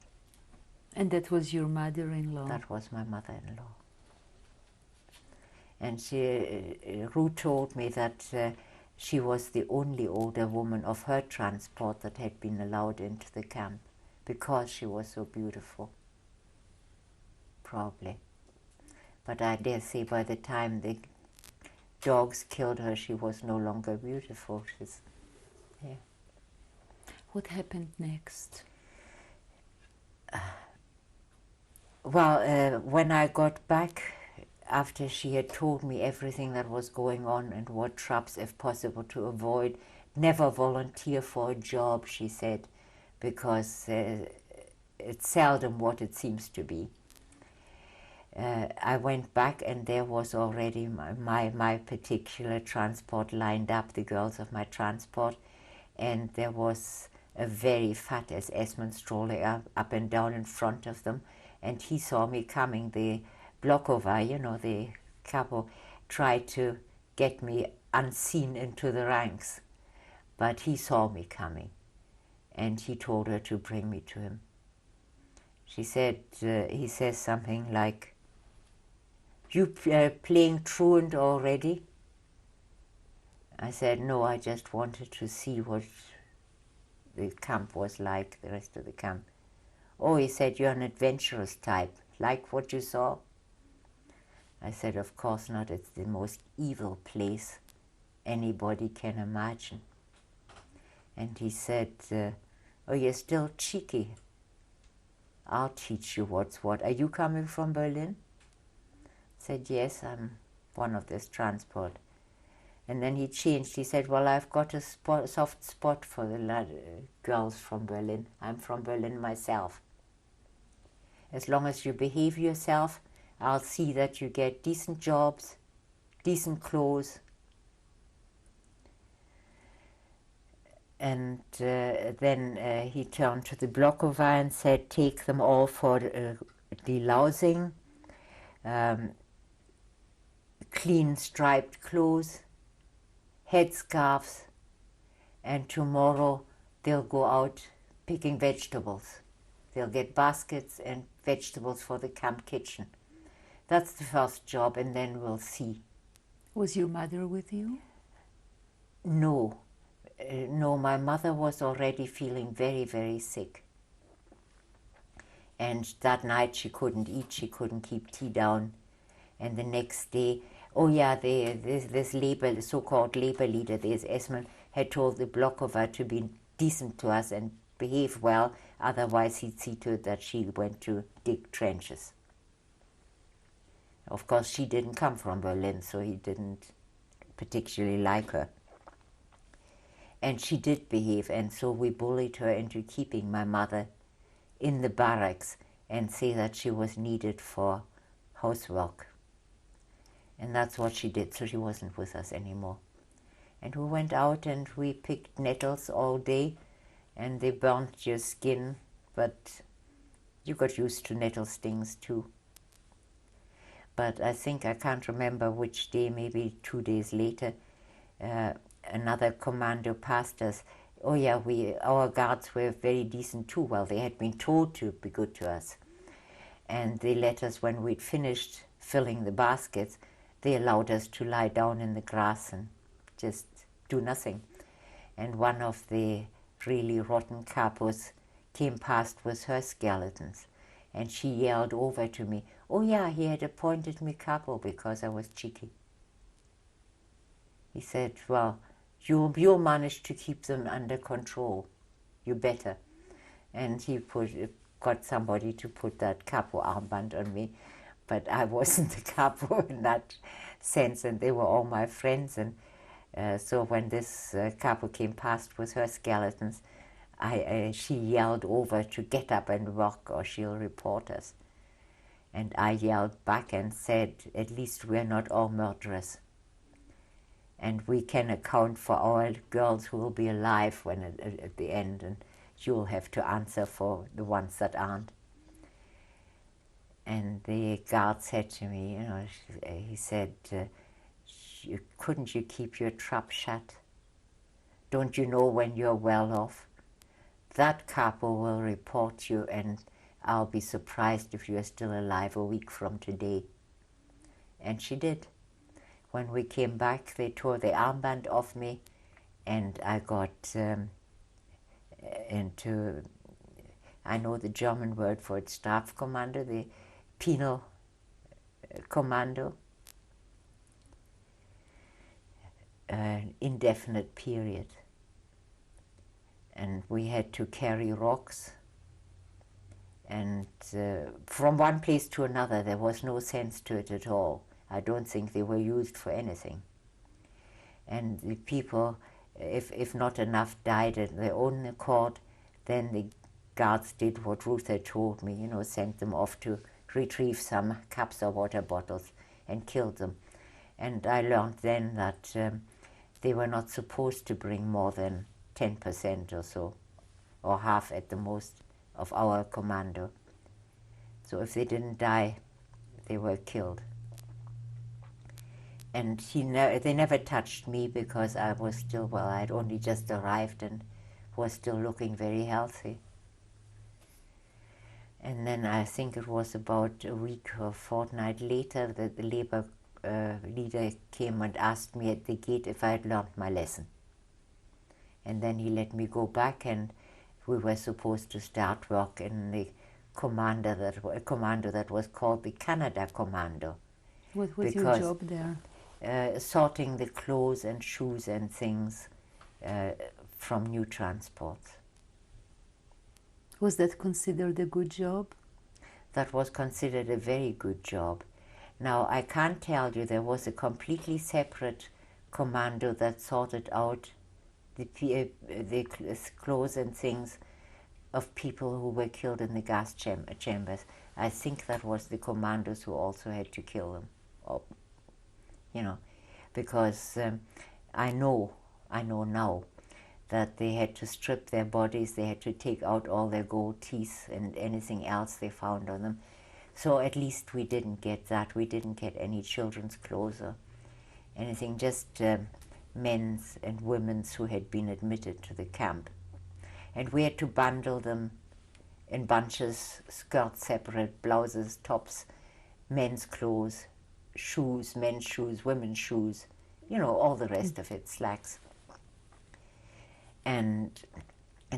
Speaker 2: And that was your mother-in-law?
Speaker 3: That was my mother-in-law. And Ruth told me that she was the only older woman of her transport that had been allowed into the camp because she was so beautiful. Probably. But I dare say by the time the dogs killed her, she was no longer beautiful. Yeah.
Speaker 2: What happened next?
Speaker 3: Well, when I got back, after she had told me everything that was going on and what traps, if possible, to avoid, never volunteer for a job, she said, because it's seldom what it seems to be. I went back and there was already my particular transport lined up, the girls of my transport, and there was a very fat SS-man strolling up and down in front of them, and he saw me coming. The Blokova, you know, the capo, tried to get me unseen into the ranks, but he saw me coming, and he told her to bring me to him. She said, he says something like, "You playing truant already?" I said, "No, I just wanted to see what the camp was like, the rest of the camp." "Oh," he said, "you're an adventurous type, like what you saw?" I said, "Of course not, it's the most evil place anybody can imagine." And he said, "Oh, you're still cheeky. I'll teach you what's what. Are you coming from Berlin?" I said, "Yes, I'm one of this transport." And then he changed. He said, "Well, I've got a soft spot for the girls from Berlin. I'm from Berlin myself. As long as you behave yourself, I'll see that you get decent jobs, decent clothes." And then he turned to the Blokova and said, "Take them all for delousing, clean striped clothes, headscarves, and tomorrow they'll go out picking vegetables. They'll get baskets and vegetables for the camp kitchen. That's the first job, and then we'll see."
Speaker 2: Was your mother with you?
Speaker 3: No. No, my mother was already feeling very, very sick. And that night she couldn't eat, she couldn't keep tea down. And the next day, oh yeah, this labor, so-called labor leader, the SS-man, had told the Blokova to be decent to us and behave well, otherwise he'd see to it that she went to dig trenches. Of course, she didn't come from Berlin, so he didn't particularly like her. And she did behave, and so we bullied her into keeping my mother in the barracks and say that she was needed for housework. And that's what she did, so she wasn't with us anymore. And we went out and we picked nettles all day, and they burnt your skin, but you got used to nettle stings too. But I think, I can't remember which day, maybe 2 days later, another commando passed us. Oh yeah, our guards were very decent too. Well, they had been told to be good to us. And they let us, when we'd finished filling the baskets, they allowed us to lie down in the grass and just do nothing. And one of the really rotten capos came past with her skeletons. And she yelled over to me, "Oh yeah, he had appointed me capo because I was cheeky." He said, "Well, you managed to keep them under control. You better." And he got somebody to put that capo armband on me, but I wasn't the capo in that sense, and they were all my friends. And so when this capo came past with her skeletons, she yelled over to get up and work or she'll report us. And I yelled back and said, at least we're not all murderers. And we can account for our girls who will be alive when at the end, and you'll have to answer for the ones that aren't. And the guard said to me, you know, he said, couldn't you keep your trap shut? Don't you know when you're well off? That capo will report you, and I'll be surprised if you're still alive a week from today. And she did. When we came back, they tore the armband off me, and I got into, I know the German word for it, Strafkommando, the penal commando, an indefinite period. And we had to carry rocks, and from one place to another. There was no sense to it at all. I don't think they were used for anything. And the people, if not enough died at their own accord, then the guards did what Ruth had told me, you know, sent them off to retrieve some cups or water bottles and killed them. And I learned then that they were not supposed to bring more than 10% or so, or half at the most, of our commando. So if they didn't die, they were killed. And they never touched me because I was still, well, I'd only just arrived and was still looking very healthy. And then I think it was about a week or fortnight later that the labor leader came and asked me at the gate if I had learned my lesson. And then he let me go back, and we were supposed to start work in the commando that was called the Canada Commando.
Speaker 2: What was your job there?
Speaker 3: Sorting the clothes and shoes and things from new transports.
Speaker 2: Was that considered a good job?
Speaker 3: That was considered a very good job. Now, I can't tell you, there was a completely separate commando that sorted out the clothes and things of people who were killed in the gas chambers. I think that was the commandos who also had to kill them, or, you know, because I know now that they had to strip their bodies, they had to take out all their gold teeth and anything else they found on them. So at least we didn't get that. We didn't get any children's clothes or anything, just men's and women's who had been admitted to the camp. And we had to bundle them in bunches, skirts separate, blouses, tops, men's clothes, shoes, men's shoes, women's shoes, you know, all the rest of it, slacks. And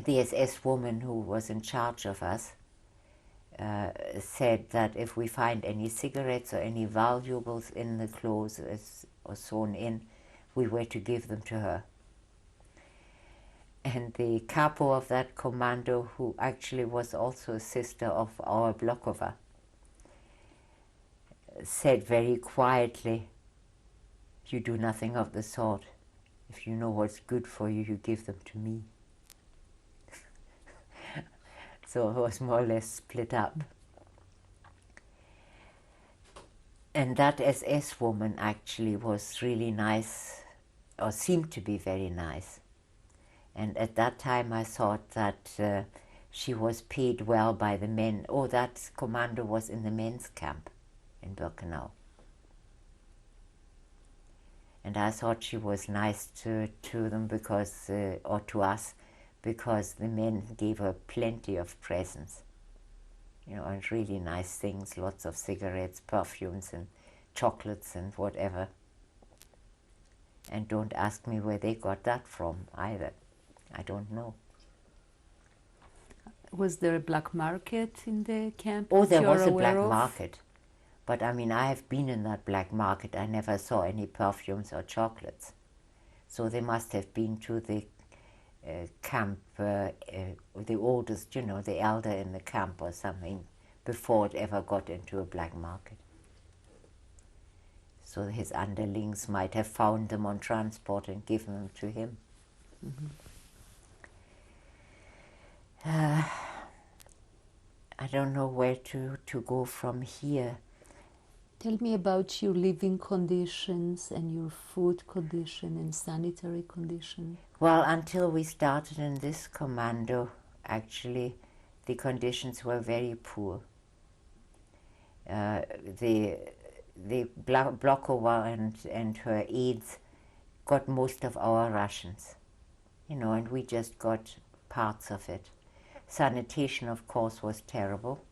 Speaker 3: the SS woman who was in charge of us said that if we find any cigarettes or any valuables in the clothes or sewn in, we were to give them to her. And the capo of that commando, who actually was also a sister of our Blokova, said very quietly, "You do nothing of the sort. If you know what's good for you, you give them to me." So it was more or less split up. And that SS woman actually was really nice, or seemed to be very nice. And at that time I thought that she was paid well by the men. Oh, that commando was in the men's camp in Birkenau. And I thought she was nice to them because, or to us, because the men gave her plenty of presents, you know, and really nice things, lots of cigarettes, perfumes and chocolates and whatever. And don't ask me where they got that from either. I don't know.
Speaker 2: Was there a black market in the camp?
Speaker 3: Oh, there was a black market. But I mean, I have been in that black market. I never saw any perfumes or chocolates. So they must have been to the camp, the oldest, you know, the elder in the camp or something, before it ever got into a black market. So his underlings might have found them on transport and given them to him. Mm-hmm. I don't know where to go from here.
Speaker 2: Tell me about your living conditions and your food condition and sanitary condition.
Speaker 3: Well, until we started in this commando, actually, the conditions were very poor. The Blokova and her aides got most of our rations, you know, and we just got parts of it. Sanitation, of course, was terrible,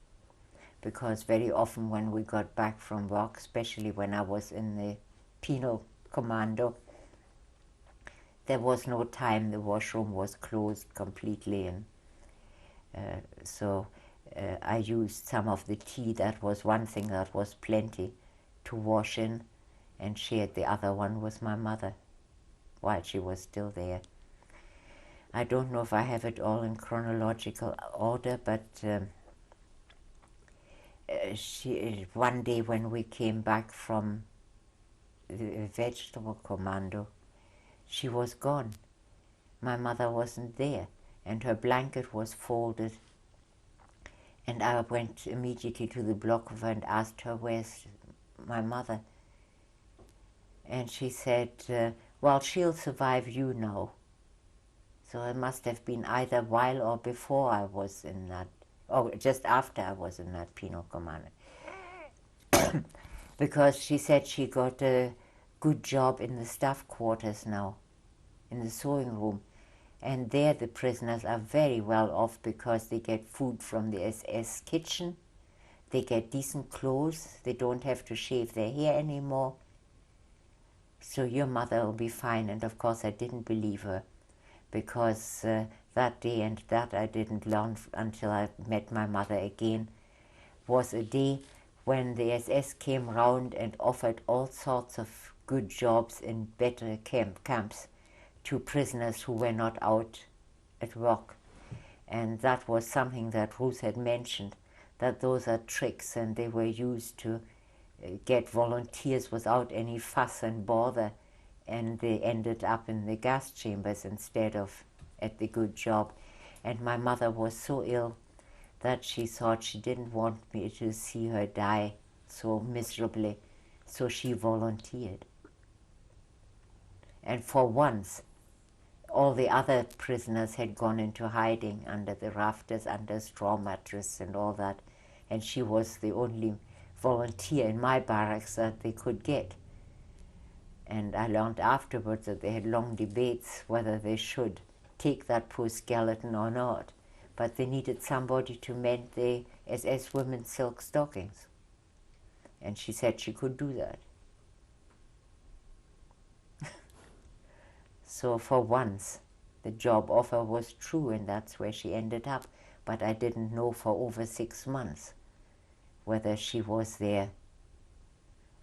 Speaker 3: because very often when we got back from work, especially when I was in the penal commando, there was no time. The washroom was closed completely, and so I used some of the tea. That was one thing that was plenty to wash in, and shared the other one with my mother while she was still there. I don't know if I have it all in chronological order, but one day when we came back from the vegetable commando, she was gone. My mother wasn't there, and her blanket was folded. And I went immediately to the Blokova and asked her, where's my mother? And she said, well, she'll survive you now. So it must have been either while or before I was in that, or just after I was in that penal commando. Because she said she got a good job in the staff quarters now, in the sewing room. And there the prisoners are very well off because they get food from the SS kitchen, they get decent clothes, they don't have to shave their hair anymore. So your mother will be fine. And of course I didn't believe her, because that day, and that I didn't learn until I met my mother again, was a day when the SS came round and offered all sorts of good jobs in better camps to prisoners who were not out at work. And that was something that Ruth had mentioned, that those are tricks, and they were used to get volunteers without any fuss and bother, and they ended up in the gas chambers instead of at the good job. And my mother was so ill that she thought she didn't want me to see her die so miserably, so she volunteered. And for once, all the other prisoners had gone into hiding under the rafters, under straw mattress and all that, and she was the only volunteer in my barracks that they could get. And I learned afterwards that they had long debates whether they should take that poor skeleton or not, but they needed somebody to mend the SS women's silk stockings, and she said she could do that. So for once the job offer was true, and that's where she ended up. But I didn't know for over 6 months whether she was there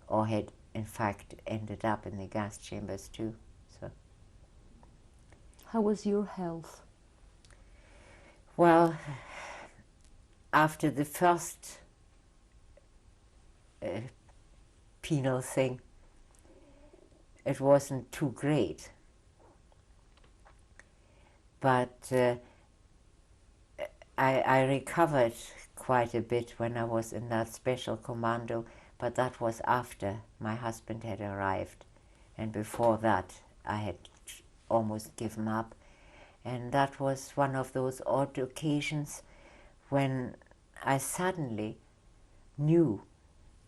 Speaker 3: or had in fact ended up in the gas chambers too. So,
Speaker 2: How was your health?
Speaker 3: well, after the first penal thing, it wasn't too great. But I recovered quite a bit when I was in that special commando, but that was after my husband had arrived. And before that, I had almost given up. And that was one of those odd occasions when I suddenly knew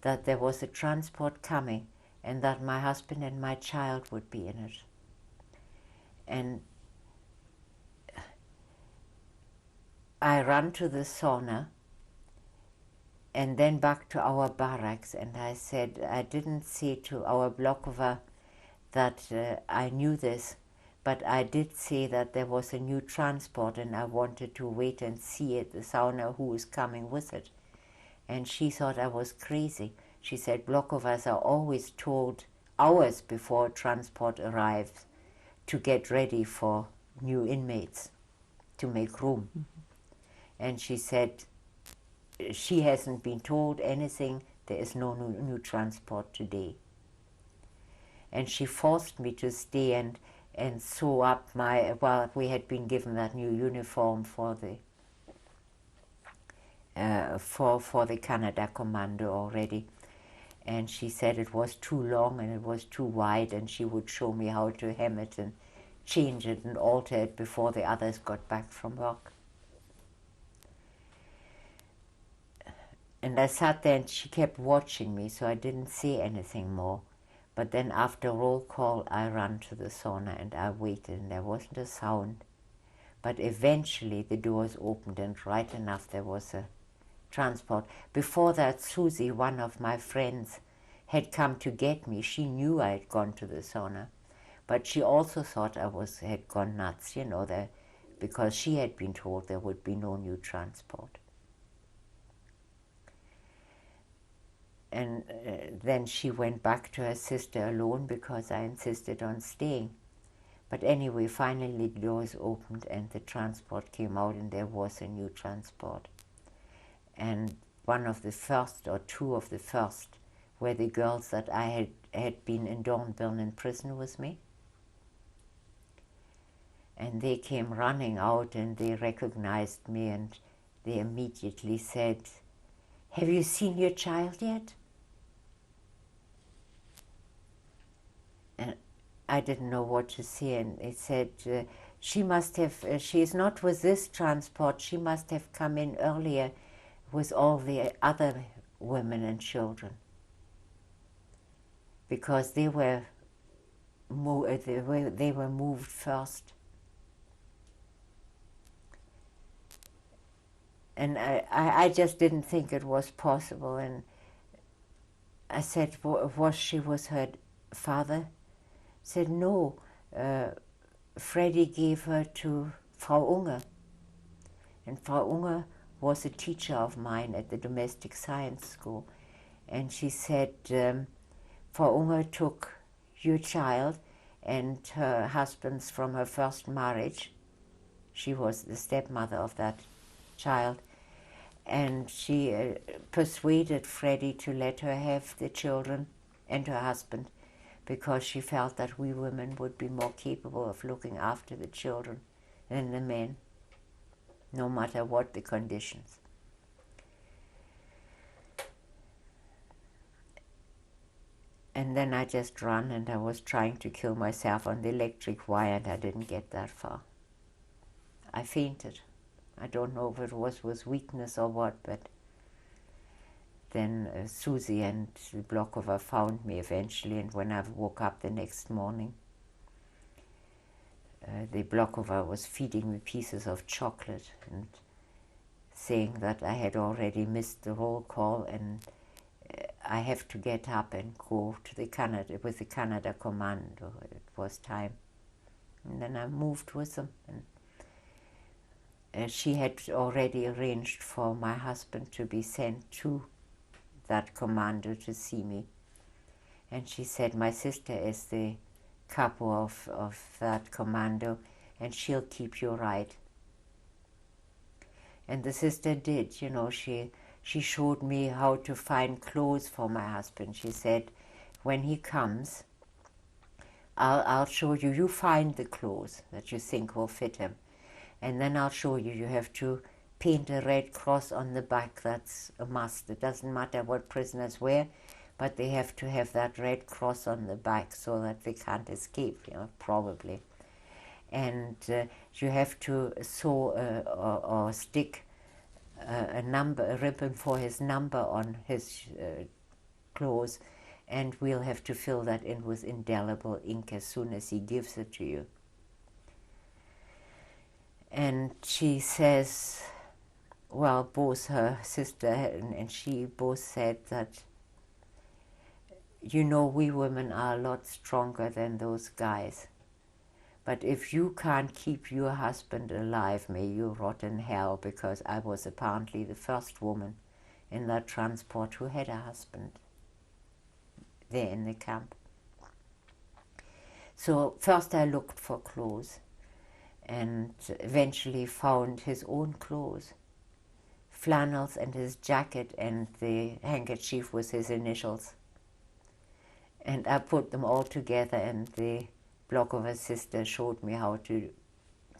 Speaker 3: that there was a transport coming and that my husband and my child would be in it. And I ran to the sauna and then back to our barracks, and I said, I didn't say to our Blokova that I knew this, but I did say that there was a new transport and I wanted to wait and see at the sauna who was coming with it. And she thought I was crazy. She said, Blokovas are always told hours before transport arrives to get ready for new inmates, to make room. Mm-hmm. And she said, she hasn't been told anything, there is no new transport today. And she forced me to stay and sew up my, well, we had been given that new uniform for the for the Canada Commando already. And she said it was too long and it was too wide, and she would show me how to hem it and change it and alter it before the others got back from work. And I sat there and she kept watching me, so I didn't say anything more. But then after roll call, I ran to the sauna and I waited, and there wasn't a sound. But eventually the doors opened, and right enough there was a transport. Before that, Susie, one of my friends, had come to get me. She knew I had gone to the sauna, but she also thought I had gone nuts, because she had been told there would be no new transport. And then she went back to her sister alone because I insisted on staying. But anyway, finally the doors opened and the transport came out, and there was a new transport. And one of the first, or two of the first, were the girls that I had been in Dornbirn in prison with me. And they came running out and they recognized me, and they immediately said, "Have you seen your child yet?" And I didn't know what to say, and they said, she is not with this transport, she must have come in earlier with all the other women and children, because they were moved first. And I just didn't think it was possible, and I said, was she with her father? Said, no, Freddie gave her to Frau Unger. And Frau Unger was a teacher of mine at the domestic science school. And she said, Frau Unger took your child and her husband's from her first marriage. She was the stepmother of that child. And she persuaded Freddie to let her have the children and her husband, because she felt that we women would be more capable of looking after the children than the men, no matter what the conditions. And then I just ran, and I was trying to kill myself on the electric wire, and I didn't get that far. I fainted. I don't know if it was weakness or what, but then Susie and Blokova found me eventually, and when I woke up the next morning, the Blokova was feeding me pieces of chocolate and saying that I had already missed the roll call, and I have to get up and go to the Canada Commando. It was time. And then I moved with them. And she had already arranged for my husband to be sent to that commando to see me. And she said, my sister is the capo of that commando, and she'll keep you right. And the sister did, she showed me how to find clothes for my husband. She said, when he comes, I'll show you, you find the clothes that you think will fit him. And then I'll show you, you have to paint a red cross on the back. That's a must. It doesn't matter what prisoners wear, but they have to have that red cross on the back so that they can't escape, probably. And you have to sew or stick a ribbon for his number on his clothes, and we'll have to fill that in with indelible ink as soon as he gives it to you. And she says, well, both her sister and she both said that, we women are a lot stronger than those guys. But if you can't keep your husband alive, may you rot in hell, because I was apparently the first woman in that transport who had a husband there in the camp. So first I looked for clothes, and eventually found his own clothes, flannels and his jacket and the handkerchief with his initials. And I put them all together, and the Blokova sister showed me how to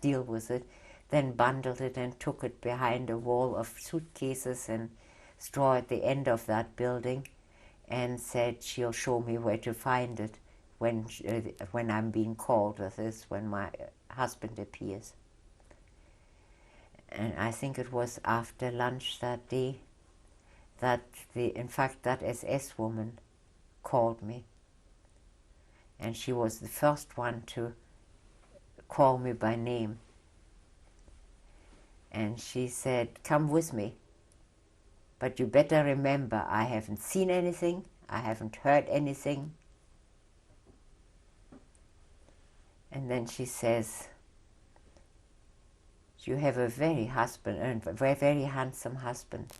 Speaker 3: deal with it. then bundled it and took it behind a wall of suitcases and straw at the end of that building, and said she'll show me where to find it when I'm being called, that is, when my husband appears. And I think it was after lunch that day that in fact that SS woman called me, and she was the first one to call me by name. And she said, "Come with me, but you better remember, I haven't seen anything, I haven't heard anything." And then she says, "You have a very handsome husband.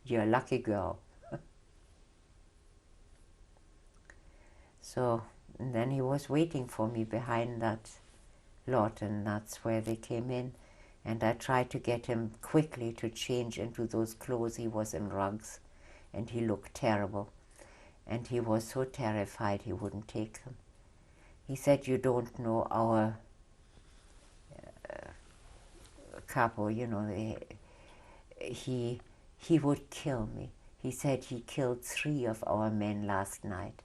Speaker 3: You're a lucky girl." So, and then he was waiting for me behind that lot, and that's where they came in. And I tried to get him quickly to change into those clothes. He was in rugs, and he looked terrible. And he was so terrified he wouldn't take them. He said, "You don't know our capo, you know, he would kill me." He said he killed 3 of our men last night.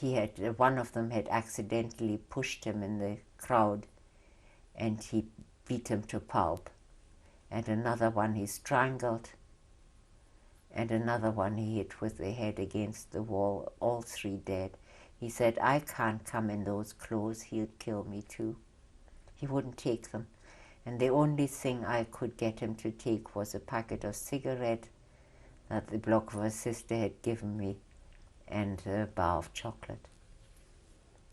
Speaker 3: One of them had accidentally pushed him in the crowd, and he beat him to pulp. And another one he strangled, and another one he hit with the head against the wall, all 3 dead. He said, "I can't come in those clothes, he'd kill me too." He wouldn't take them. And the only thing I could get him to take was a packet of cigarette that the Blokover sister had given me, and a bar of chocolate.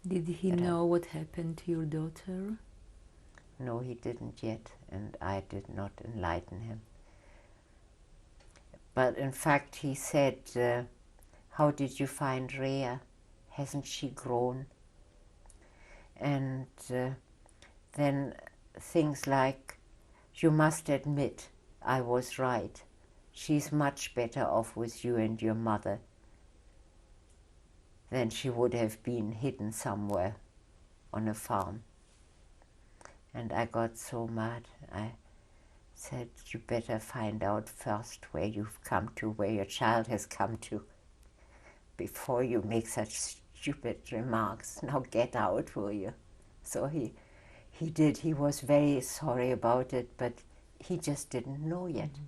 Speaker 2: Did he know what happened to your daughter?
Speaker 3: No, he didn't yet, and I did not enlighten him. But in fact, he said, "How did you find Rhea? Hasn't she grown?" And then things like, "You must admit I was right. She's much better off with you and your mother than she would have been hidden somewhere on a farm." And I got so mad. I said, "You better find out first where you've come to, where your child has come to, before you make such stupid remarks. Now get out, will you?" So he did. He was very sorry about it, but he just didn't know yet. Mm-hmm.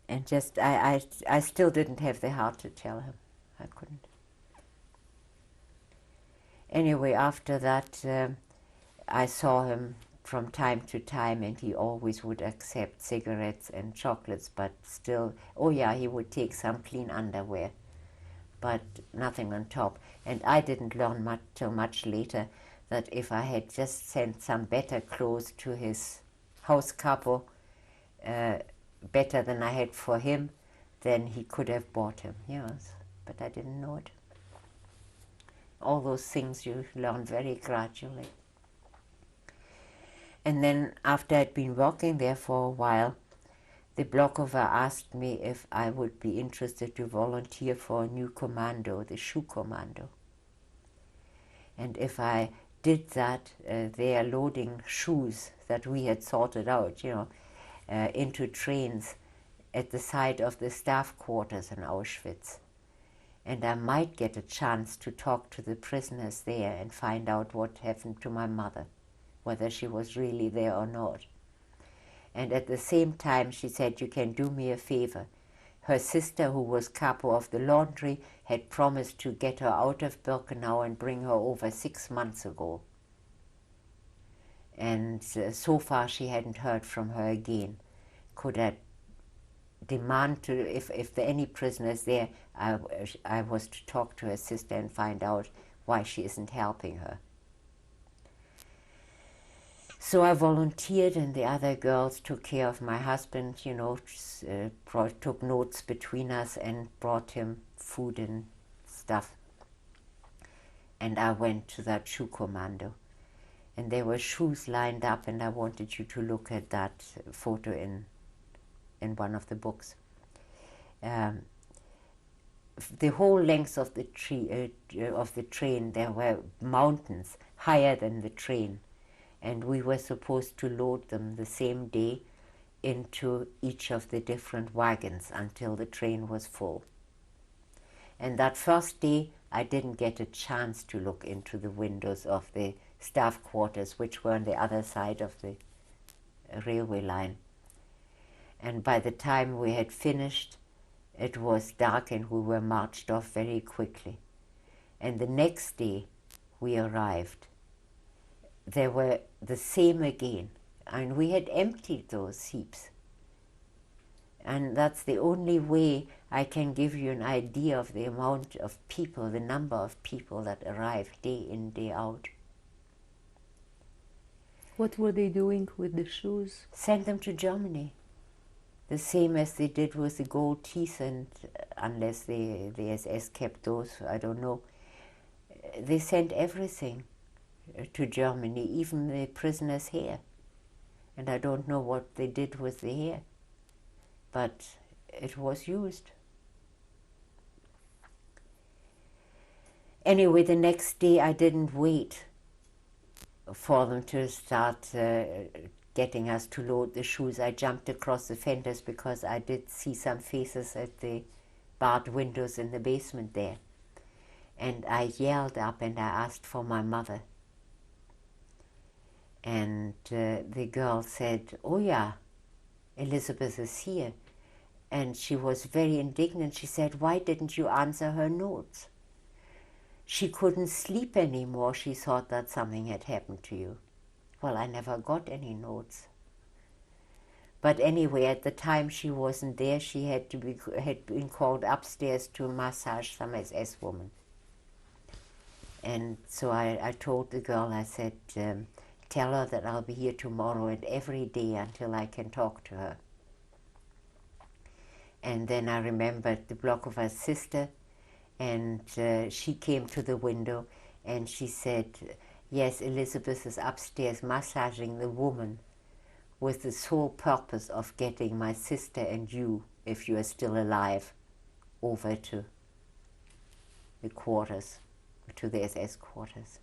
Speaker 3: And just, I still didn't have the heart to tell him. I couldn't. Anyway, after that, I saw him from time to time, and he always would accept cigarettes and chocolates, but still, oh yeah, he would take some clean underwear, but nothing on top. And I didn't learn till much later that if I had just sent some better clothes to his house capo, better than I had for him, then he could have bought him, yes, but I didn't know it. All those things you learn very gradually. And then after I'd been working there for a while, the Blokover asked me if I would be interested to volunteer for a new commando, the Shoe Commando. And if I did that, they are loading shoes that we had sorted out, you know, into trains at the side of the staff quarters in Auschwitz. And I might get a chance to talk to the prisoners there and find out what happened to my mother, whether she was really there or not. And at the same time, she said, "You can do me a favor." Her sister, who was capo of the laundry, had promised to get her out of Birkenau and bring her over 6 months ago. And so far she hadn't heard from her again. Could I demand to, if there are any prisoners there, I was to talk to her sister and find out why she isn't helping her. So I volunteered, and the other girls took care of my husband, you know, took notes between us and brought him food and stuff. And I went to that shoe commando. And there were shoes lined up, and I wanted you to look at that photo in one of the books. the whole length of the train, there were mountains higher than the train, and we were supposed to load them the same day into each of the different wagons until the train was full. And that first day, I didn't get a chance to look into the windows of the staff quarters, which were on the other side of the railway line. And by the time we had finished, it was dark and we were marched off very quickly. And the next day we arrived. They were the same again, and we had emptied those heaps. And that's the only way I can give you an idea of the amount of people, the number of people that arrived day in, day out.
Speaker 2: What were they doing with the shoes?
Speaker 3: Sent them to Germany. The same as they did with the gold teeth, and unless the SS kept those, I don't know. They sent everything to Germany, even the prisoners' hair. And I don't know what they did with the hair, but it was used. Anyway, the next day I didn't wait for them to start getting us to load the shoes. I jumped across the fenders because I did see some faces at the barred windows in the basement there. And I yelled up and I asked for my mother. And the girl said, "Oh yeah, Elizabeth is here." And she was very indignant. She said, "Why didn't you answer her notes?" She couldn't sleep anymore. She thought that something had happened to you. Well, I never got any notes. But anyway, at the time she wasn't there. She had been called upstairs to massage some SS woman. And so I told the girl, I said, "Tell her that I'll be here tomorrow and every day until I can talk to her." And then I remembered the Blokova's sister, and she came to the window and she said, "Yes, Elizabeth is upstairs massaging the woman with the sole purpose of getting my sister and you, if you are still alive, over to the quarters, to the SS quarters."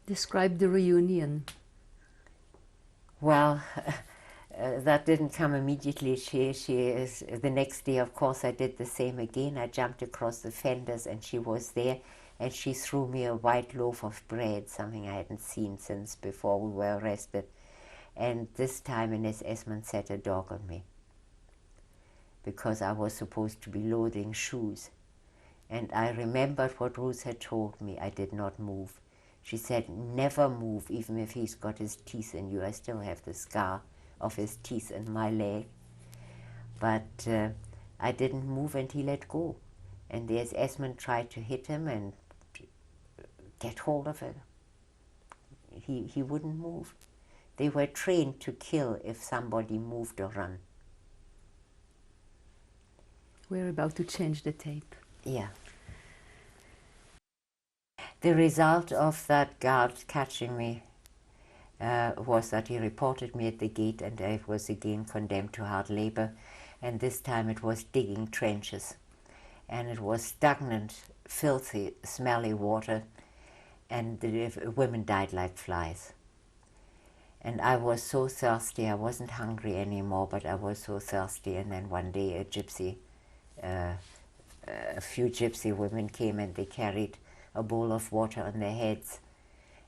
Speaker 2: Describe the reunion.
Speaker 3: Well, that didn't come immediately. She is, the next day, of course, I did the same again. I jumped across the fenders and she was there, and she threw me a white loaf of bread, something I hadn't seen since before we were arrested. And this time an SS-man set a dog on me because I was supposed to be loading shoes. And I remembered what Ruth had told me. I did not move. She said, "Never move, even if he's got his teeth in you." I still have the scar of his teeth in my leg. But I didn't move and he let go. And the SS-man tried to hit him and get hold of him. He wouldn't move. They were trained to kill if somebody moved or run.
Speaker 2: We're about to change the tape.
Speaker 3: Yeah. The result of that guard catching me was that he reported me at the gate, and I was again condemned to hard labor. And this time it was digging trenches. And it was stagnant, filthy, smelly water. And the women died like flies. And I was so thirsty. I wasn't hungry anymore, but I was so thirsty. And then one day a few gypsy women came and they carried a bowl of water on their heads.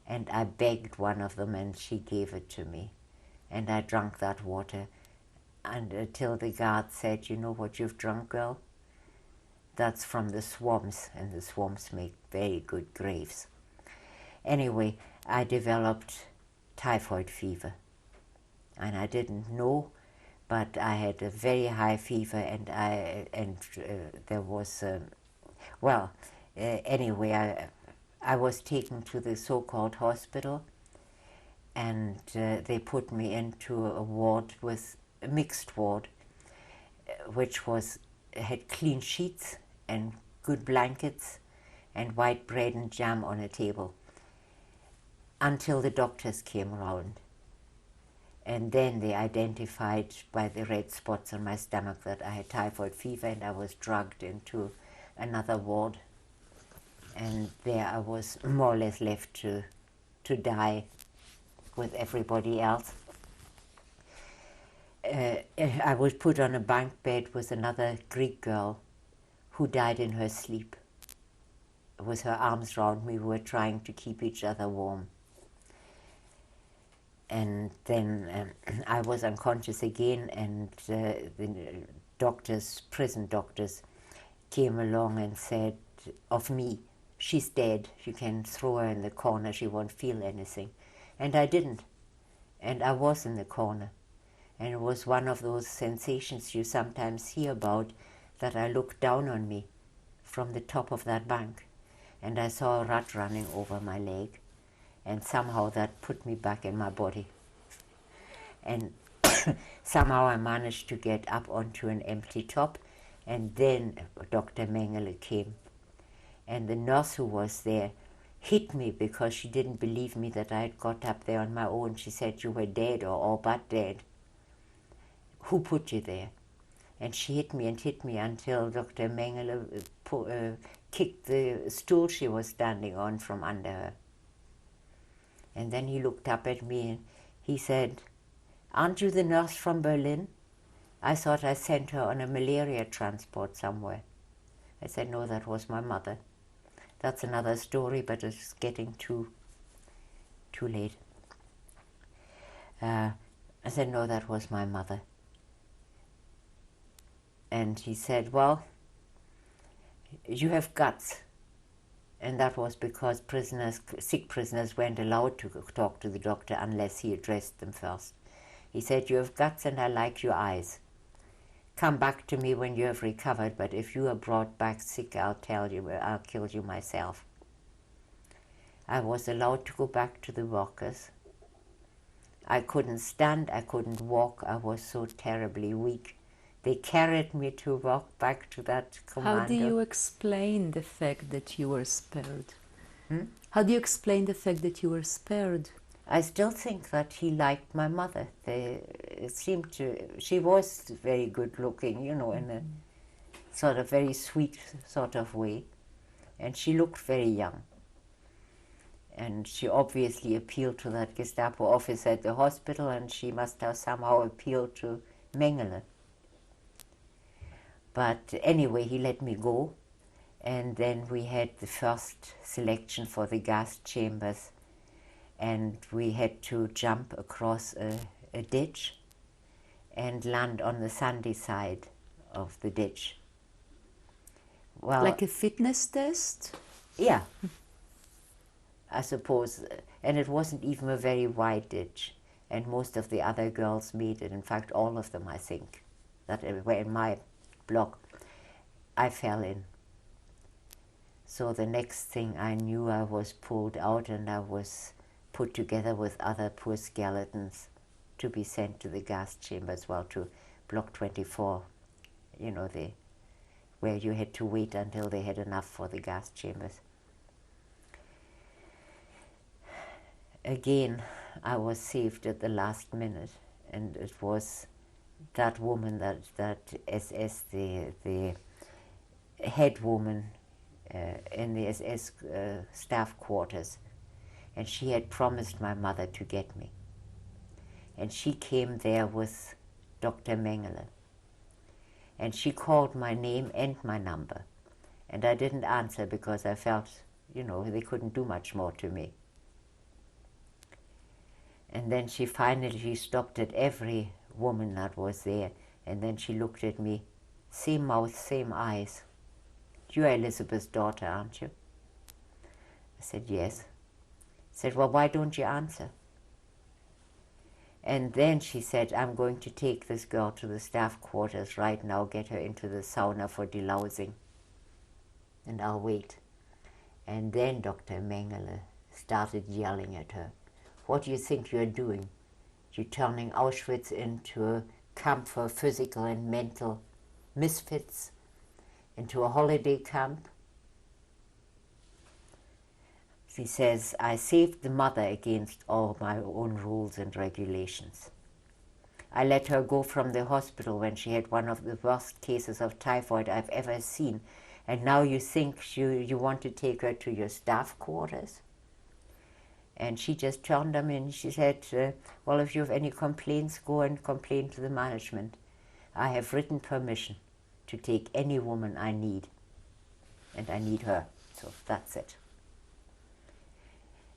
Speaker 3: And I begged one of them and she gave it to me. And I drank that water. And until the guard said, "You know what you've drunk, girl? That's from the swamps, and the swamps make very good graves." Anyway, I developed typhoid fever. And I didn't know, but I had a very high fever, and there was, anyway, I was taken to the so-called hospital, and they put me into a ward with a mixed ward, which had clean sheets and good blankets and white bread and jam on a table until the doctors came around. And then they identified by the red spots on my stomach that I had typhoid fever, and I was drugged into another ward. And there I was more or less left to die with everybody else. I was put on a bunk bed with another Greek girl who died in her sleep. With her arms round me, we were trying to keep each other warm. And then I was unconscious again, and the doctors, prison doctors, came along and said of me, "She's dead, you can throw her in the corner, she won't feel anything." And I didn't. And I was in the corner. And it was one of those sensations you sometimes hear about, that I looked down on me from the top of that bunk, and I saw a rat running over my leg, and somehow that put me back in my body. And somehow I managed to get up onto an empty top, and then Dr. Mengele came. And the nurse who was there hit me because she didn't believe me that I had got up there on my own. She said, "You were dead, or all but dead. Who put you there?" And she hit me and hit me until Dr. Mengele kicked the stool she was standing on from under her. And then he looked up at me and he said, "Aren't you the nurse from Berlin? I thought I sent her on a malaria transport somewhere." I said, "No, that was my mother." That's another story, but it's getting too late. I said, "No, that was my mother." And he said, "Well, you have guts." And that was because sick prisoners weren't allowed to talk to the doctor unless he addressed them first. He said, "You have guts and I like your eyes. Come back to me when you have recovered, but if you are brought back sick, I'll kill you myself." I was allowed to go back to the workers. I couldn't stand, I couldn't walk, I was so terribly weak. They carried me to walk back to that commando.
Speaker 2: How do you explain the fact that you were spared?
Speaker 3: Hmm?
Speaker 2: How do you explain the fact that you were spared?
Speaker 3: I still think that he liked my mother. She was very good looking, in a sort of very sweet sort of way. And she looked very young. And she obviously appealed to that Gestapo officer at the hospital, and she must have somehow appealed to Mengele. But anyway, he let me go. And then we had the first selection for the gas chambers. And we had to jump across a ditch and land on the sandy side of the ditch. Well,
Speaker 2: Like a fitness test?
Speaker 3: yeah, I suppose. And it wasn't even a very wide ditch. And most of the other girls made it. In fact, all of them, I think, that were in my block. I fell in. So the next thing I knew, I was pulled out and I was put together with other poor skeletons to be sent to the gas chambers, well, to Block 24, where you had to wait until they had enough for the gas chambers. Again, I was saved at the last minute, and it was that woman, that SS, the head woman in the SS staff quarters, and she had promised my mother to get me. And she came there with Dr. Mengele. And she called my name and my number. And I didn't answer because I felt, they couldn't do much more to me. And then she finally stopped at every woman that was there. And then she looked at me, same mouth, same eyes. "You are Elizabeth's daughter, aren't you?" I said, "Yes." Said, "Well, why don't you answer?" And then she said, "I'm going to take this girl to the staff quarters right now, get her into the sauna for delousing, and I'll wait." And then Dr. Mengele started yelling at her, "What do you think you're doing? You're turning Auschwitz into a camp for physical and mental misfits, into a holiday camp?" She says, "I saved the mother against all my own rules and regulations." I let her go from the hospital when she had one of the worst cases of typhoid I've ever seen. And now you think you want to take her to your staff quarters? And she just turned them in. She said, well, if you have any complaints, go and complain to the management. I have written permission to take any woman I need. And I need her. So that's it.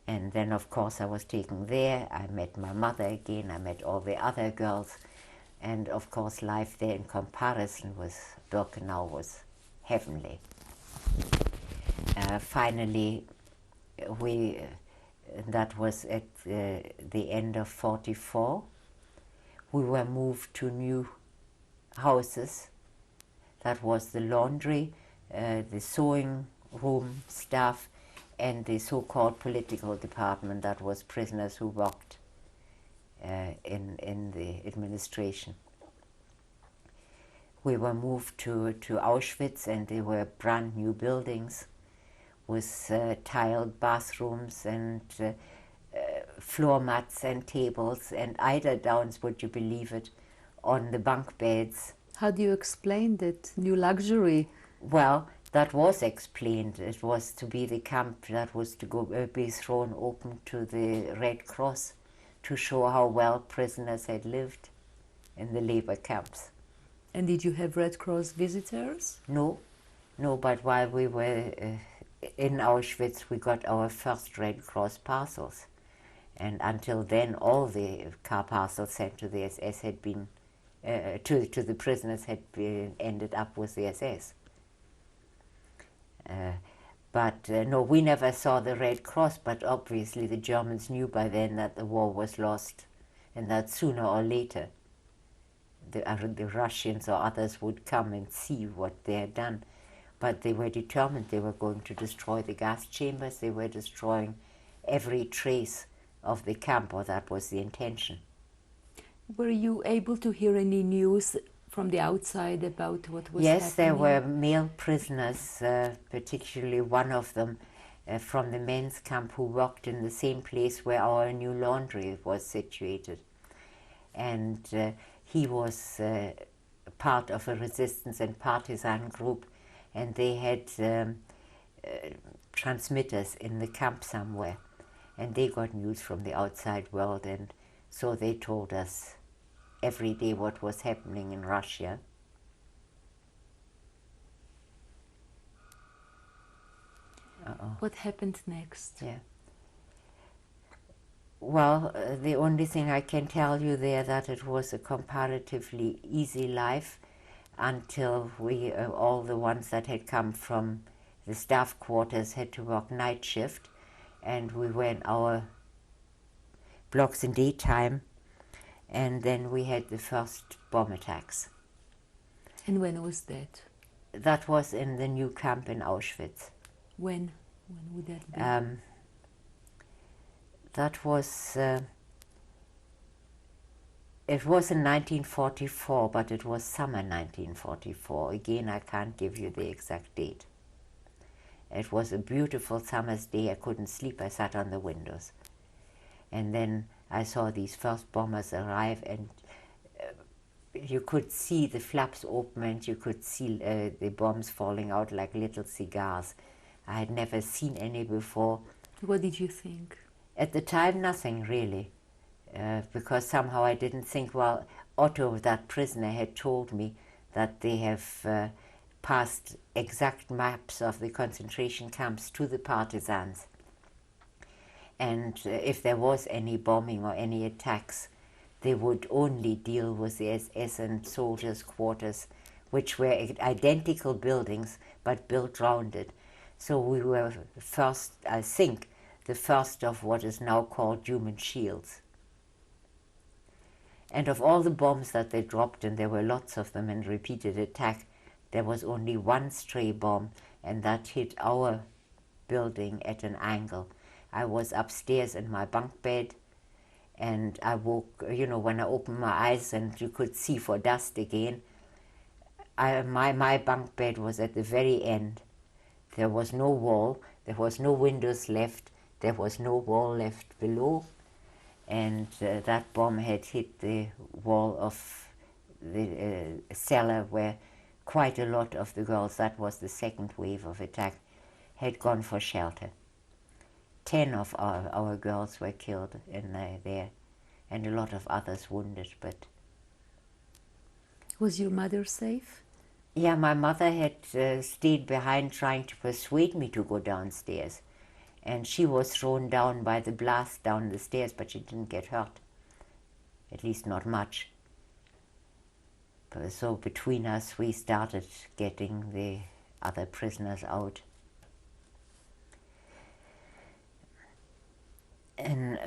Speaker 3: And then, of course, I was taken there. I met my mother again. I met all the other girls. And, of course, life there in comparison with Birkenau was heavenly. Finally, that was at the end of 44. We were moved to new houses. That was the laundry, the sewing room staff, and the so-called political department. That was prisoners who worked in the administration. We were moved to Auschwitz, and they were brand new buildings with tiled bathrooms and floor mats and tables and eider-downs, would you believe it, on the bunk beds.
Speaker 2: How do you explain that new luxury?
Speaker 3: Well, that was explained. It was to be the camp that was to be thrown open to the Red Cross to show how well prisoners had lived in the labor camps.
Speaker 2: And did you have Red Cross visitors?
Speaker 3: No, but while we were in Auschwitz, we got our first Red Cross parcels. And until then, all the car parcels sent to the SS had been, to the prisoners had been ended up with the SS. But no, we never saw the Red Cross, but obviously the Germans knew by then that the war was lost and that sooner or later the Russians or others would come and see what they had done. But they were determined. They were going to destroy the gas chambers. They were destroying every trace of the camp, or that was the intention.
Speaker 2: Were you able to hear any news from the outside about what was happening?
Speaker 3: Yes, there were male prisoners, particularly one of them from the men's camp, who worked in the same place where our new laundry was situated. And he was part of a resistance and partisan group, and they had transmitters in the camp somewhere, and they got news from the outside world, and so they told us every day what was happening in Russia.
Speaker 2: What happened next?
Speaker 3: Yeah. Well, the only thing I can tell you there that it was a comparatively easy life until we, all the ones that had come from the staff quarters, had to work night shift, and we were in our blocks in daytime, and then we had the first bomb attacks.
Speaker 2: And when was that?
Speaker 3: That was in the new camp in Auschwitz.
Speaker 2: When would that be?
Speaker 3: That was, it was in 1944, but it was summer 1944. Again, I can't give you the exact date. It was a beautiful summer's day. I couldn't sleep. I sat on the windows. And then I saw these first bombers arrive, and you could see the flaps open, and you could see the bombs falling out like little cigars. I had never seen any before.
Speaker 2: What did you think?
Speaker 3: At the time, nothing really, because somehow I didn't think, well, Otto, that prisoner, had told me that they have passed exact maps of the concentration camps to the partisans. And if there was any bombing or any attacks, they would only deal with the SS and soldiers' quarters, which were identical buildings, but built round it. So we were first, I think, the first of what is now called human shields. And of all the bombs that they dropped, and there were lots of them in repeated attack, there was only one stray bomb, and that hit our building at an angle. I was upstairs in my bunk bed, and I woke, you know, when I opened my eyes and you could see for dust again, my bunk bed was at the very end. There was no wall, there was no windows left, there was no wall left below, and that bomb had hit the wall of the cellar where quite a lot of the girls, that was the second wave of attack, had gone for shelter. 10 of our girls were killed in there, and a lot of others wounded. But
Speaker 2: Was your mother safe?
Speaker 3: yeah, my mother had stayed behind trying to persuade me to go downstairs. And she was thrown down by the blast down the stairs, but she didn't get hurt. At least not much. So between us, we started getting the other prisoners out. And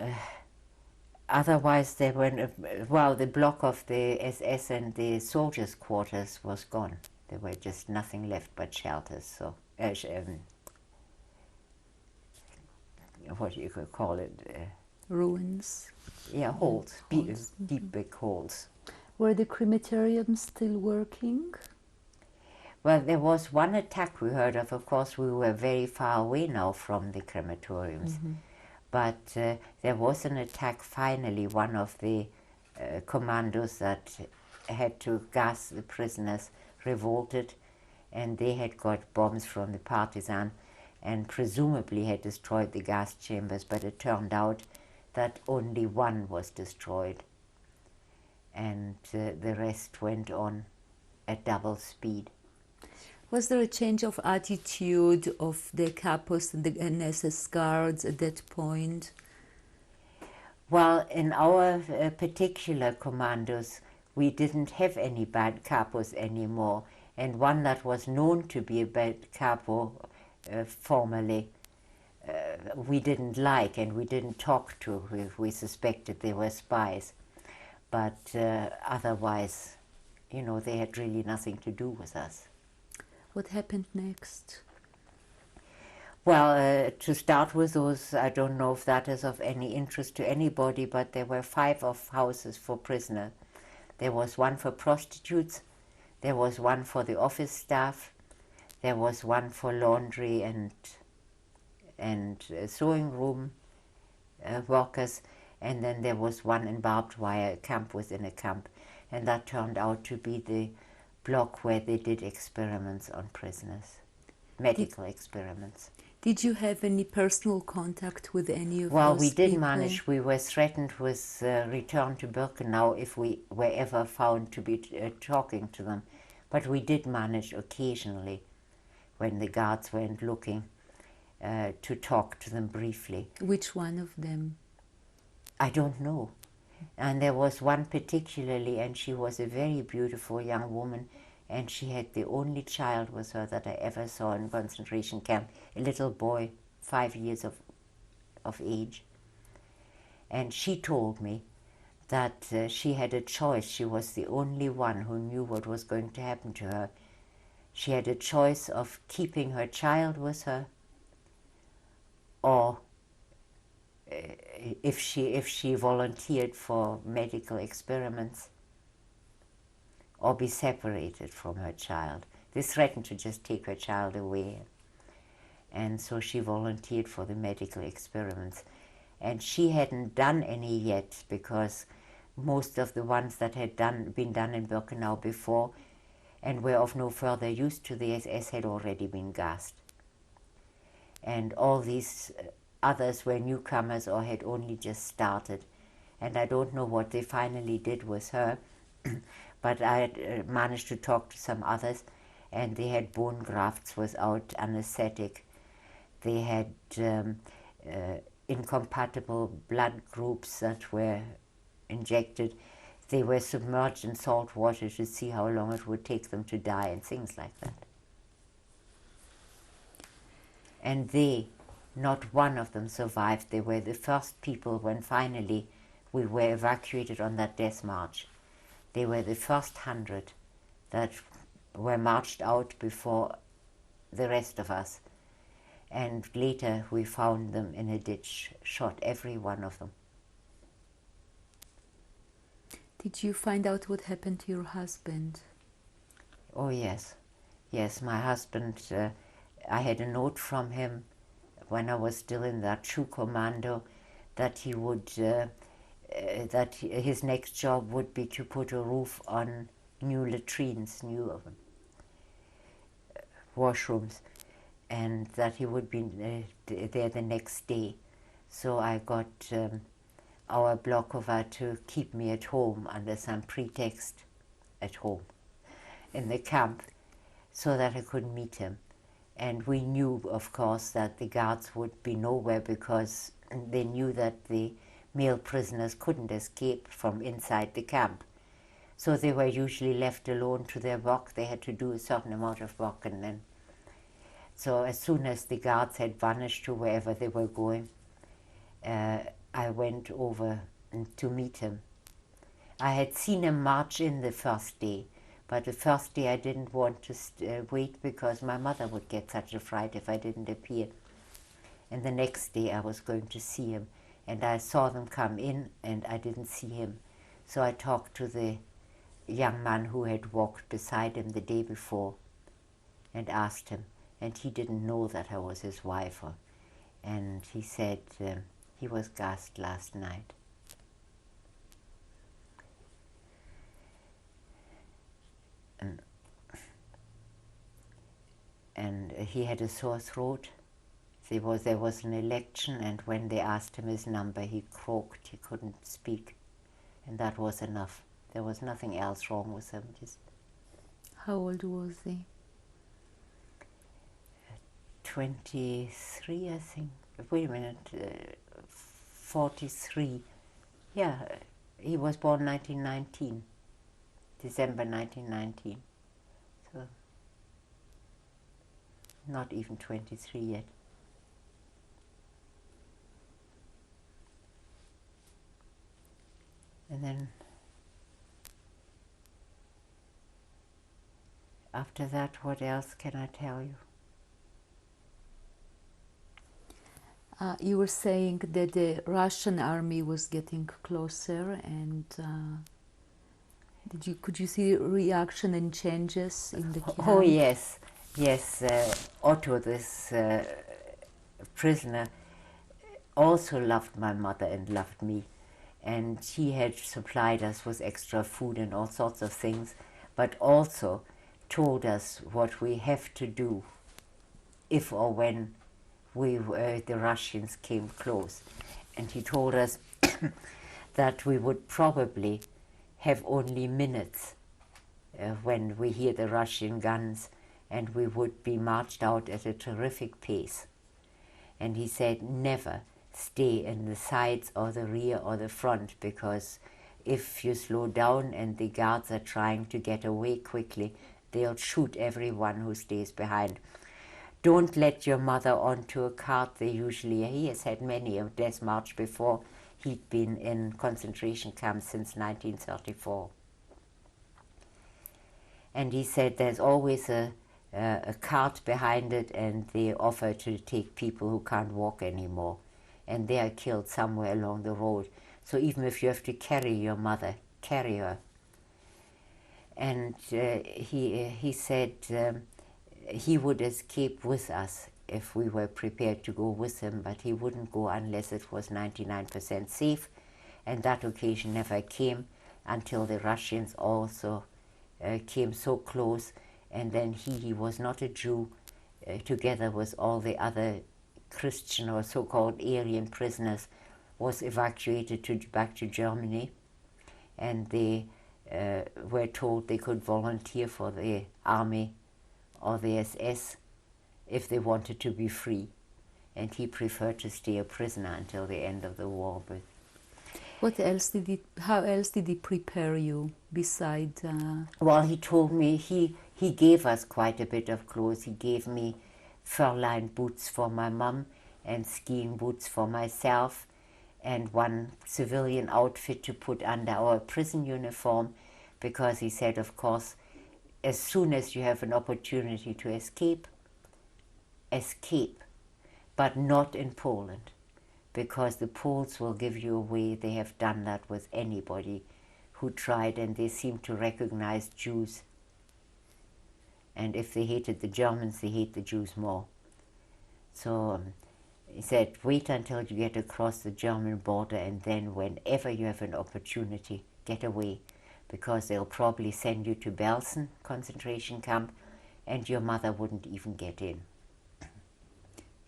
Speaker 3: otherwise, there were, well, the block of the SS and the soldiers' quarters was gone. There were just nothing left but shelters. So, what you could call it?
Speaker 2: Ruins.
Speaker 3: Yeah, holes,
Speaker 2: Holes.
Speaker 3: deep big holes.
Speaker 2: Were the crematoriums still working?
Speaker 3: Well, there was one attack we heard of. Of course, we were very far away now from the crematoriums. But there was an attack finally. One of the commandos that had to gas the prisoners revolted, and they had got bombs from the partisan and presumably had destroyed the gas chambers, but it turned out that only one was destroyed, and the rest went on at double speed.
Speaker 2: Was there a change of attitude of the capos and the NSS guards at that point?
Speaker 3: Well, in our particular commandos, we didn't have any bad capos anymore, and one that was known to be a bad capo formerly, we didn't like and we didn't talk to. We suspected they were spies, but otherwise, you know, they had really nothing to do with us.
Speaker 2: What happened next?
Speaker 3: Well, to start with, those, I don't know if that is of any interest to anybody, but there were 5 of houses for prisoners. There was one for prostitutes, there was one for the office staff, there was one for laundry and sewing room workers, and then there was one in barbed wire, a camp within a camp, and that turned out to be the block where they did experiments on prisoners, medical experiments.
Speaker 2: Did you have any personal contact with any of
Speaker 3: Well,
Speaker 2: those
Speaker 3: we did
Speaker 2: people?
Speaker 3: manage. We were threatened with return to Birkenau if we were ever found to be talking to them. But we did manage occasionally, when the guards weren't looking, to talk to them briefly.
Speaker 2: Which one of them?
Speaker 3: I don't know. And there was one particularly, and she was a very beautiful young woman, and she had the only child with her that I ever saw in concentration camp, a little boy, 5 years of age. And she told me that she had a choice. She was the only one who knew what was going to happen to her. She had a choice of keeping her child with her, or if she volunteered for medical experiments, or be separated from her child. They threatened to just take her child away. And so she volunteered for the medical experiments. And she hadn't done any yet, because most of the ones that had been done in Birkenau before and were of no further use to the SS had already been gassed. And all these others were newcomers or had only just started. And I don't know what they finally did with her, but I managed to talk to some others, and they had bone grafts without anesthetic. They had incompatible blood groups that were injected. They were submerged in salt water to see how long it would take them to die and things like that. And they, not one of them survived. They were the first people when finally we were evacuated on that death march. They were the first 100 that were marched out before the rest of us. And later we found them in a ditch, shot every one of them.
Speaker 2: Did you find out what happened to your husband?
Speaker 3: Oh yes, yes, my husband, I had a note from him when I was still in that Schuh commando that he would that his next job would be to put a roof on new latrines, new washrooms, and that he would be there the next day. So I got our Blokova to keep me at home under some pretext at home in the camp so that I could meet him. And we knew, of course, that the guards would be nowhere because they knew that the male prisoners couldn't escape from inside the camp. So they were usually left alone to their work. They had to do a certain amount of work, and then so as soon as the guards had vanished to wherever they were going, I went over to meet him. I had seen him march in the first day, but the first day I didn't want to wait because my mother would get such a fright if I didn't appear. And the next day I was going to see him, and I saw them come in and I didn't see him. So I talked to the young man who had walked beside him the day before and asked him, and he didn't know that I was his wife. And he said he was gassed last night. And he had a sore throat. There was an election, and when they asked him his number, he croaked. He couldn't speak, and that was enough. There was nothing else wrong with him. Just
Speaker 2: How old was he?
Speaker 3: 23, I think. Wait a minute, 43. Yeah, he was born 1919, December 1919. So not even 23 yet. And then after that, what else can I tell you?
Speaker 2: You were saying that the Russian army was getting closer, and could you see reaction and changes in the camp?
Speaker 3: Oh yes, yes. Otto, this prisoner, also loved my mother and loved me, and he had supplied us with extra food and all sorts of things, but also told us what we have to do if or when the Russians came close. And he told us that we would probably have only minutes when we hear the Russian guns, and we would be marched out at a terrific pace. And he said, never stay in the sides or the rear or the front, because if you slow down and the guards are trying to get away quickly, they'll shoot everyone who stays behind. Don't let your mother onto a cart. He has had many a death march before. He'd been in concentration camps since 1934. And he said there's always a cart behind it, and they offer to take people who can't walk anymore. And they are killed somewhere along the road. So even if you have to carry your mother, carry her. And he said he would escape with us if we were prepared to go with him, but he wouldn't go unless it was 99% safe. And that occasion never came until the Russians also came so close. And then he was not a Jew, together with all the other Christian or so-called Aryan prisoners, was evacuated back to Germany. And they were told they could volunteer for the army or the SS if they wanted to be free. And he preferred to stay a prisoner until the end of the war. But
Speaker 2: how else did he prepare you beside?
Speaker 3: Well, he told me, he gave us quite a bit of clothes. He gave me fur-lined boots for my mum and skiing boots for myself, and one civilian outfit to put under our prison uniform, because he said, of course, as soon as you have an opportunity to escape, but not in Poland, because the Poles will give you away. They have done that with anybody who tried, and they seem to recognize Jews. And if they hated the Germans, they hate the Jews more. So He said, wait until you get across the German border, and then whenever you have an opportunity, get away, because they'll probably send you to Belsen concentration camp, and your mother wouldn't even get in.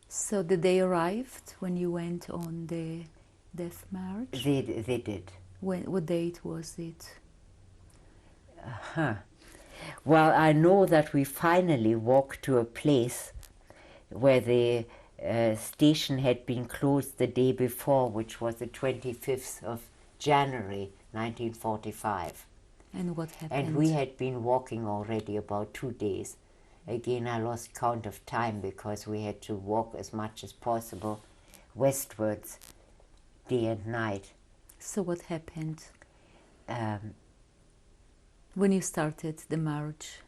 Speaker 2: So the day arrived when you went on the death march?
Speaker 3: They did.
Speaker 2: What date was it?
Speaker 3: Well, I know that we finally walked to a place where the station had been closed the day before, which was the 25th of January 1945.
Speaker 2: And what happened?
Speaker 3: And we had been walking already about 2 days. Again, I lost count of time because we had to walk as much as possible westwards, day and night.
Speaker 2: So what happened
Speaker 3: Um,
Speaker 2: when you started the march?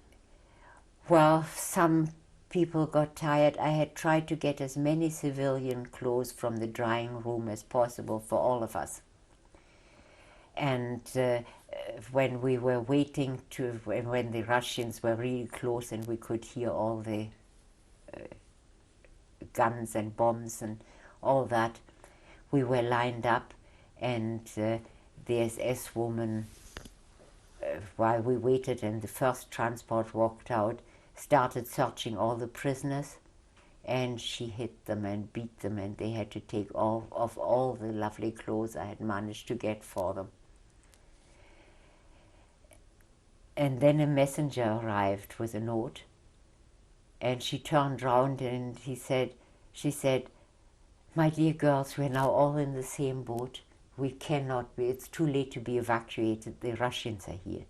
Speaker 3: Well, some people got tired. I had tried to get as many civilian clothes from the drying room as possible for all of us. And when we were waiting when the Russians were really close and we could hear all the guns and bombs and all that, we were lined up, and the SS woman, while we waited and the first transport walked out, started searching all the prisoners, and she hit them and beat them, and they had to take off all the lovely clothes I had managed to get for them. And then a messenger arrived with a note, and she turned round and she said, my dear girls, we're now all in the same boat. We cannot be, it's too late to be evacuated. The Russians are here.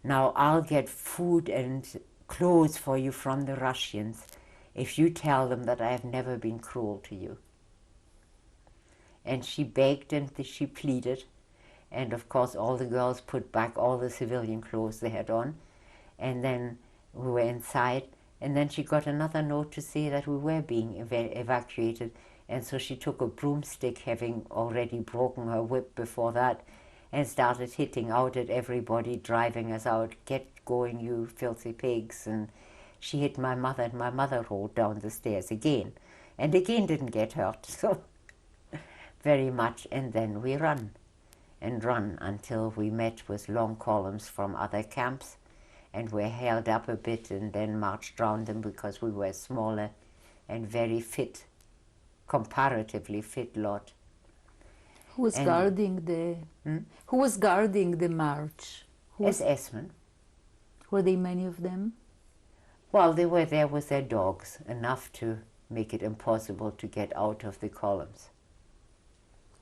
Speaker 3: Now I'll get food and clothes for you from the Russians if you tell them that I have never been cruel to you. And she begged and she pleaded. And of course all the girls put back all the civilian clothes they had on. And then we were inside. And then she got another note to say that we were being evacuated. And so she took a broomstick, having already broken her whip before that, and started hitting out at everybody, driving us out. Get going, you filthy pigs. And she hit my mother, and my mother rolled down the stairs again. And again didn't get hurt, so very much. And then we run and run until we met with long columns from other camps, and were held up a bit and then marched round them because we were smaller and very fit, comparatively fit lot.
Speaker 2: Who was guarding the march?
Speaker 3: SS-men.
Speaker 2: Were there many of them?
Speaker 3: Well, they were there with their dogs, enough to make it impossible to get out of the columns.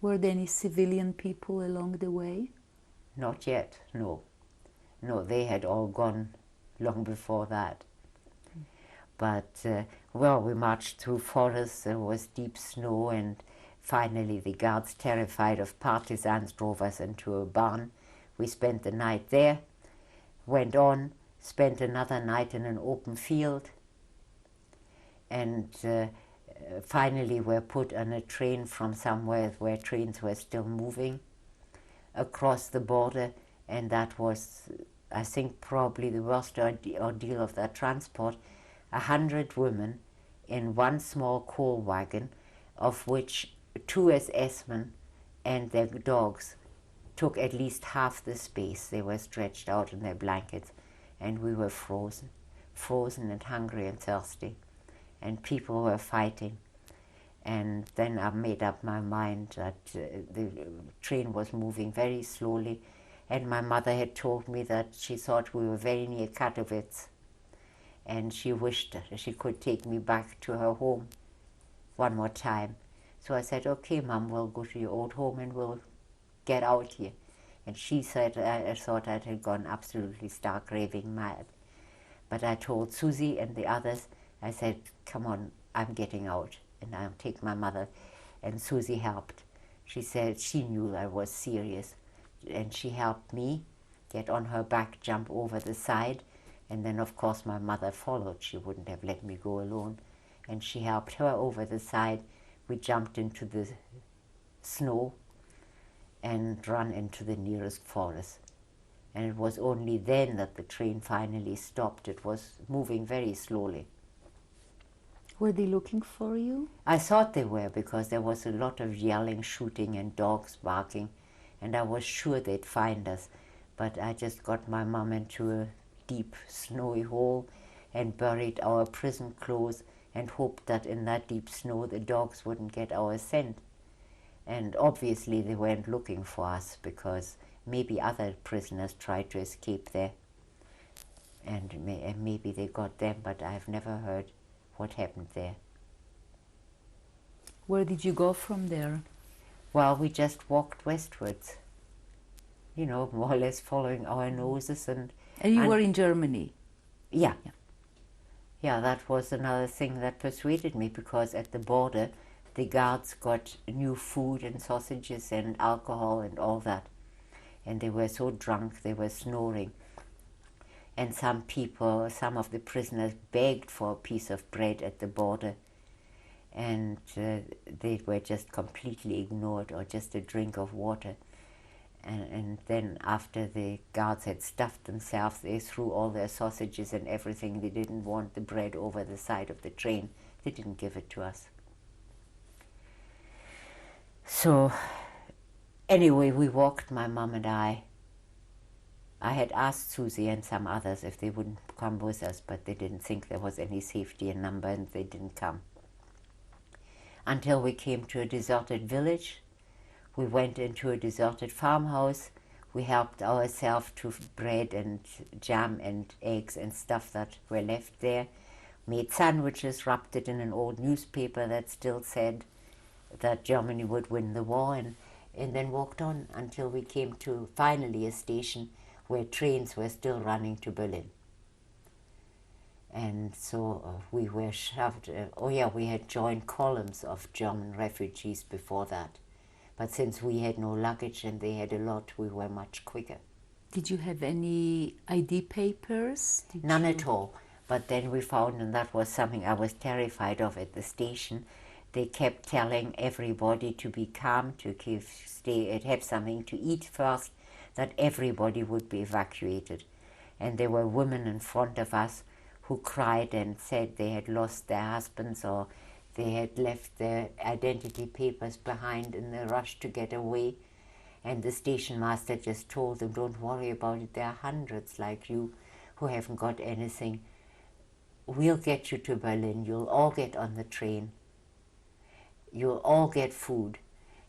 Speaker 2: Were there any civilian people along the way?
Speaker 3: Not yet, no. No, they had all gone long before that. But, well, we marched through forests, there was deep snow, and finally the guards, terrified of partisans, drove us into a barn. We spent the night there, went on, spent another night in an open field, and finally were put on a train from somewhere where trains were still moving across the border, and that was, I think, probably the worst ordeal of that transport. 100 women in one small coal wagon, of which 2 SS-men and their dogs took at least half the space. They were stretched out in their blankets, and we were frozen and hungry and thirsty, and people were fighting. And then I made up my mind that the train was moving very slowly, and my mother had told me that she thought we were very near Katowice, and she wished that she could take me back to her home one more time. So I said, okay, Mom, we'll go to your old home and we'll get out here. And she said, I thought I had gone absolutely stark raving mad. But I told Susie and the others, I said, come on, I'm getting out, and I'll take my mother. And Susie helped. She said she knew I was serious, and she helped me get on her back, jump over the side, and then of course my mother followed. She wouldn't have let me go alone, and she helped her over the side. We jumped into the snow and ran into the nearest forest. And it was only then that the train finally stopped. It was moving very slowly.
Speaker 2: Were they looking for you?
Speaker 3: I thought they were, because there was a lot of yelling, shooting, and dogs barking, and I was sure they'd find us. But I just got my mum into a deep, snowy hole and buried our prison clothes and hoped that in that deep snow the dogs wouldn't get our scent. And obviously they weren't looking for us, because maybe other prisoners tried to escape there. And maybe they got them, but I've never heard what happened there.
Speaker 2: Where did you go from there?
Speaker 3: Well, we just walked westwards, you know, more or less following our noses. And
Speaker 2: And you were in Germany?
Speaker 3: Yeah.
Speaker 2: Yeah.
Speaker 3: Yeah, that was another thing that persuaded me, because at the border the guards got new food and sausages and alcohol and all that. And they were so drunk, they were snoring. And some of the prisoners begged for a piece of bread at the border. And they were just completely ignored, or just a drink of water. And then after the guards had stuffed themselves, they threw all their sausages and everything. They didn't want the bread over the side of the train. They didn't give it to us. So anyway, we walked, my mum and I. I had asked Susie and some others if they wouldn't come with us, but they didn't think there was any safety in number, and they didn't come. Until we came to a deserted village. We went into a deserted farmhouse. We helped ourselves to bread and jam and eggs and stuff that were left there. Made sandwiches, wrapped it in an old newspaper that still said that Germany would win the war, and then walked on until we came to finally a station where trains were still running to Berlin. And so we were shoved. We had joined columns of German refugees before that. But since we had no luggage and they had a lot, we were much quicker.
Speaker 2: Did you have any ID papers?
Speaker 3: None at all. But then we found, and that was something I was terrified of at the station, they kept telling everybody to be calm, to have something to eat first, that everybody would be evacuated. And there were women in front of us who cried and said they had lost their husbands, or they had left their identity papers behind in the rush to get away. And the station master just told them, don't worry about it, there are hundreds like you who haven't got anything. We'll get you to Berlin, you'll all get on the train, you'll all get food.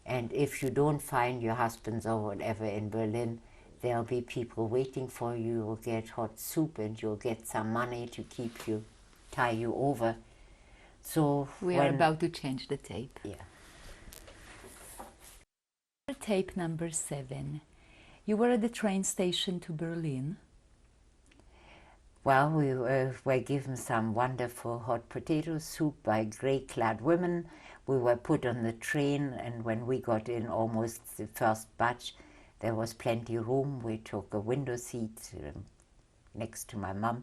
Speaker 3: And if you don't find your husbands or whatever in Berlin, there'll be people waiting for you, you'll get hot soup and you'll get some money to tie you over. So
Speaker 2: we are about to change the tape.
Speaker 3: Yeah.
Speaker 2: Tape number 7. You were at the train station to Berlin.
Speaker 3: Well, we were given some wonderful hot potato soup by grey-clad women. We were put on the train, and when we got in almost the first batch, there was plenty of room. We took a window seat next to my mum.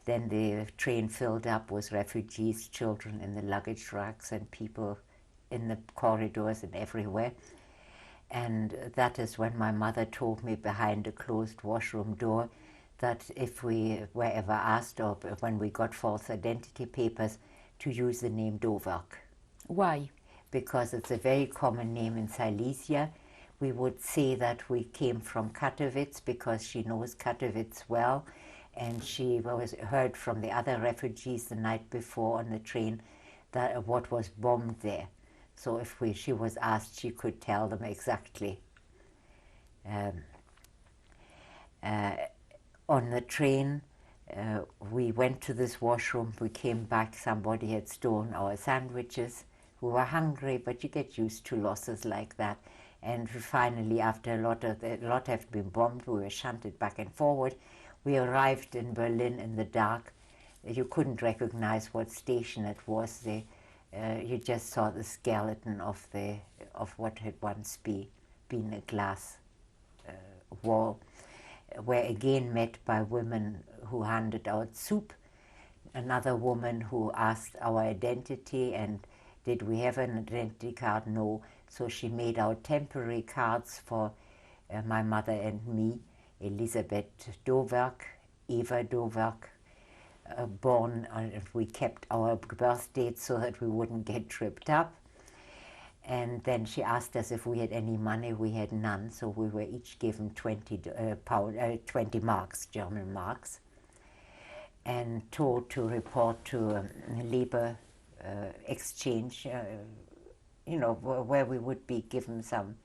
Speaker 3: Then the train filled up with refugees, children in the luggage racks, and people in the corridors and everywhere. And that is when my mother told me behind a closed washroom door that if we were ever asked, or when we got false identity papers, to use the name Doverk.
Speaker 2: Why?
Speaker 3: Because it's a very common name in Silesia. We would say that we came from Katowice because she knows Katowice well, and she heard from the other refugees the night before on the train that what was bombed there. So if she was asked, she could tell them exactly. On the train, we went to this washroom, we came back, somebody had stolen our sandwiches. We were hungry, but you get used to losses like that. And finally, after a lot had been bombed, we were shunted back and forward. We arrived in Berlin in the dark. You couldn't recognize what station it was. You just saw the skeleton of what had once been a glass wall. We're again met by women who handed out soup. Another woman who asked our identity and did we have an identity card? No. So she made out temporary cards for my mother and me, Elisabeth Doverk, Eva Doverk, born, we kept our birth dates so that we wouldn't get tripped up. And then she asked us if we had any money. We had none, so we were each given 20 marks, German marks, and told to report to labor exchange, you know, where we would be given some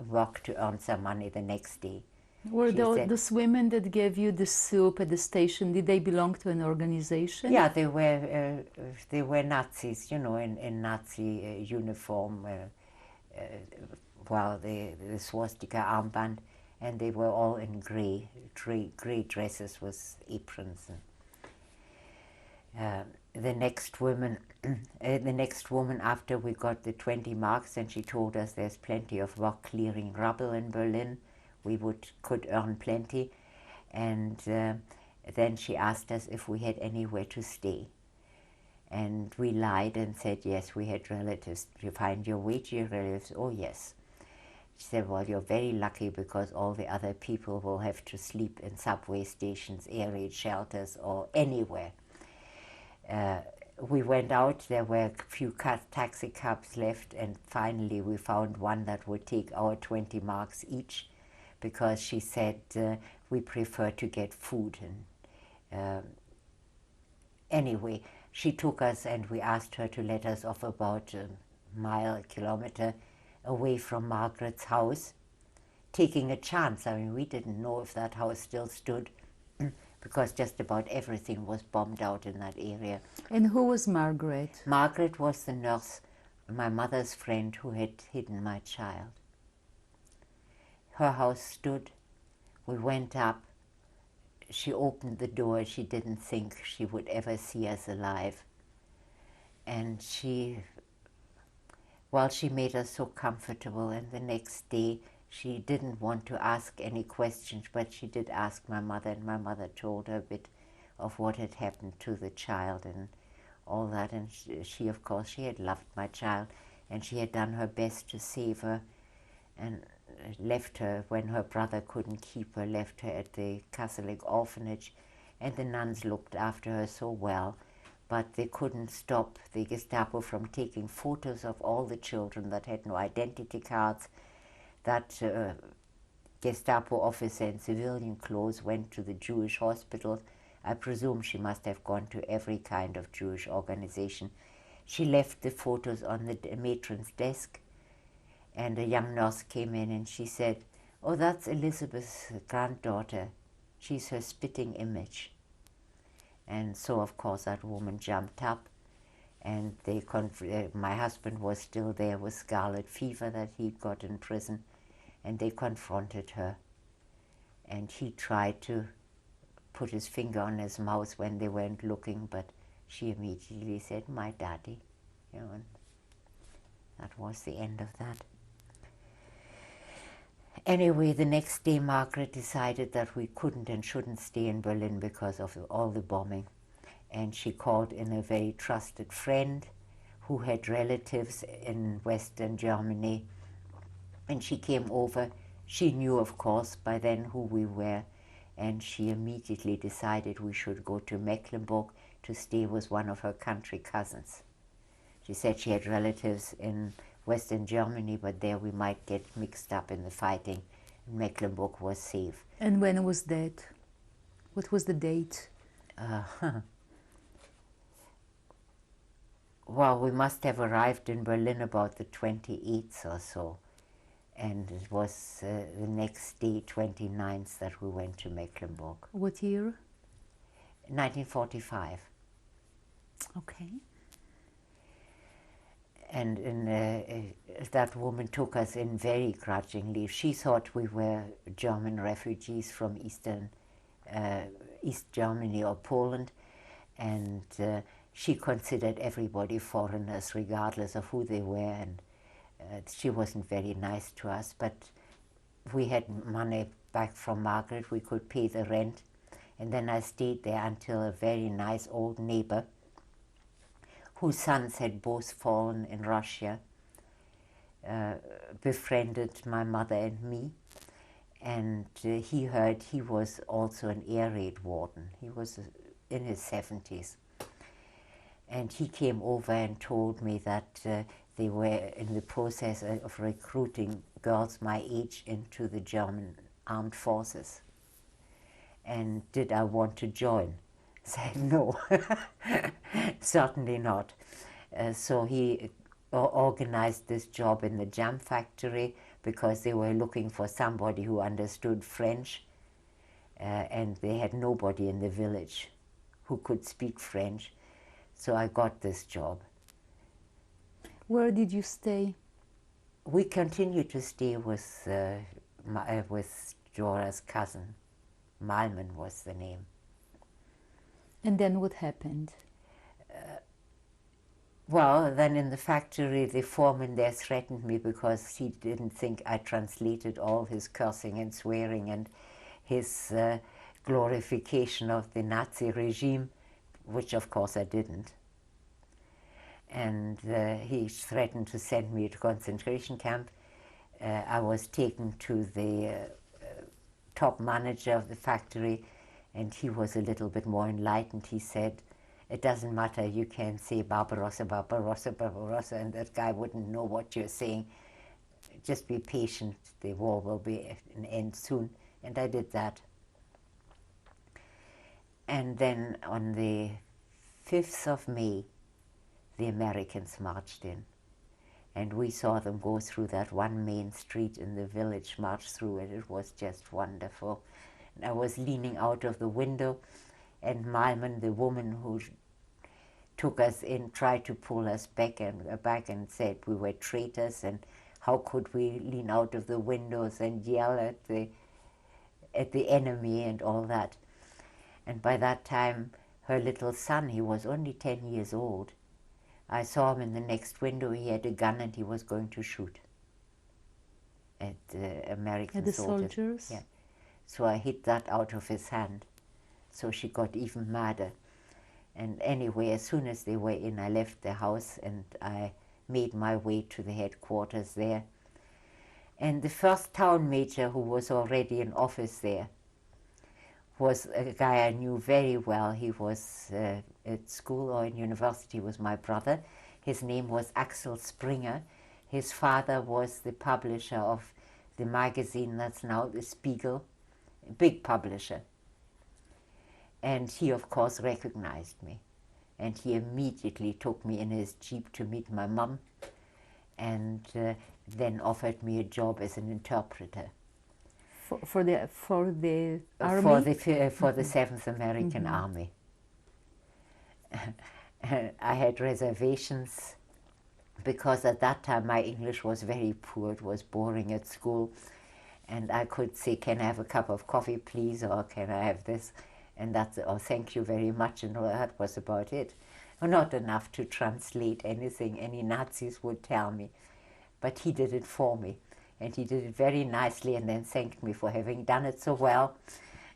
Speaker 3: work to earn some money the next day.
Speaker 2: Were
Speaker 3: She said-
Speaker 2: those women that gave you the soup at the station, did they belong to an organization?
Speaker 3: Yeah, they were Nazis, you know, in Nazi uniform, well, the swastika armband, and they were all in gray dresses with aprons. And, the next woman after we got the 20 marks, and she told us there's plenty of work clearing rubble in Berlin. We could earn plenty, and then she asked us if we had anywhere to stay, and we lied and said yes, we had relatives. You find your way to your relatives? Oh yes. She said, well, you're very lucky because all the other people will have to sleep in subway stations, air raid shelters, or anywhere. We went out, there were a few taxi cabs left, and finally we found one that would take our 20 marks each, because she said we prefer to get food. And anyway, she took us, and we asked her to let us off about a kilometer away from Margaret's house, taking a chance. I mean, we didn't know if that house still stood, because just about everything was bombed out in that area.
Speaker 2: And who was Margaret?
Speaker 3: Margaret was the nurse, my mother's friend, who had hidden my child. Her house stood. We went up. She opened the door. She didn't think she would ever see us alive. And she made us so comfortable. And the next day, she didn't want to ask any questions, but she did ask my mother, and my mother told her a bit of what had happened to the child and all that. And she, of course, she had loved my child, and she had done her best to save her, and left her when her brother couldn't keep her, left her at the Catholic orphanage, and the nuns looked after her so well, but they couldn't stop the Gestapo from taking photos of all the children that had no identity cards. That Gestapo officer in civilian clothes went to the Jewish hospitals. I presume she must have gone to every kind of Jewish organization. She left the photos on the matron's desk, and a young nurse came in and she said, oh, that's Elizabeth's granddaughter. She's her spitting image. And so, of course, that woman jumped up, and my husband was still there with scarlet fever that he'd got in prison, and they confronted her. And he tried to put his finger on his mouth when they weren't looking, but she immediately said, my daddy. You know, and that was the end of that. Anyway, the next day Margaret decided that we couldn't and shouldn't stay in Berlin because of all the bombing. And she called in a very trusted friend who had relatives in Western Germany. And she came over. She knew, of course, by then who we were. And she immediately decided we should go to Mecklenburg to stay with one of her country cousins. She said she had relatives in Western Germany, but there we might get mixed up in the fighting. Mecklenburg was safe.
Speaker 2: And when was that? What was the date?
Speaker 3: Well, we must have arrived in Berlin about the 28th or so. And it was the next day, 29th, that we went to Mecklenburg.
Speaker 2: What year?
Speaker 3: 1945.
Speaker 2: Okay.
Speaker 3: And that woman took us in very grudgingly. She thought we were German refugees from East Germany or Poland, and she considered everybody foreigners regardless of who they were, and she wasn't very nice to us, but we had money back from Margaret. We could pay the rent, and then I stayed there until a very nice old neighbor whose sons had both fallen in Russia, befriended my mother and me, and he heard he was also an air raid warden. He was in his 70s. And he came over and told me that they were in the process of recruiting girls my age into the German armed forces. And did I want to join? I said no, certainly not. So he organized this job in the jam factory because they were looking for somebody who understood French, and they had nobody in the village who could speak French. So I got this job.
Speaker 2: Where did you stay?
Speaker 3: We continued to stay with Jora's cousin. Malmen was the name.
Speaker 2: And then what happened?
Speaker 3: Well, then in the factory, the foreman there threatened me because he didn't think I translated all his cursing and swearing and his glorification of the Nazi regime, which of course I didn't. And he threatened to send me to concentration camp. I was taken to the top manager of the factory, and he was a little bit more enlightened. He said, it doesn't matter, you can say Barbarossa, Barbarossa, Barbarossa, and that guy wouldn't know what you're saying. Just be patient, the war will be an end soon. And I did that. And then on the 5th of May, the Americans marched in. And we saw them go through that one main street in the village, march through it. It was just wonderful. And I was leaning out of the window, and Malmen, the woman who took us in, tried to pull us back and said we were traitors, and how could we lean out of the windows and yell at the enemy and all that. And by that time, her little son, he was only 10 years old, I saw him in the next window. He had a gun and he was going to shoot at the American
Speaker 2: soldiers.
Speaker 3: Yeah. So I hit that out of his hand. So she got even madder. And anyway, as soon as they were in, I left the house and I made my way to the headquarters there. And the first town major, who was already in office there, was a guy I knew very well. He was at school or in university with my brother. His name was Axel Springer. His father was the publisher of the magazine that's now the Spiegel, a big publisher. And he, of course, recognized me. And he immediately took me in his jeep to meet my mum, and then offered me a job as an interpreter.
Speaker 2: For the army?
Speaker 3: For the 7th American Army. I had reservations because at that time my English was very poor. It was boring at school. And I could say, can I have a cup of coffee, please? Or can I have this? And that's, or thank you very much. And that was about it. Not enough to translate anything any Nazis would tell me. But he did it for me. And he did it very nicely and then thanked me for having done it so well.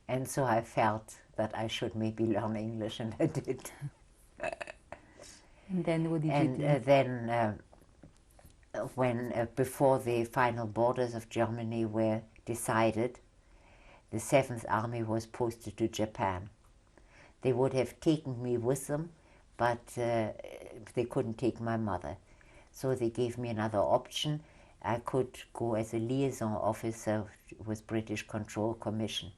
Speaker 3: And so I felt that I should maybe learn English, and I did.
Speaker 2: And then what did you do?
Speaker 3: And then when before the final borders of Germany were decided, the 7th Army was posted to Japan. They would have taken me with them, but they couldn't take my mother. So they gave me another option. I could go as a liaison officer with British Control Commission,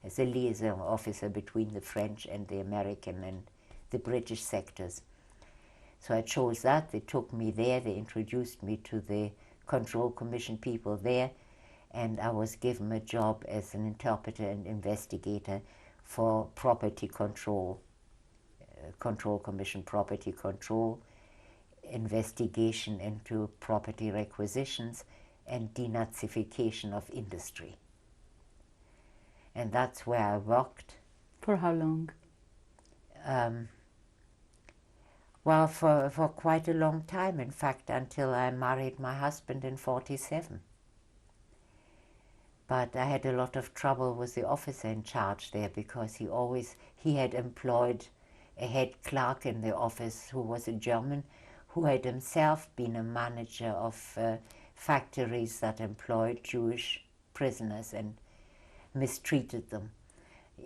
Speaker 3: as a liaison officer between the French and the American and the British sectors. So I chose that. They took me there. They introduced me to the Control Commission people there, and I was given a job as an interpreter and investigator for property control, Control Commission property control, investigation into property requisitions, and denazification of industry. And that's where I worked.
Speaker 2: For how long?
Speaker 3: Well, for quite a long time, in fact, until I married my husband in 1947. But I had a lot of trouble with the officer in charge there, because he had employed a head clerk in the office who was a German, who had himself been a manager of factories that employed Jewish prisoners and mistreated them.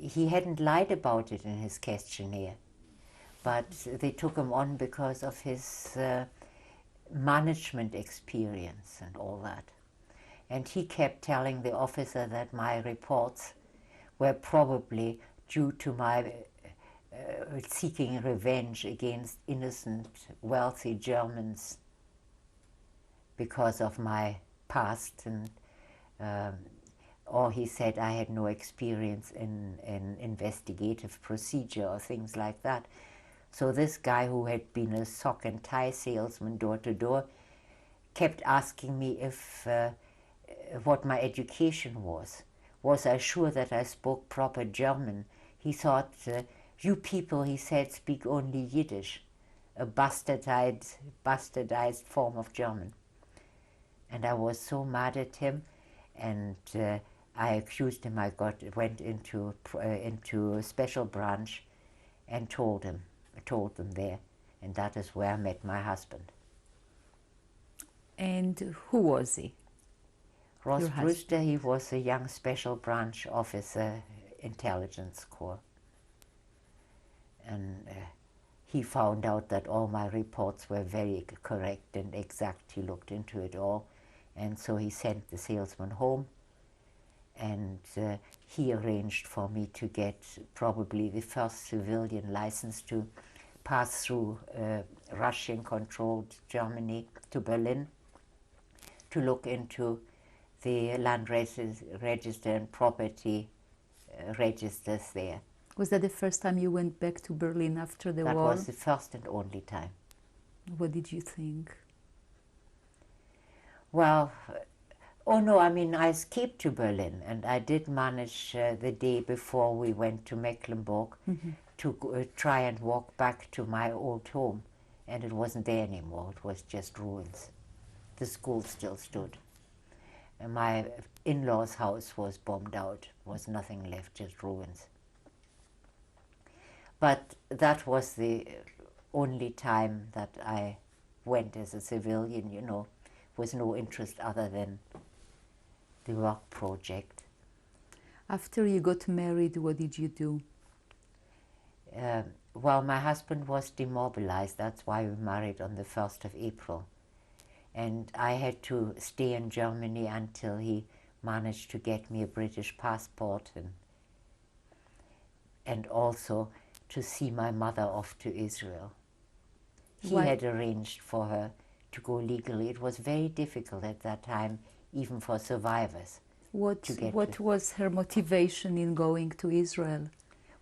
Speaker 3: he hadn't lied about it in his questionnaire, but they took him on because of his management experience and all that. And he kept telling the officer that my reports were probably due to my seeking revenge against innocent, wealthy Germans because of my past, and or he said I had no experience in investigative procedure or things like that. So this guy, who had been a sock and tie salesman door to door, kept asking me if what my education was. Was I sure that I spoke proper German? He thought, you people, he said, speak only Yiddish, a bastardized form of German. And I was so mad at him, and I accused him. I went into a special branch and told them there, and that is where I met my husband.
Speaker 2: And who was he?
Speaker 3: Ross
Speaker 2: Your
Speaker 3: Brewster, he was a young special branch officer, intelligence corps. And he found out that all my reports were very correct and exact. He looked into it all. And so he sent the salesman home, and he arranged for me to get probably the first civilian license to pass through Russian-controlled Germany to Berlin to look into the land register and property registers there.
Speaker 2: Was that the first time you went back to Berlin after the
Speaker 3: That
Speaker 2: war?
Speaker 3: was the first and only time.
Speaker 2: What did you think?
Speaker 3: Well, oh no, I mean, I escaped to Berlin, and I did manage the day before we went to Mecklenburg to try and walk back to my old home, and it wasn't there anymore. It was just ruins. The school still stood. And my in-laws' house was bombed out. Was nothing left, just ruins. But that was the only time that I went as a civilian, you know, with no interest other than the work project.
Speaker 2: After you got married, what did you do?
Speaker 3: Well, my husband was demobilized. That's why we married on the 1st of April. And I had to stay in Germany until he managed to get me a British passport, and also to see my mother off to Israel. He
Speaker 2: Why?
Speaker 3: had arranged for her to go legally. It was very difficult at that time, even for survivors.
Speaker 2: What was her motivation in going to Israel?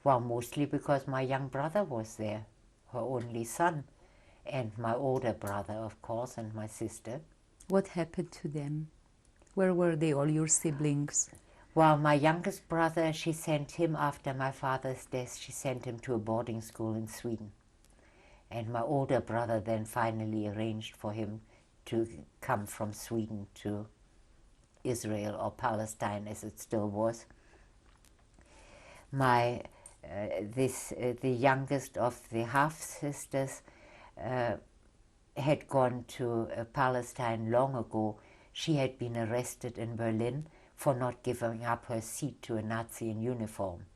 Speaker 3: Well, mostly because my young brother was there, her only son, and my older brother, of course, and my sister.
Speaker 2: What happened to them? Where were they, all your siblings?
Speaker 3: Well, my youngest brother, she sent him after my father's death, she sent him to a boarding school in Sweden. And my older brother then finally arranged for him to come from Sweden to Israel, or Palestine as it still was. The youngest of the half-sisters had gone to Palestine long ago. She had been arrested in Berlin for not giving up her seat to a Nazi in uniform.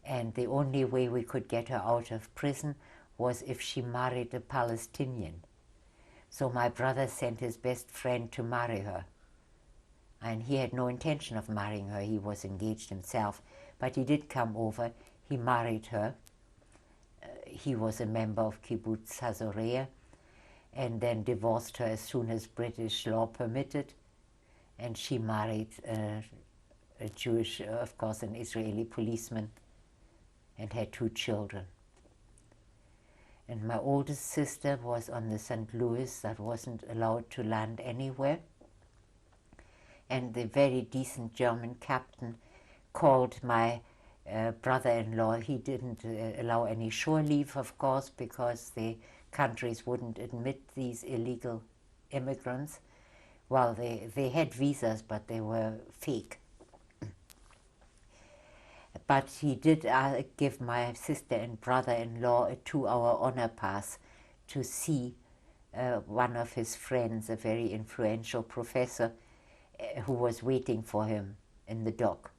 Speaker 3: And the only way we could get her out of prison was if she married a Palestinian. So my brother sent his best friend to marry her. And he had no intention of marrying her. He was engaged himself. But he did come over. He married her. He was a member of Kibbutz Hazorea, and then divorced her as soon as British law permitted. And she married a Jewish, of course, an Israeli policeman, and had 2 children. And my oldest sister was on the St. Louis that wasn't allowed to land anywhere. And the very decent German captain called my brother-in-law. He didn't allow any shore leave, of course, because the countries wouldn't admit these illegal immigrants. Well, they had visas, but they were fake. But he did give my sister and brother-in-law a 2-hour honor pass to see one of his friends, a very influential professor, who was waiting for him in the dock.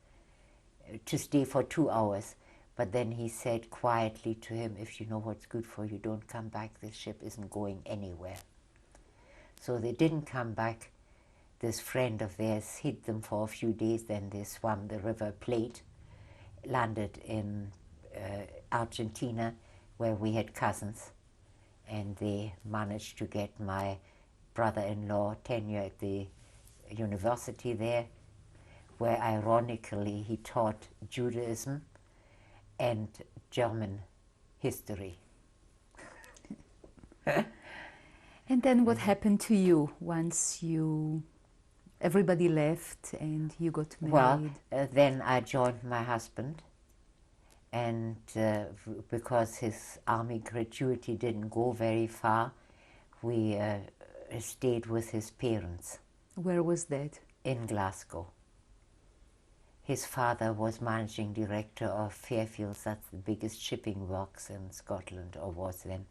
Speaker 3: to stay for 2 hours. But then he said quietly to him, if you know what's good for you, don't come back. This ship isn't going anywhere. So they didn't come back. This friend of theirs hid them for a few days. Then they swam the River Plate, landed in Argentina, where we had cousins. And they managed to get my brother-in-law tenure at the university there, where ironically he taught Judaism and German history.
Speaker 2: And then what happened to you once everybody left and you got married?
Speaker 3: Well, then I joined my husband, and because his army gratuity didn't go very far, we stayed with his parents.
Speaker 2: Where was that?
Speaker 3: In Glasgow. His father was managing director of Fairfields, that's the biggest shipping works in Scotland, or was then.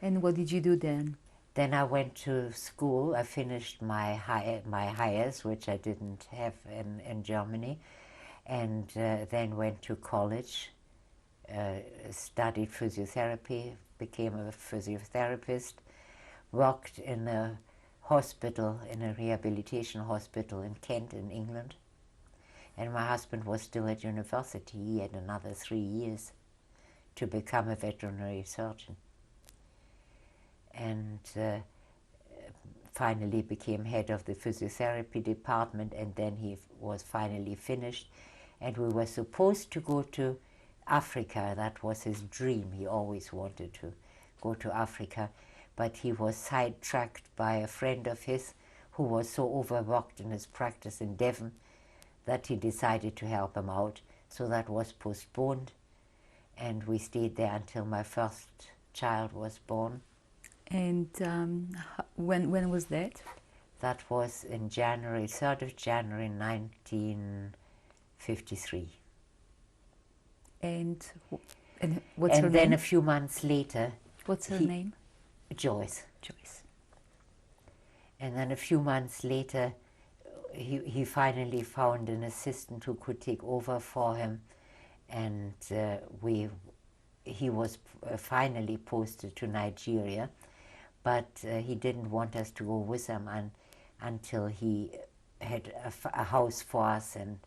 Speaker 2: And what did you do then?
Speaker 3: Then I went to school. I finished my hires, which I didn't have in Germany, and then went to college, studied physiotherapy, became a physiotherapist, worked in a hospital, in a rehabilitation hospital in Kent in England. And my husband was still at university. He had another 3 years to become a veterinary surgeon. And finally became head of the physiotherapy department, and then he was finally finished. And we were supposed to go to Africa. That was his dream. He always wanted to go to Africa. But he was sidetracked by a friend of his who was so overworked in his practice in Devon that he decided to help him out. So that was postponed, and we stayed there until my first child was born.
Speaker 2: And when was that?
Speaker 3: That was in January, 3rd of January 1953.
Speaker 2: And what's her
Speaker 3: And then
Speaker 2: name?
Speaker 3: a few months later,
Speaker 2: What's her name?
Speaker 3: Joyce.
Speaker 2: Joyce.
Speaker 3: And then a few months later, he finally found an assistant who could take over for him, and he was finally posted to Nigeria, but he didn't want us to go with him until he had a house for us and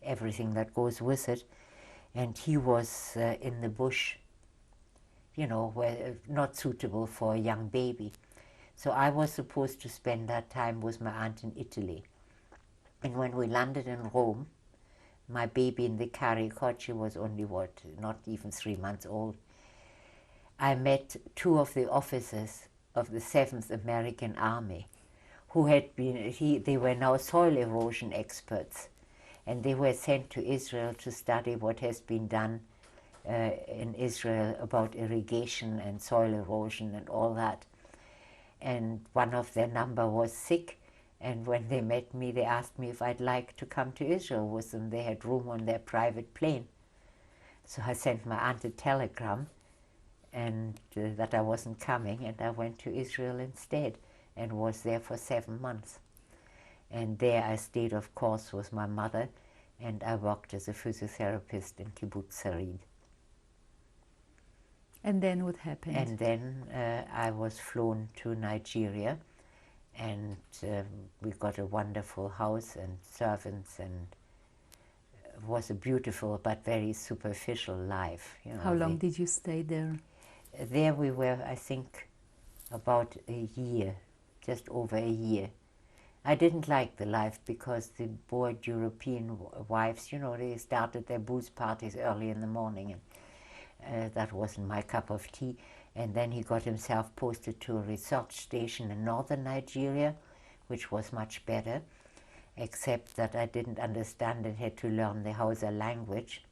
Speaker 3: everything that goes with it. And he was in the bush, you know, where not suitable for a young baby. So I was supposed to spend that time with my aunt in Italy. And when we landed in Rome, my baby in the carriage, she was only, not even 3 months old, I met 2 of the officers of the 7th American Army who had been, they were now soil erosion experts, and they were sent to Israel to study what has been done in Israel about irrigation and soil erosion and all that. And one of their number was sick, and when they met me, they asked me if I'd like to come to Israel with them. They had room on their private plane. So I sent my aunt a telegram and that I wasn't coming, and I went to Israel instead and was there for 7 months. And there I stayed, of course, with my mother, and I worked as a physiotherapist in Kibbutz Sarid.
Speaker 2: And then what happened?
Speaker 3: And then I was flown to Nigeria, and we got a wonderful house and servants, and it was a beautiful but very superficial life. You know,
Speaker 2: How long did you stay there?
Speaker 3: There we were, I think, about a year, just over a year. I didn't like the life because the bored European wives, you know, they started their booze parties early in the morning, and that wasn't my cup of tea. And then he got himself posted to a research station in northern Nigeria, which was much better, except that I didn't understand and had to learn the Hausa language,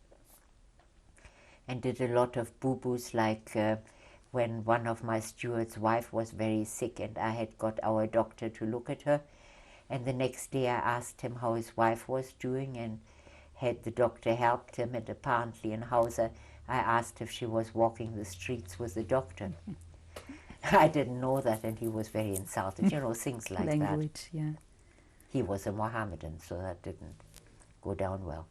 Speaker 3: and did a lot of boo-boos, like when one of my steward's wife was very sick, and I had got our doctor to look at her, and the next day I asked him how his wife was doing, and had the doctor helped him, and apparently in Hausa I asked if she was walking the streets with the doctor. I didn't know that, and he was very insulted, you know, things like
Speaker 2: Language,
Speaker 3: that.
Speaker 2: yeah.
Speaker 3: He was a Mohammedan, so that didn't go down well.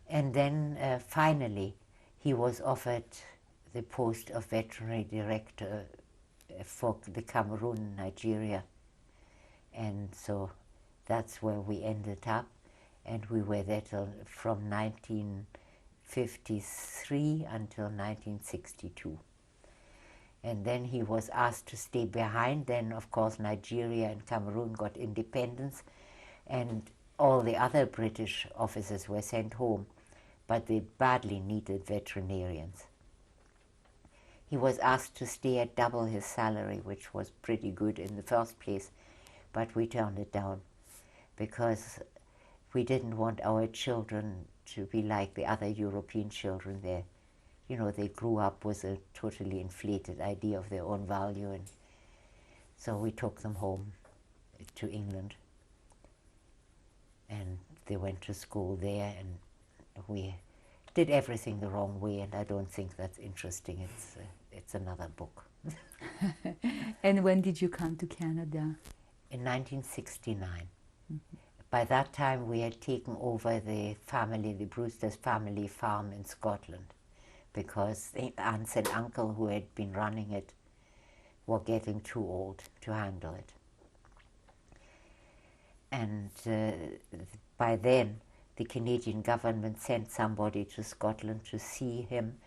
Speaker 3: And then finally he was offered the post of veterinary director for the Cameroon, Nigeria. And so that's where we ended up. And we were there from 1953 until 1962. And then he was asked to stay behind. Then, of course, Nigeria and Cameroon got independence, and all the other British officers were sent home, but they badly needed veterinarians. He was asked to stay at double his salary, which was pretty good in the first place, but we turned it down because we didn't want our children to be like the other European children there. You know, they grew up with a totally inflated idea of their own value, and so we took them home to England. And they went to school there, and we did everything the wrong way, and I don't think that's interesting. It's another book.
Speaker 2: And when did you come to Canada?
Speaker 3: In 1969. By that time, we had taken over the Brewster's family farm in Scotland, because the aunts and uncle who had been running it were getting too old to handle it. And by then, the Canadian government sent somebody to Scotland to see him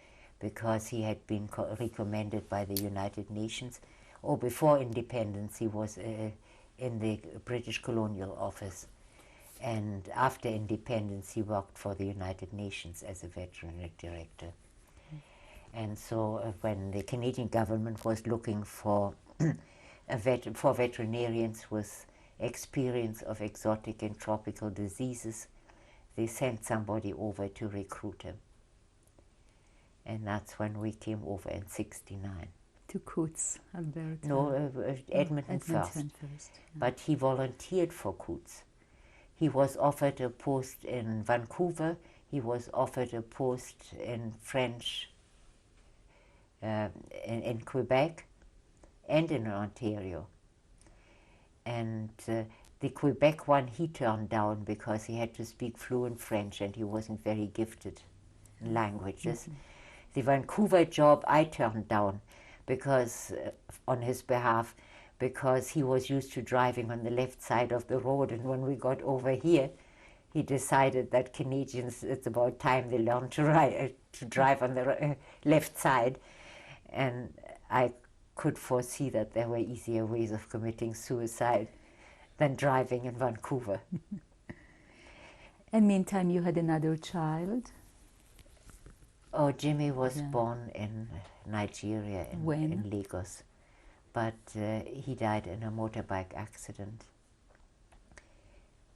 Speaker 3: because he had been recommended by the United Nations. Or before independence, he was in the British Colonial Office. And after independence, he worked for the United Nations as a veterinary director. And so when the Canadian government was looking for for veterinarians with experience of exotic and tropical diseases, they sent somebody over to recruit him. And that's when we came over in '69.
Speaker 2: To Coutts, Alberta.
Speaker 3: No, Edmonton first.
Speaker 2: Yeah.
Speaker 3: But he volunteered for Coutts. He was offered a post in Vancouver. He was offered a post in French, in Quebec, and in Ontario. And the Quebec one he turned down because he had to speak fluent French and he wasn't very gifted in languages. The Vancouver job I turned down because, on his behalf, because he was used to driving on the left side of the road, and when we got over here, he decided that Canadians, it's about time they learned to drive on the left side. And I could foresee that there were easier ways of committing suicide than driving in Vancouver.
Speaker 2: And meantime, you had another child?
Speaker 3: Oh, Jimmy was born in Nigeria, in Lagos. But he died in a motorbike accident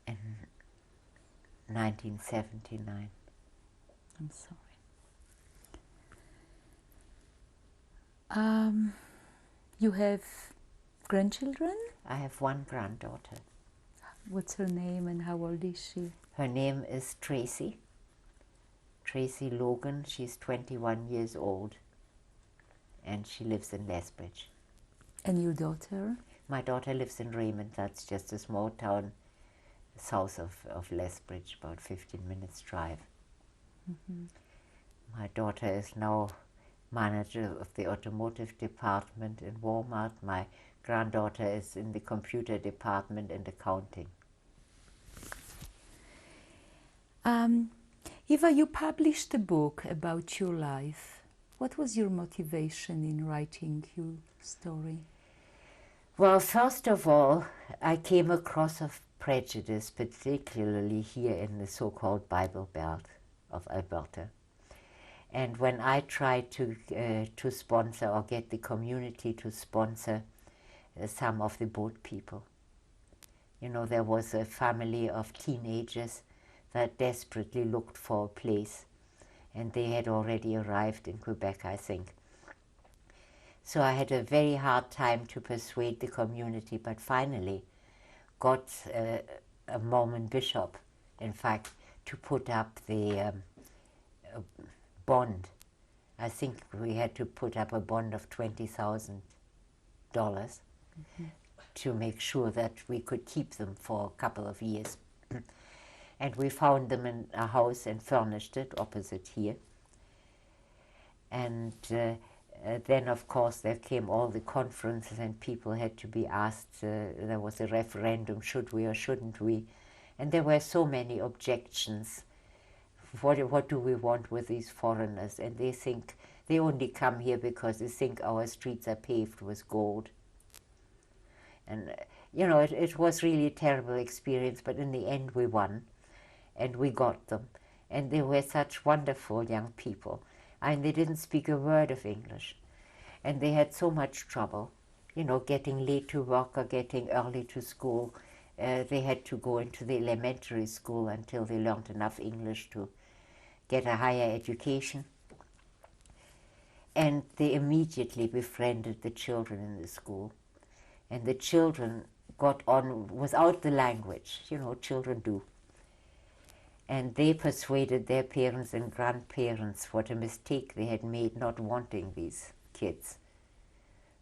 Speaker 3: in 1979.
Speaker 2: I'm sorry. You have grandchildren?
Speaker 3: I have one granddaughter.
Speaker 2: What's her name and how old is she?
Speaker 3: Her name is Tracy Logan. She's 21 years old, and she lives in Lethbridge.
Speaker 2: And your daughter?
Speaker 3: My daughter lives in Raymond. That's just a small town south of Lethbridge, about 15 minutes drive. My daughter is now manager of the automotive department in Walmart. My granddaughter is in the computer department and accounting.
Speaker 2: Eva, you published a book about your life. What was your motivation in writing your story?
Speaker 3: Well, first of all, I came across of prejudice, particularly here in the so-called Bible Belt of Alberta. And when I tried to sponsor or get the community to sponsor some of the boat people, you know, there was a family of teenagers that desperately looked for a place, and they had already arrived in Quebec, I think. So I had a very hard time to persuade the community, but finally got a Mormon bishop, in fact, to put up the bond. I think we had to put up a bond of $20,000 to make sure that we could keep them for a couple of years. And we found them in a house and furnished it opposite here. And then, of course, there came all the conferences and people had to be asked. There was a referendum, should we or shouldn't we? And there were so many objections. What do we want with these foreigners? And they think they only come here because they think our streets are paved with gold. And, you know, it was really a terrible experience, but in the end we won and we got them. And they were such wonderful young people. And they didn't speak a word of English. And they had so much trouble, you know, getting late to work or getting early to school. They had to go into the elementary school until they learned enough English to get a higher education. And they immediately befriended the children in the school. And the children got on without the language, you know, children do. And they persuaded their parents and grandparents what a mistake they had made not wanting these kids,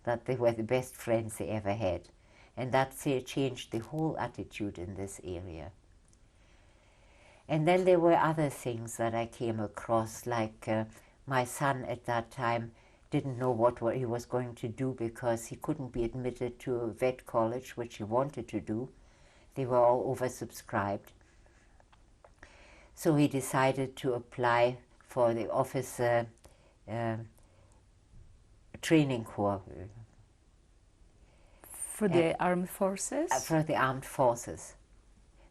Speaker 3: that they were the best friends they ever had. And that changed the whole attitude in this area. And then there were other things that I came across, like my son at that time didn't know what he was going to do because he couldn't be admitted to a vet college, which he wanted to do. They were all oversubscribed. So he decided to apply for the officer training corps.
Speaker 2: For the armed forces?
Speaker 3: For the armed forces,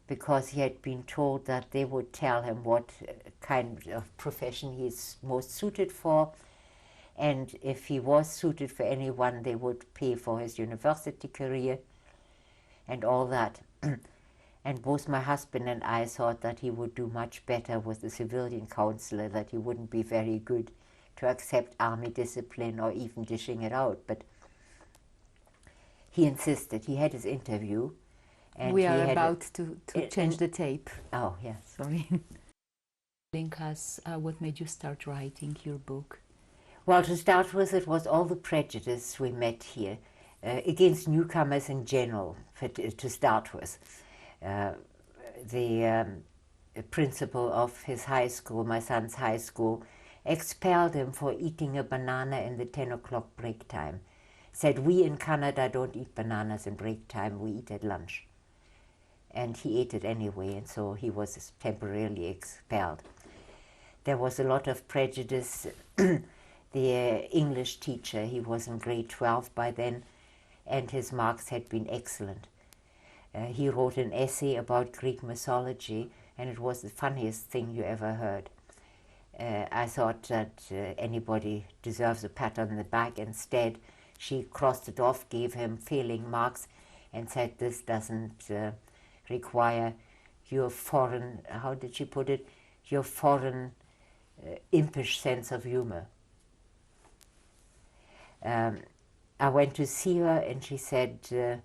Speaker 3: because he had been told that they would tell him what kind of profession he's most suited for, and if he was suited for anyone, they would pay for his university career and all that. And both my husband and I thought that he would do much better with the civilian counselor, that he wouldn't be very good to accept army discipline or even dishing it out. But he insisted. He had his interview. And
Speaker 2: we are about to change the tape.
Speaker 3: Oh, yes.
Speaker 2: Sorry. Telling us what made you start writing your book?
Speaker 3: Well, to start with, it was all the prejudice we met here against newcomers in general, to start with. The principal of his high school, my son's high school, expelled him for eating a banana in the 10 o'clock break time. Said, we in Canada don't eat bananas in break time, we eat at lunch. And he ate it anyway, and so he was temporarily expelled. There was a lot of prejudice. The English teacher, he was in grade 12 by then, and his marks had been excellent. He wrote an essay about Greek mythology, and it was the funniest thing you ever heard. I thought that anybody deserves a pat on the back. Instead, she crossed it off, gave him failing marks, and said this doesn't require your foreign, how did she put it, your foreign impish sense of humor. I went to see her and she said,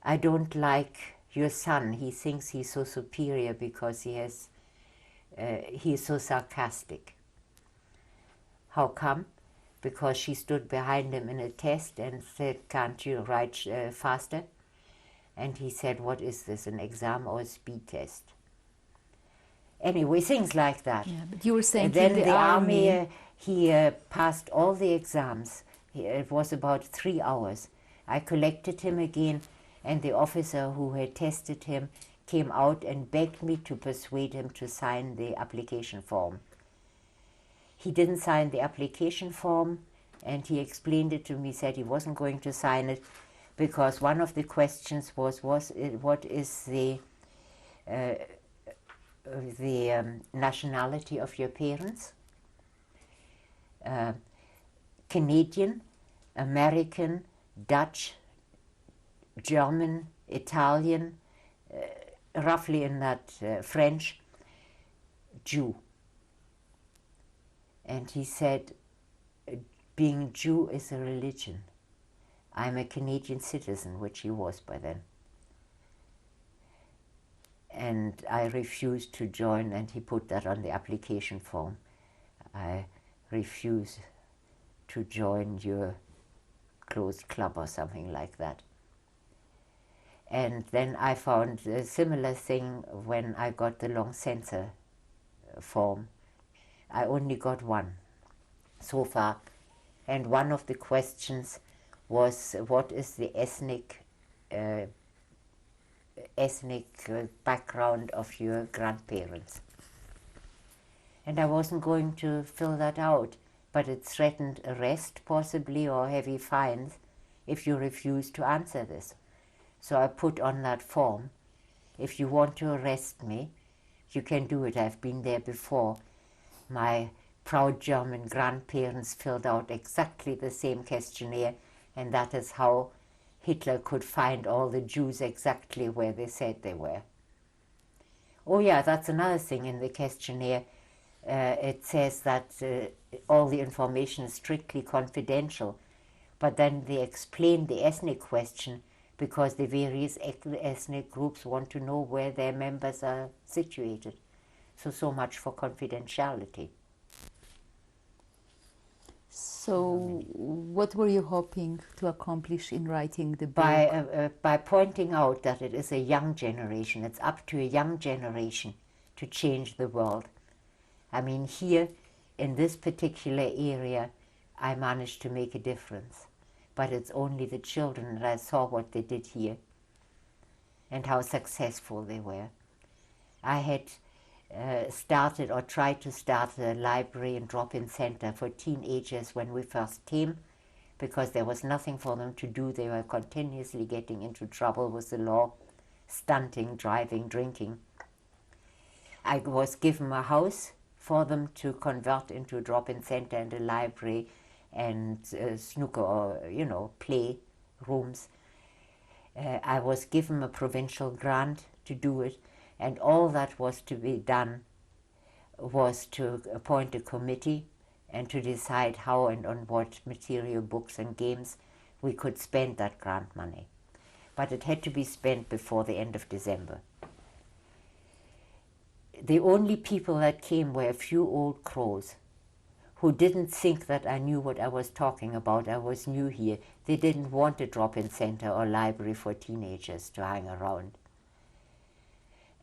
Speaker 3: I don't like your son. He thinks he's so superior because he's so sarcastic. How come? Because she stood behind him in a test and said, can't you write faster? And he said, what is this, an exam or a speed test? Anyway, things like that.
Speaker 2: Yeah, but you were saying
Speaker 3: and then
Speaker 2: in the army
Speaker 3: he passed all the exams. It was about 3 hours. I collected him again, and the officer who had tested him came out and begged me to persuade him to sign the application form. He didn't sign the application form, and he explained it to me, said he wasn't going to sign it because one of the questions was what is the nationality of your parents? Canadian, American, Dutch, German, Italian, roughly in that French, Jew. And he said, being Jew is a religion. I'm a Canadian citizen, which he was by then. And I refused to join, and he put that on the application form. I refuse to join your closed club or something like that. And then I found a similar thing when I got the long censor form. I only got one so far. And one of the questions was, what is the ethnic background of your grandparents? And I wasn't going to fill that out, but it threatened arrest possibly or heavy fines if you refuse to answer this. So I put on that form, if you want to arrest me, you can do it. I've been there before. My proud German grandparents filled out exactly the same questionnaire, and that is how Hitler could find all the Jews exactly where they said they were. Oh yeah, that's another thing in the questionnaire. It says that all the information is strictly confidential, but then they explain the ethnic question because the various ethnic groups want to know where their members are situated. So much for confidentiality.
Speaker 2: So, what were you hoping to accomplish in writing the book?
Speaker 3: By pointing out that it is a young generation, it's up to a young generation to change the world. I mean, here in this particular area, I managed to make a difference. But it's only the children that I saw what they did here and how successful they were. I had started or tried to start a library and drop-in center for teenagers when we first came, because there was nothing for them to do. They were continuously getting into trouble with the law, stunting, driving, drinking. I was given a house for them to convert into a drop-in center and a library and snooker or, play rooms. I was given a provincial grant to do it, and all that was to be done was to appoint a committee and to decide how and on what material, books and games we could spend that grant money. But it had to be spent before the end of December. The only people that came were a few old crows who didn't think that I knew what I was talking about. I was new here. They didn't want a drop-in center or library for teenagers to hang around.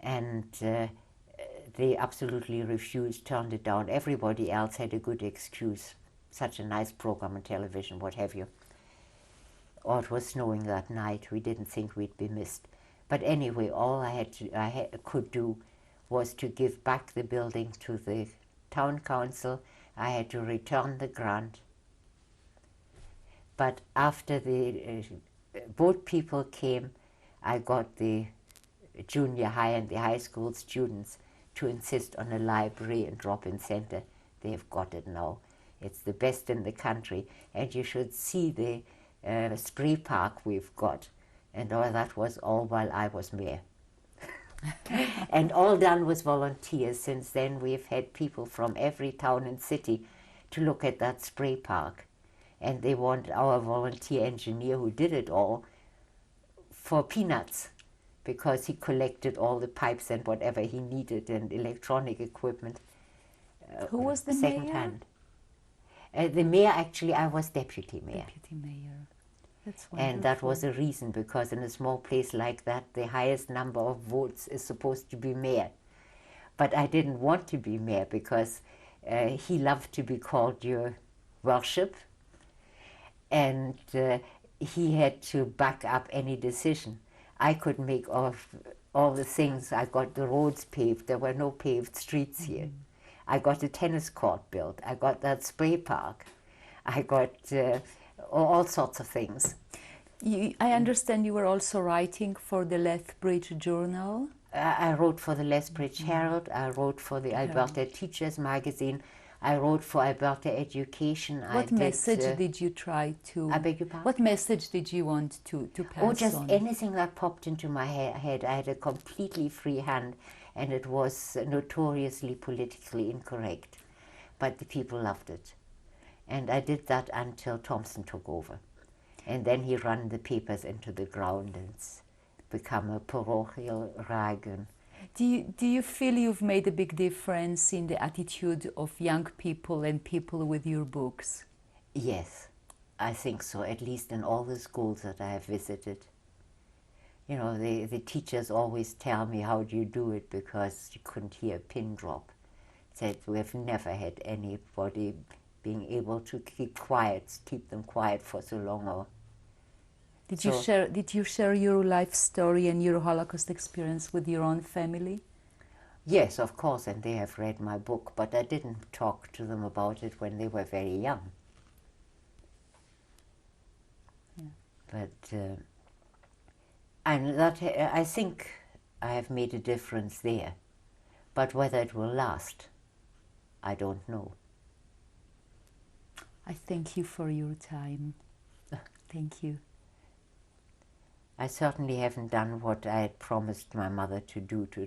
Speaker 3: And they absolutely refused, turned it down. Everybody else had a good excuse. Such a nice program on television, what have you. Or it was snowing that night. We didn't think we'd be missed. But anyway, all I could do was to give back the building to the town council. I had to return the grant. But after the boat people came, I got the junior high and the high school students to insist on a library and drop-in center. They've got it now. It's the best in the country. And you should see the spray park we've got. And all that was all while I was mayor. And all done with volunteers. Since then we've had people from every town and city to look at that spray park. And they want our volunteer engineer who did it all for peanuts, because he collected all the pipes and whatever he needed and electronic equipment.
Speaker 2: Who was the
Speaker 3: second
Speaker 2: mayor?
Speaker 3: hand. The mayor, actually, I was deputy mayor.
Speaker 2: Deputy mayor. That's wonderful.
Speaker 3: And that was a reason, because in a small place like that, the highest number of votes is supposed to be mayor. But I didn't want to be mayor because he loved to be called your worship, and he had to back up any decision. I could make all the things. I got the roads paved. There were no paved streets here. I got a tennis court built. I got that spray park. I got all sorts of things.
Speaker 2: I understand you were also writing for the Lethbridge Journal.
Speaker 3: I wrote for the Lethbridge Herald. I wrote for the Alberta Teachers Magazine. I wrote for Alberta Education.
Speaker 2: What message did you try to...
Speaker 3: I beg your pardon?
Speaker 2: What message did you want to pass on?
Speaker 3: Oh, just anything that popped into my head. I had a completely free hand, and it was notoriously politically incorrect. But the people loved it. And I did that until Thompson took over. And then he ran the papers into the ground and become a parochial rag.
Speaker 2: Do you feel you've made a big difference in the attitude of young people and people with your books?
Speaker 3: Yes, I think so, at least in all the schools that I have visited. You know, the teachers always tell me, how do you do it? Because you couldn't hear a pin drop. Said, we've never had anybody being able to keep them quiet for so long. Or
Speaker 2: Did
Speaker 3: so,
Speaker 2: you share your life story and your Holocaust experience with your own family?
Speaker 3: yes, of course, and they have read my book, but I didn't talk to them about it when they were very young.
Speaker 2: Yeah.
Speaker 3: But and that I think I have made a difference there. But whether it will last, I don't know.
Speaker 2: I thank you for your time. Thank you.
Speaker 3: I certainly haven't done what I had promised my mother to do, to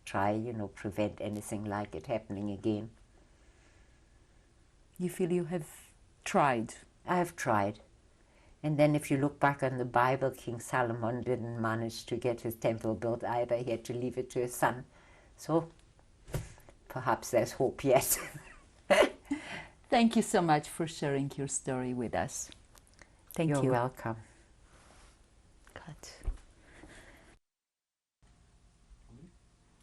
Speaker 3: try, you know, prevent anything like it happening again.
Speaker 2: You feel you have tried?
Speaker 3: I have tried. And then if you look back on the Bible, King Solomon didn't manage to get his temple built either. He had to leave it to his son. So perhaps there's hope yet.
Speaker 2: Thank you so much for sharing your story with us. Thank
Speaker 3: You're
Speaker 2: you.
Speaker 3: welcome.
Speaker 2: Cut.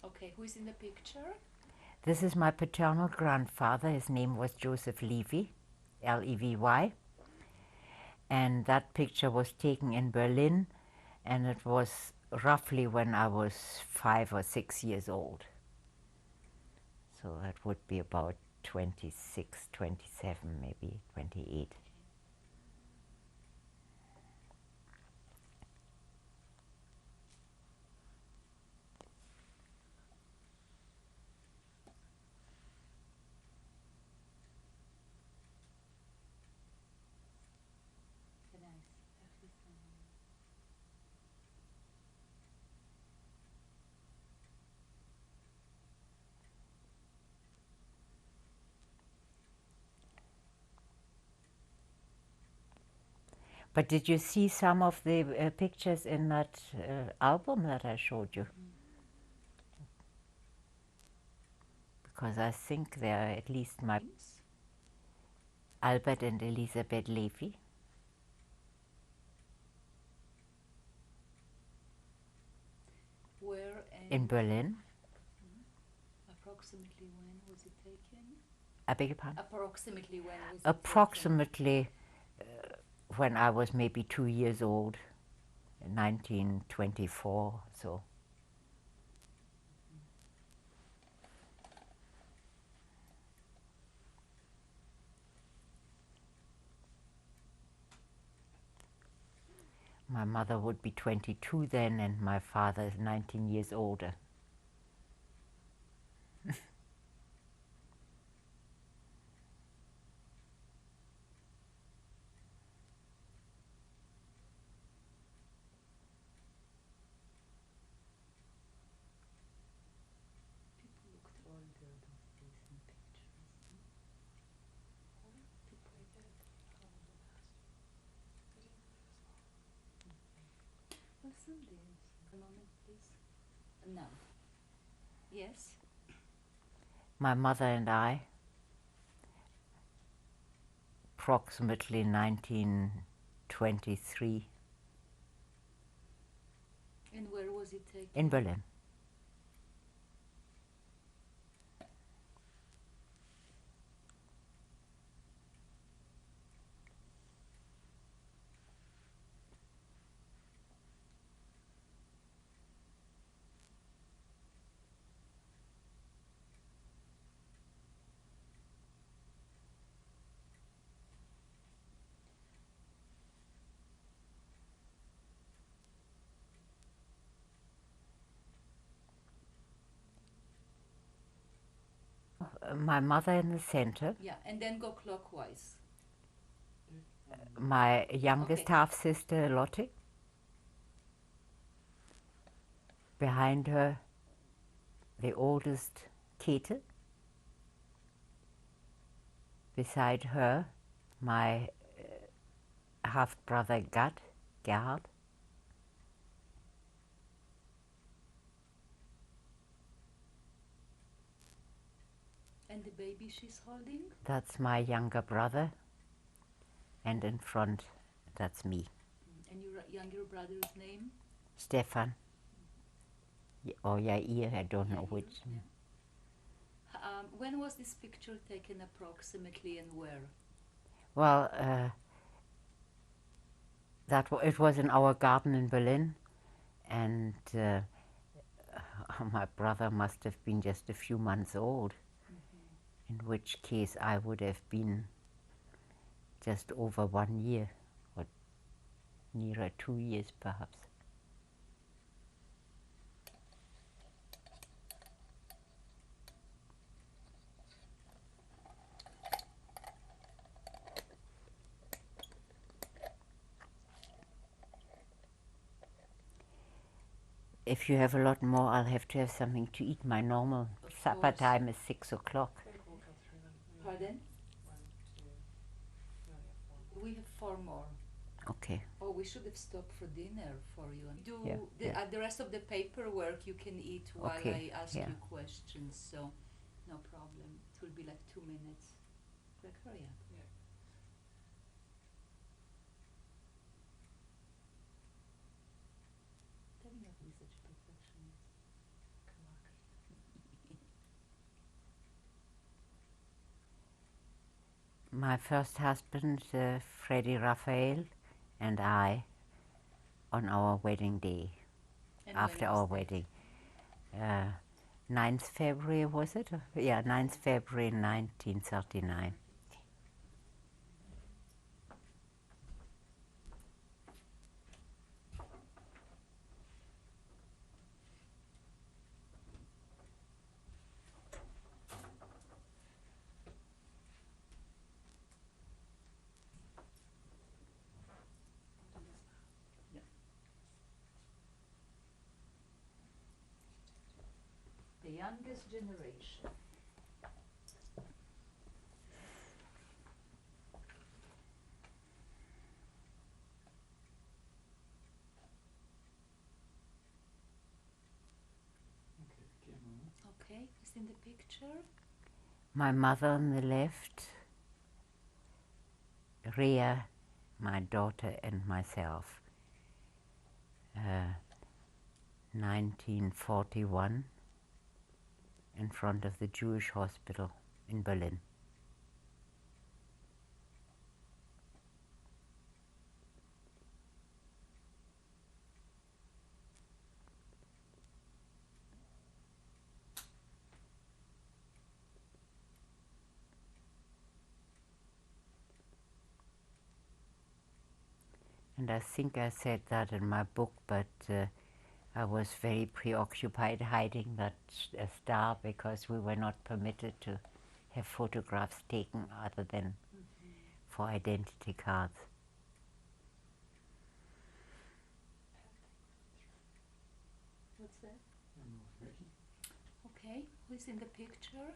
Speaker 2: Okay, who is in the picture?
Speaker 3: This is my paternal grandfather. His name was Joseph Levy, Levy. And that picture was taken in Berlin, and it was roughly when I was 5 or 6 years old. So that would be about 26, 27, maybe 28. But did you see some of the pictures in that album that I showed you? Because I think they are at least my Albert and Elisabeth Levy.
Speaker 2: Where
Speaker 3: in Berlin.
Speaker 2: Approximately when was it taken?
Speaker 3: I beg your pardon?
Speaker 2: Approximately when was it
Speaker 3: Approximately when I was maybe 2 years old, in 1924, so. My mother would be 22 then, and my father is 19 years older.
Speaker 2: People looked older those days in pictures. People What's in this? A moment, please. No. Yes?
Speaker 3: My mother and I, approximately 1923,
Speaker 2: And where was it taken?
Speaker 3: in Berlin. My mother in the center,
Speaker 2: Yeah, and then go clockwise.
Speaker 3: my youngest
Speaker 2: Okay.
Speaker 3: half-sister Lotte, behind her the oldest Käthe, beside her my half-brother Gerhard,
Speaker 2: And the baby she's holding?
Speaker 3: that's my younger brother, and in front that's me.
Speaker 2: And your younger brother's name?
Speaker 3: Stefan. Or Yair, I don't know
Speaker 2: Yair,
Speaker 3: which.
Speaker 2: yeah. When was this picture taken approximately and where?
Speaker 3: Well, it was in our garden in Berlin, and my brother must have been just a few months old, in which case I would have been just over 1 year, or nearer 2 years perhaps. If you have a lot more, I'll have to have something to eat. My normal supper
Speaker 2: course.
Speaker 3: time is 6 o'clock.
Speaker 2: Pardon? We have 4 more.
Speaker 3: Okay.
Speaker 2: Oh, we should have stopped for dinner for you. Do
Speaker 3: Yeah.
Speaker 2: the rest of the paperwork you can eat while
Speaker 3: Okay,
Speaker 2: I ask
Speaker 3: yeah.
Speaker 2: you questions, so no problem. It will be like 2 minutes. Quick, hurry up. Telling you to be such a perfectionist.
Speaker 3: My first husband, Freddie Raphael, and I, on our wedding day,
Speaker 2: And
Speaker 3: after
Speaker 2: when was
Speaker 3: our
Speaker 2: that?
Speaker 3: wedding. 9th February, was it? Yeah, 9th February 1939.
Speaker 2: The youngest generation. Okay, who's in the picture?
Speaker 3: My mother on the left, Rhea, my daughter, and myself. 1941, in front of the Jewish hospital in Berlin. And I think I said that in my book, but I was very preoccupied hiding that star because we were not permitted to have photographs taken other than for identity cards.
Speaker 2: What's that? Okay, who's in the picture?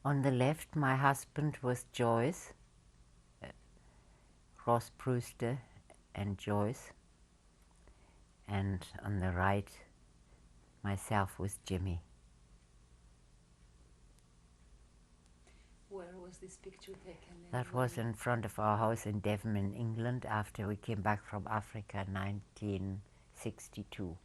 Speaker 3: On the left, my husband was Joyce, Ross Brewster and Joyce. And on the right, myself was Jimmy.
Speaker 2: Where was this picture taken?
Speaker 3: That was in front of our house in Devon in England after we came back from Africa in 1962.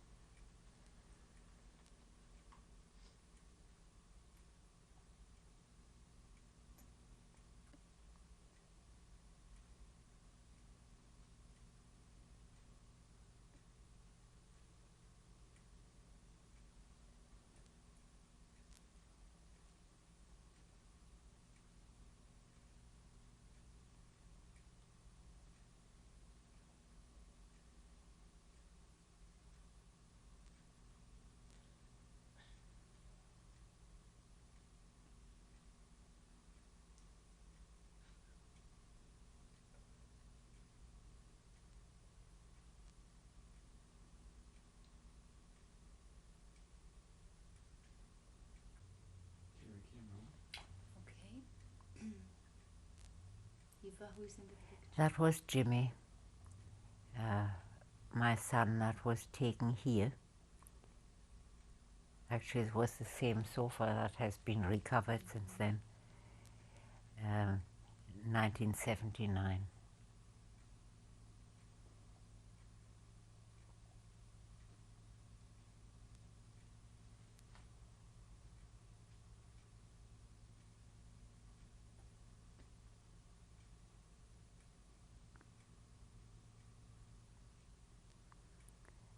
Speaker 2: Okay. Eva, who is in the picture?
Speaker 3: That was Jimmy, my son, that was taken here. Actually, it was the same sofa that has been recovered since then, 1979.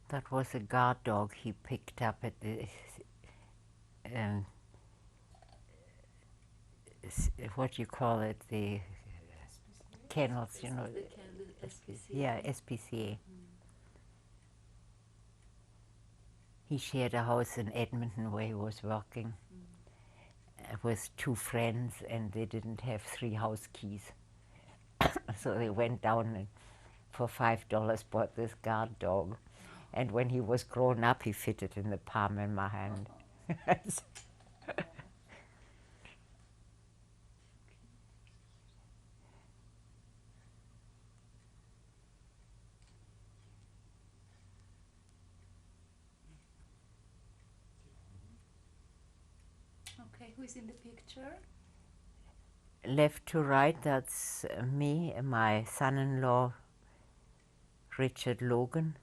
Speaker 3: That was a guard dog he picked up at the um, what do you call it, the kennels, you know. Yeah, SPCA. He shared a house in Edmonton where he was working with two friends, and they didn't have 3 house keys. So they went down and for $5 bought this guard dog. And when he was grown up, he fitted in the palm of my hand.
Speaker 2: Okay, who is in the picture?
Speaker 3: Left to right, that's me, my son-in-law, Richard Logan,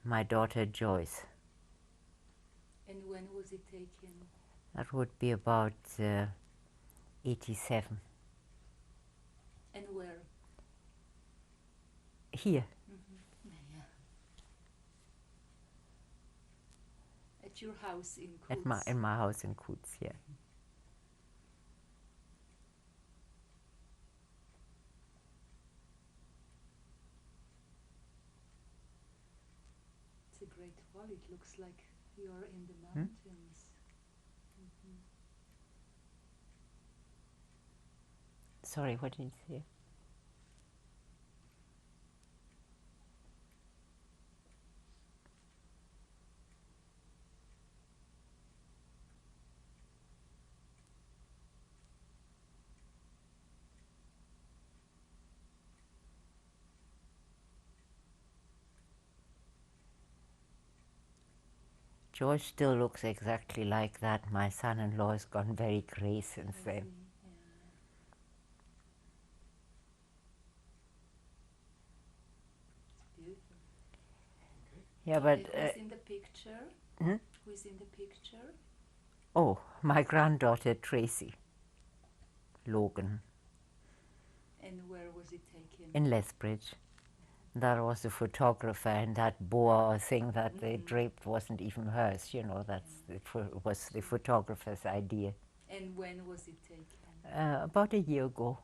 Speaker 3: my daughter Joyce.
Speaker 2: And when was it taken?
Speaker 3: That would be about 87.
Speaker 2: And where?
Speaker 3: Here.
Speaker 2: Yeah. At your house in Coutts?
Speaker 3: In my house in Coutts, yeah.
Speaker 2: It's a great valley. It looks like you're in the mountains.
Speaker 3: Sorry, what did you say? George still looks exactly like that. My son-in-law has gone very grey since then.
Speaker 2: It's beautiful.
Speaker 3: Yeah, but
Speaker 2: who's in the picture? Who is in the picture?
Speaker 3: oh, my granddaughter Tracy Logan
Speaker 2: And where was it taken?
Speaker 3: in Lethbridge. That was the photographer, and that boa thing that they draped wasn't even hers. You know, it was the photographer's idea.
Speaker 2: And when was it taken?
Speaker 3: About a year ago.